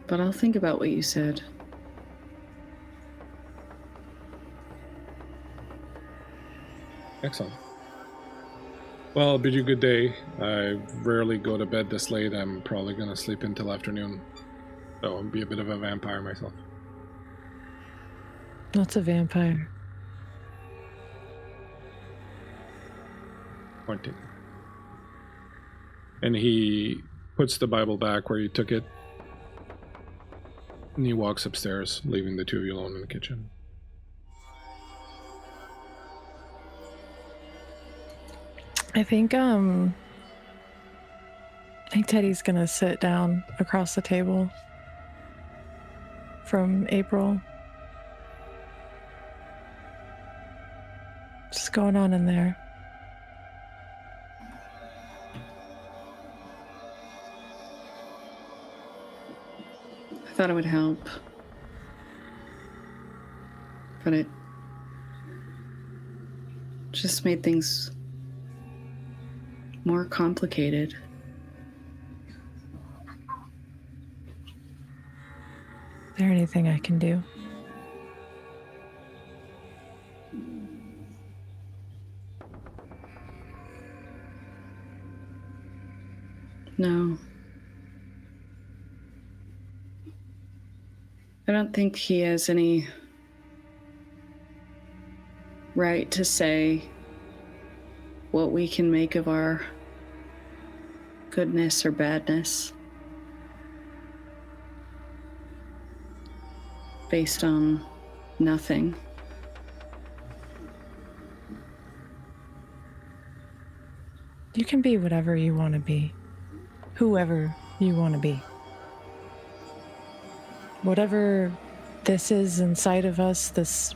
But I'll think about what you said. Excellent. Well, I'll bid you good day. I rarely go to bed this late. I'm probably going to sleep until afternoon. So I'll be a bit of a vampire myself. What's a vampire? Pointing. And he puts the Bible back where he took it. And he walks upstairs, leaving the 2 of you alone in the kitchen. I think Teddy's gonna sit down across the table from April. What's going on in there? I thought it would help. But it just made things more complicated. Is there anything I can do? No. I don't think he has any right to say what we can make of our goodness or badness based on nothing. You can be whatever you want to be, whoever you want to be. Whatever this is inside of us, this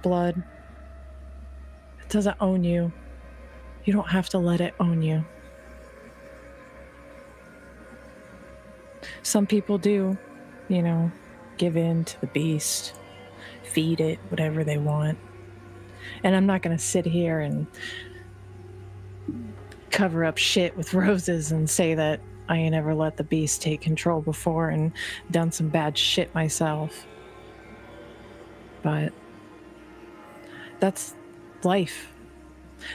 blood, it doesn't own you. You don't have to let it own you. Some people do, give in to the beast, feed it whatever they want. And I'm not going to sit here and cover up shit with roses and say that I ain't ever let the beast take control before and done some bad shit myself. But that's life.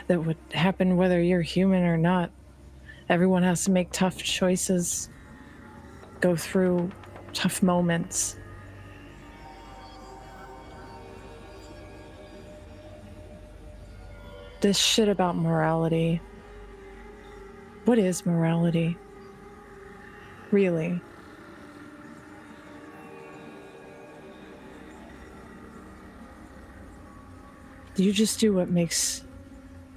That would happen whether you're human or not. Everyone has to make tough choices, go through tough moments. This shit about morality. What is morality? Really? You just do what makes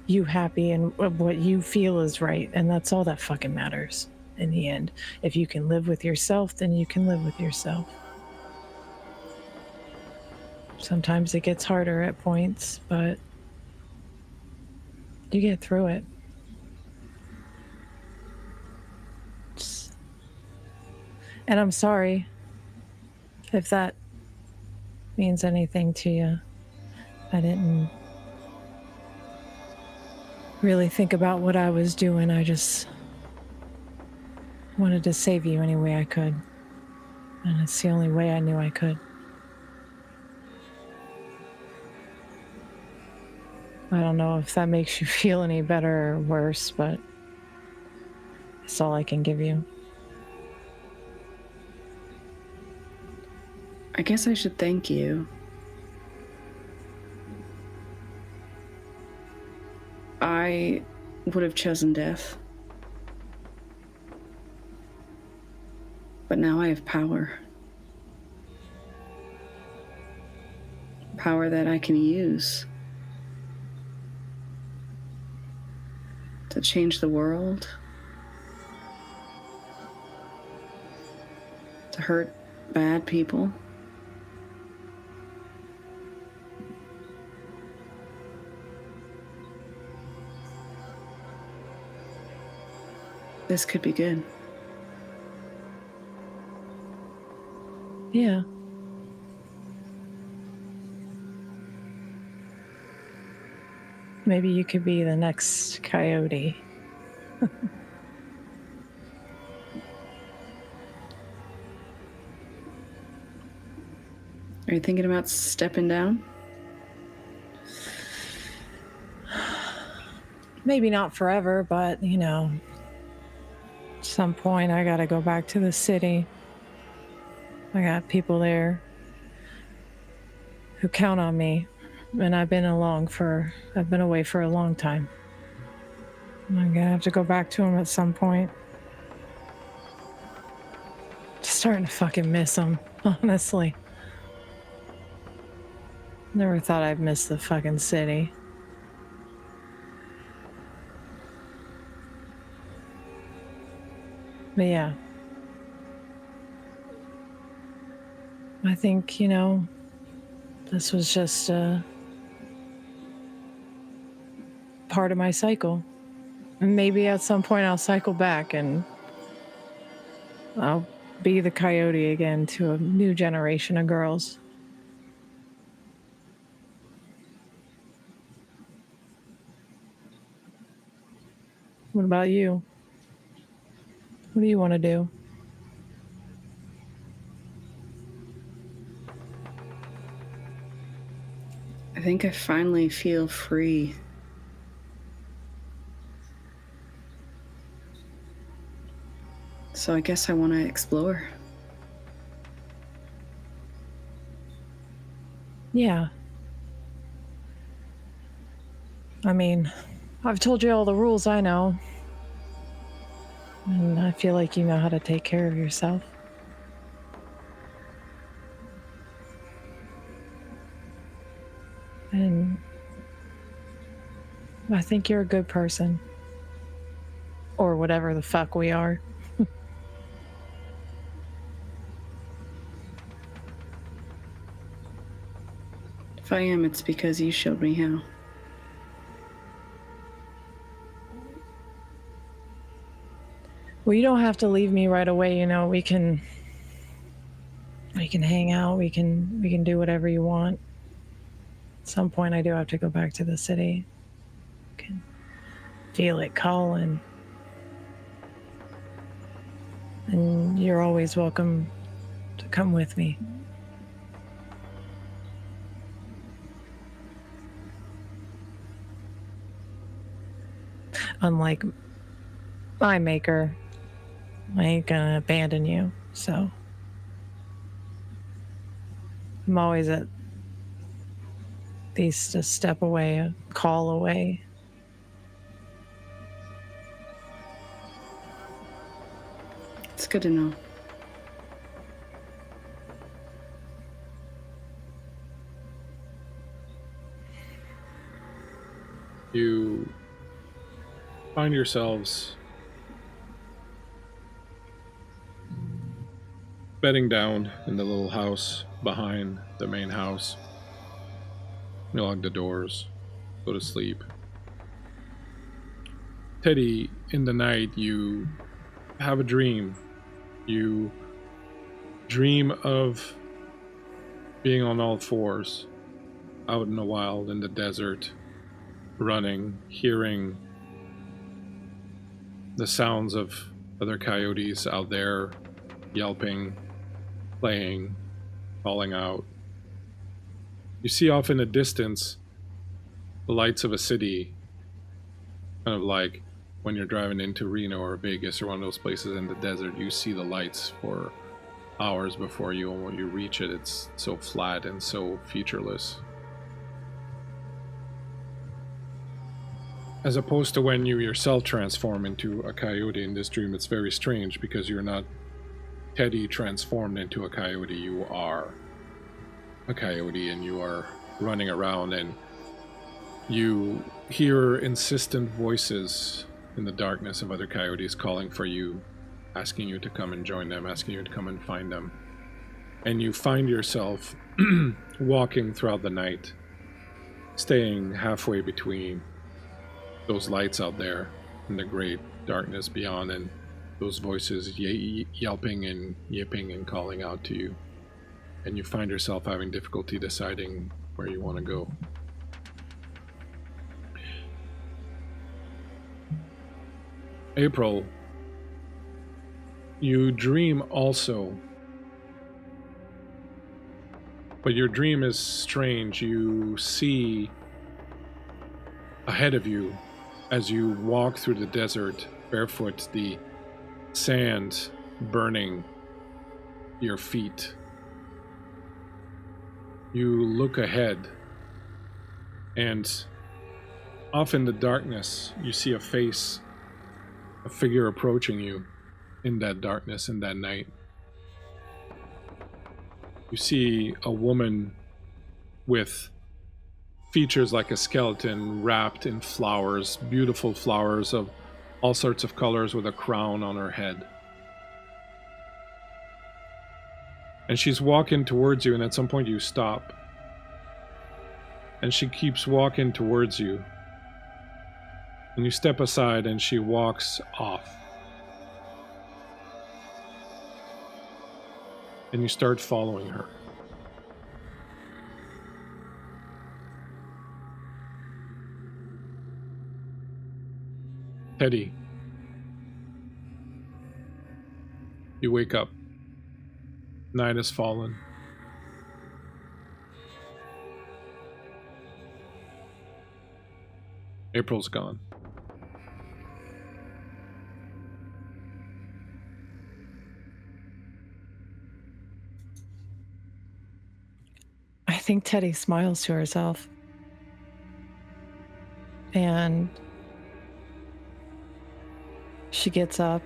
you happy and what you feel is right, and that's all that fucking matters in the end. If you can live with yourself, then you can live with yourself. Sometimes it gets harder at points, but you get through it. And I'm sorry if that means anything to you. I didn't really think about what I was doing. I just wanted to save you any way I could. And it's the only way I knew I could. I don't know if that makes you feel any better or worse, but it's all I can give you. I guess I should thank you. I would have chosen death. But now I have power. Power that I can use to change the world, to hurt bad people. This could be good. Yeah. Maybe you could be the next Coyote. Are you thinking about stepping down? Maybe not forever, but, at some point I gotta go back to the city. I got people there who count on me, and I've been away for a long time. I'm gonna have to go back to them at some point. Just starting to fucking miss them, honestly. Never thought I'd miss the fucking city. But yeah. I think, this was just a part of my cycle. And maybe at some point I'll cycle back and I'll be the Coyote again to a new generation of girls. What about you? What do you want to do? I think I finally feel free. So I guess I want to explore. Yeah. I mean, I've told you all the rules I know. And I feel like you know how to take care of yourself. And I think you're a good person. Or whatever the fuck we are. If I am, it's because you showed me how. Well, you don't have to leave me right away, you know. We can hang out, we can do whatever you want. At some point I do have to go back to the city. I can feel it calling. And you're always welcome to come with me. Unlike my maker, I ain't gonna abandon you, so I'm always at least a step away, a call away. It's good to know. You find yourselves bedding down in the little house behind the main house. You lock the doors, go to sleep. Teddy, in the night, you have a dream. You dream of being on all fours, out in the wild, in the desert, running, hearing the sounds of other coyotes out there, yelping, playing, calling out. You see off in the distance the lights of a city, kind of like when you're driving into Reno or Vegas or one of those places in the desert. You see the lights for hours before you, and when you reach it, it's so flat and so featureless. As opposed to when you yourself transform into a coyote in this dream, it's very strange because you're not Teddy transformed into a coyote. You are a coyote and you are running around, and you hear insistent voices in the darkness of other coyotes calling for you, asking you to come and join them, asking you to come and find them. And you find yourself walking throughout the night, staying halfway between those lights out there and the great darkness beyond, and those voices yelping and yipping and calling out to you. And you find yourself having difficulty deciding where you want to go. April, you dream also, but your dream is strange. You see ahead of you as you walk through the desert barefoot, the sand burning your feet. You look ahead, and off in the darkness, you see a face, a figure approaching you in that darkness, in that night. You see a woman with features like a skeleton, wrapped in flowers, beautiful flowers of all sorts of colors, with a crown on her head. And she's walking towards you, and at some point you stop. And she keeps walking towards you. And you step aside, and she walks off. And you start following her. Teddy, you wake up. Night has fallen. April's gone. think Teddy smiles to herself. And she gets up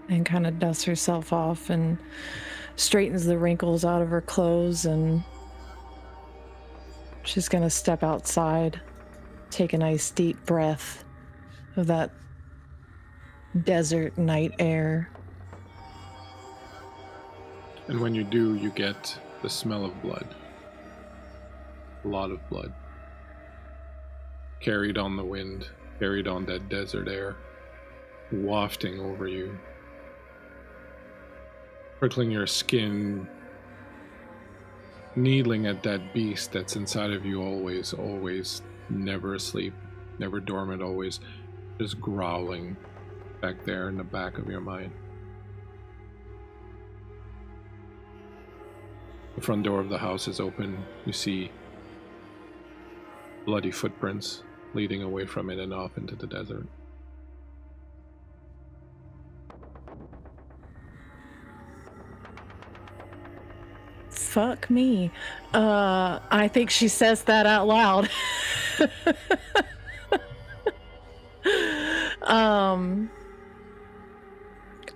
and kind of dusts herself off and straightens the wrinkles out of her clothes, and she's going to step outside, take a nice deep breath of that desert night air. And when you do, you get the smell of blood. A lot of blood. Carried on the wind, carried on that desert air, wafting over you, prickling your skin, needling at that beast that's inside of you always, never asleep, never dormant, always just growling back there in the back of your mind. The front door of the house is open. You see bloody footprints leading away from it and off into the desert. Fuck me. I think she says that out loud.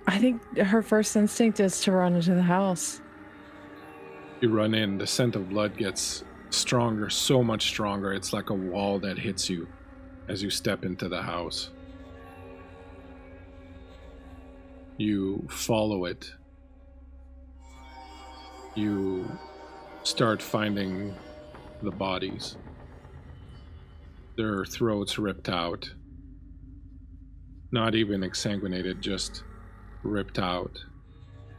I think her first instinct is to run into the house. You run in, the scent of blood gets stronger, so much stronger. It's like a wall that hits you as you step into the house. You follow it. You start finding the bodies. Their throats ripped out. Not even exsanguinated, just ripped out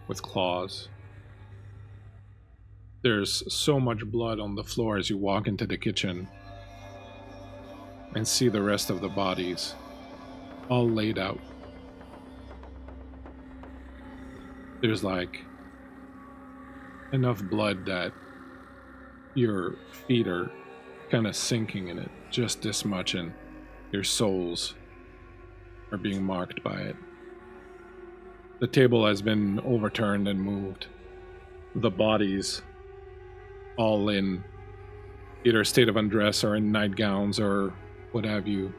with claws. There's so much blood on the floor as you walk into the kitchen and see the rest of the bodies all laid out. There's like enough blood that your feet are kind of sinking in it, just this much, and your soles are being marked by it. The table has been overturned and moved. The bodies, all in either a state of undress or in nightgowns or what have you,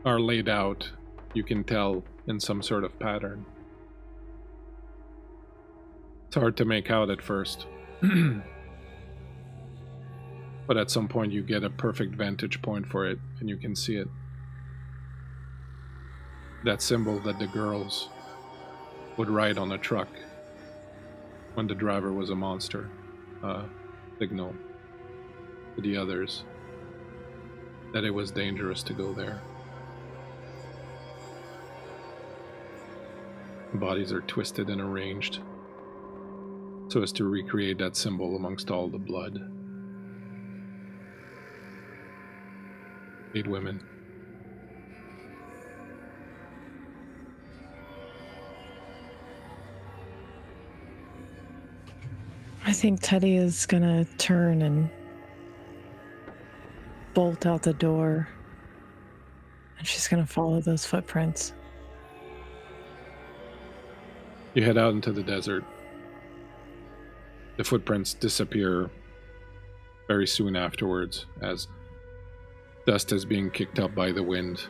are laid out, you can tell, in some sort of pattern. It's hard to make out at first. But at some point you get a perfect vantage point for it and you can see it. That symbol that the girls would ride on a truck when the driver was a monster. Signal to the others that it was dangerous to go there. Bodies are twisted and arranged so as to recreate that symbol amongst all the blood. 8 women. I think Teddy is gonna turn and bolt out the door, and she's gonna follow those footprints. You head out into the desert. The footprints disappear very soon afterwards as dust is being kicked up by the wind.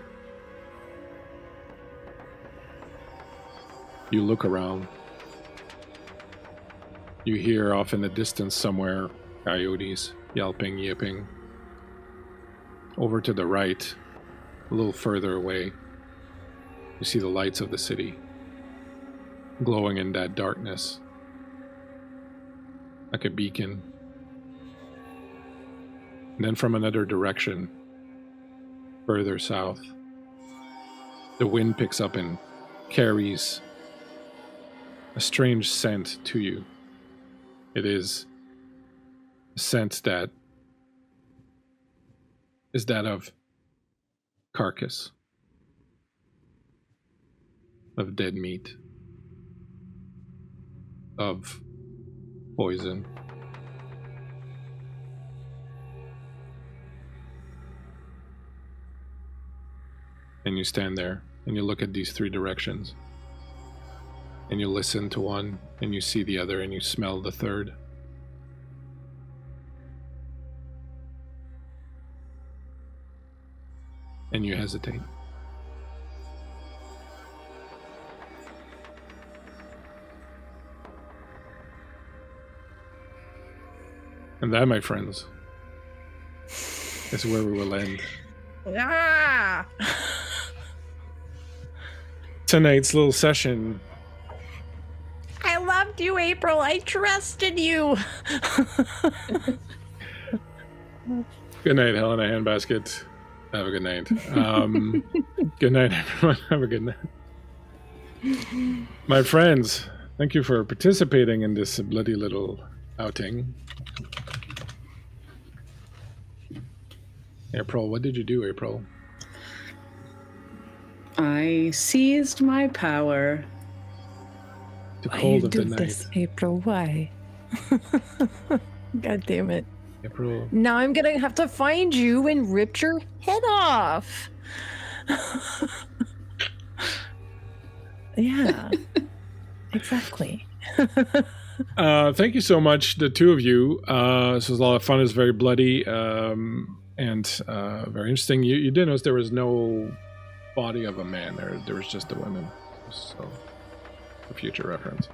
You look around. You hear off in the distance somewhere coyotes yelping, yipping. Over to the right, a little further away, you see the lights of the city glowing in that darkness like a beacon. And then from another direction, further south, the wind picks up and carries a strange scent to you. It is a scent that is that of carcass, of dead meat, of poison. And you stand there and you look at these 3 directions. And you listen to one, and you see the other, and you smell the third. And you hesitate. And that, my friends, is where we will end Ah! tonight's little session. I loved you, April. I trusted you. Good night, Helena Handbasket. Have a good night. Good night, everyone. Have a good night. My friends, thank you for participating in this bloody little outing. April, what did you do, April? I seized my power. The Why cold you of do the night. this, April? Why? God damn it. April. Now I'm gonna have to find you and rip your head off. Yeah. Exactly. Thank you so much, the two of you. This was a lot of fun. It was very bloody and very interesting. You did notice there was no body of a man. There was just a woman. So, for future reference.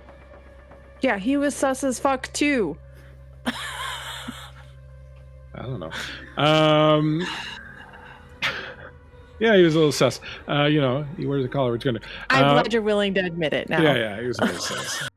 Yeah, he was sus as fuck too. I don't know. Yeah, he was a little sus. You know, he wears a collar. It's gonna. I'm glad you're willing to admit it now. Yeah, he was a little sus.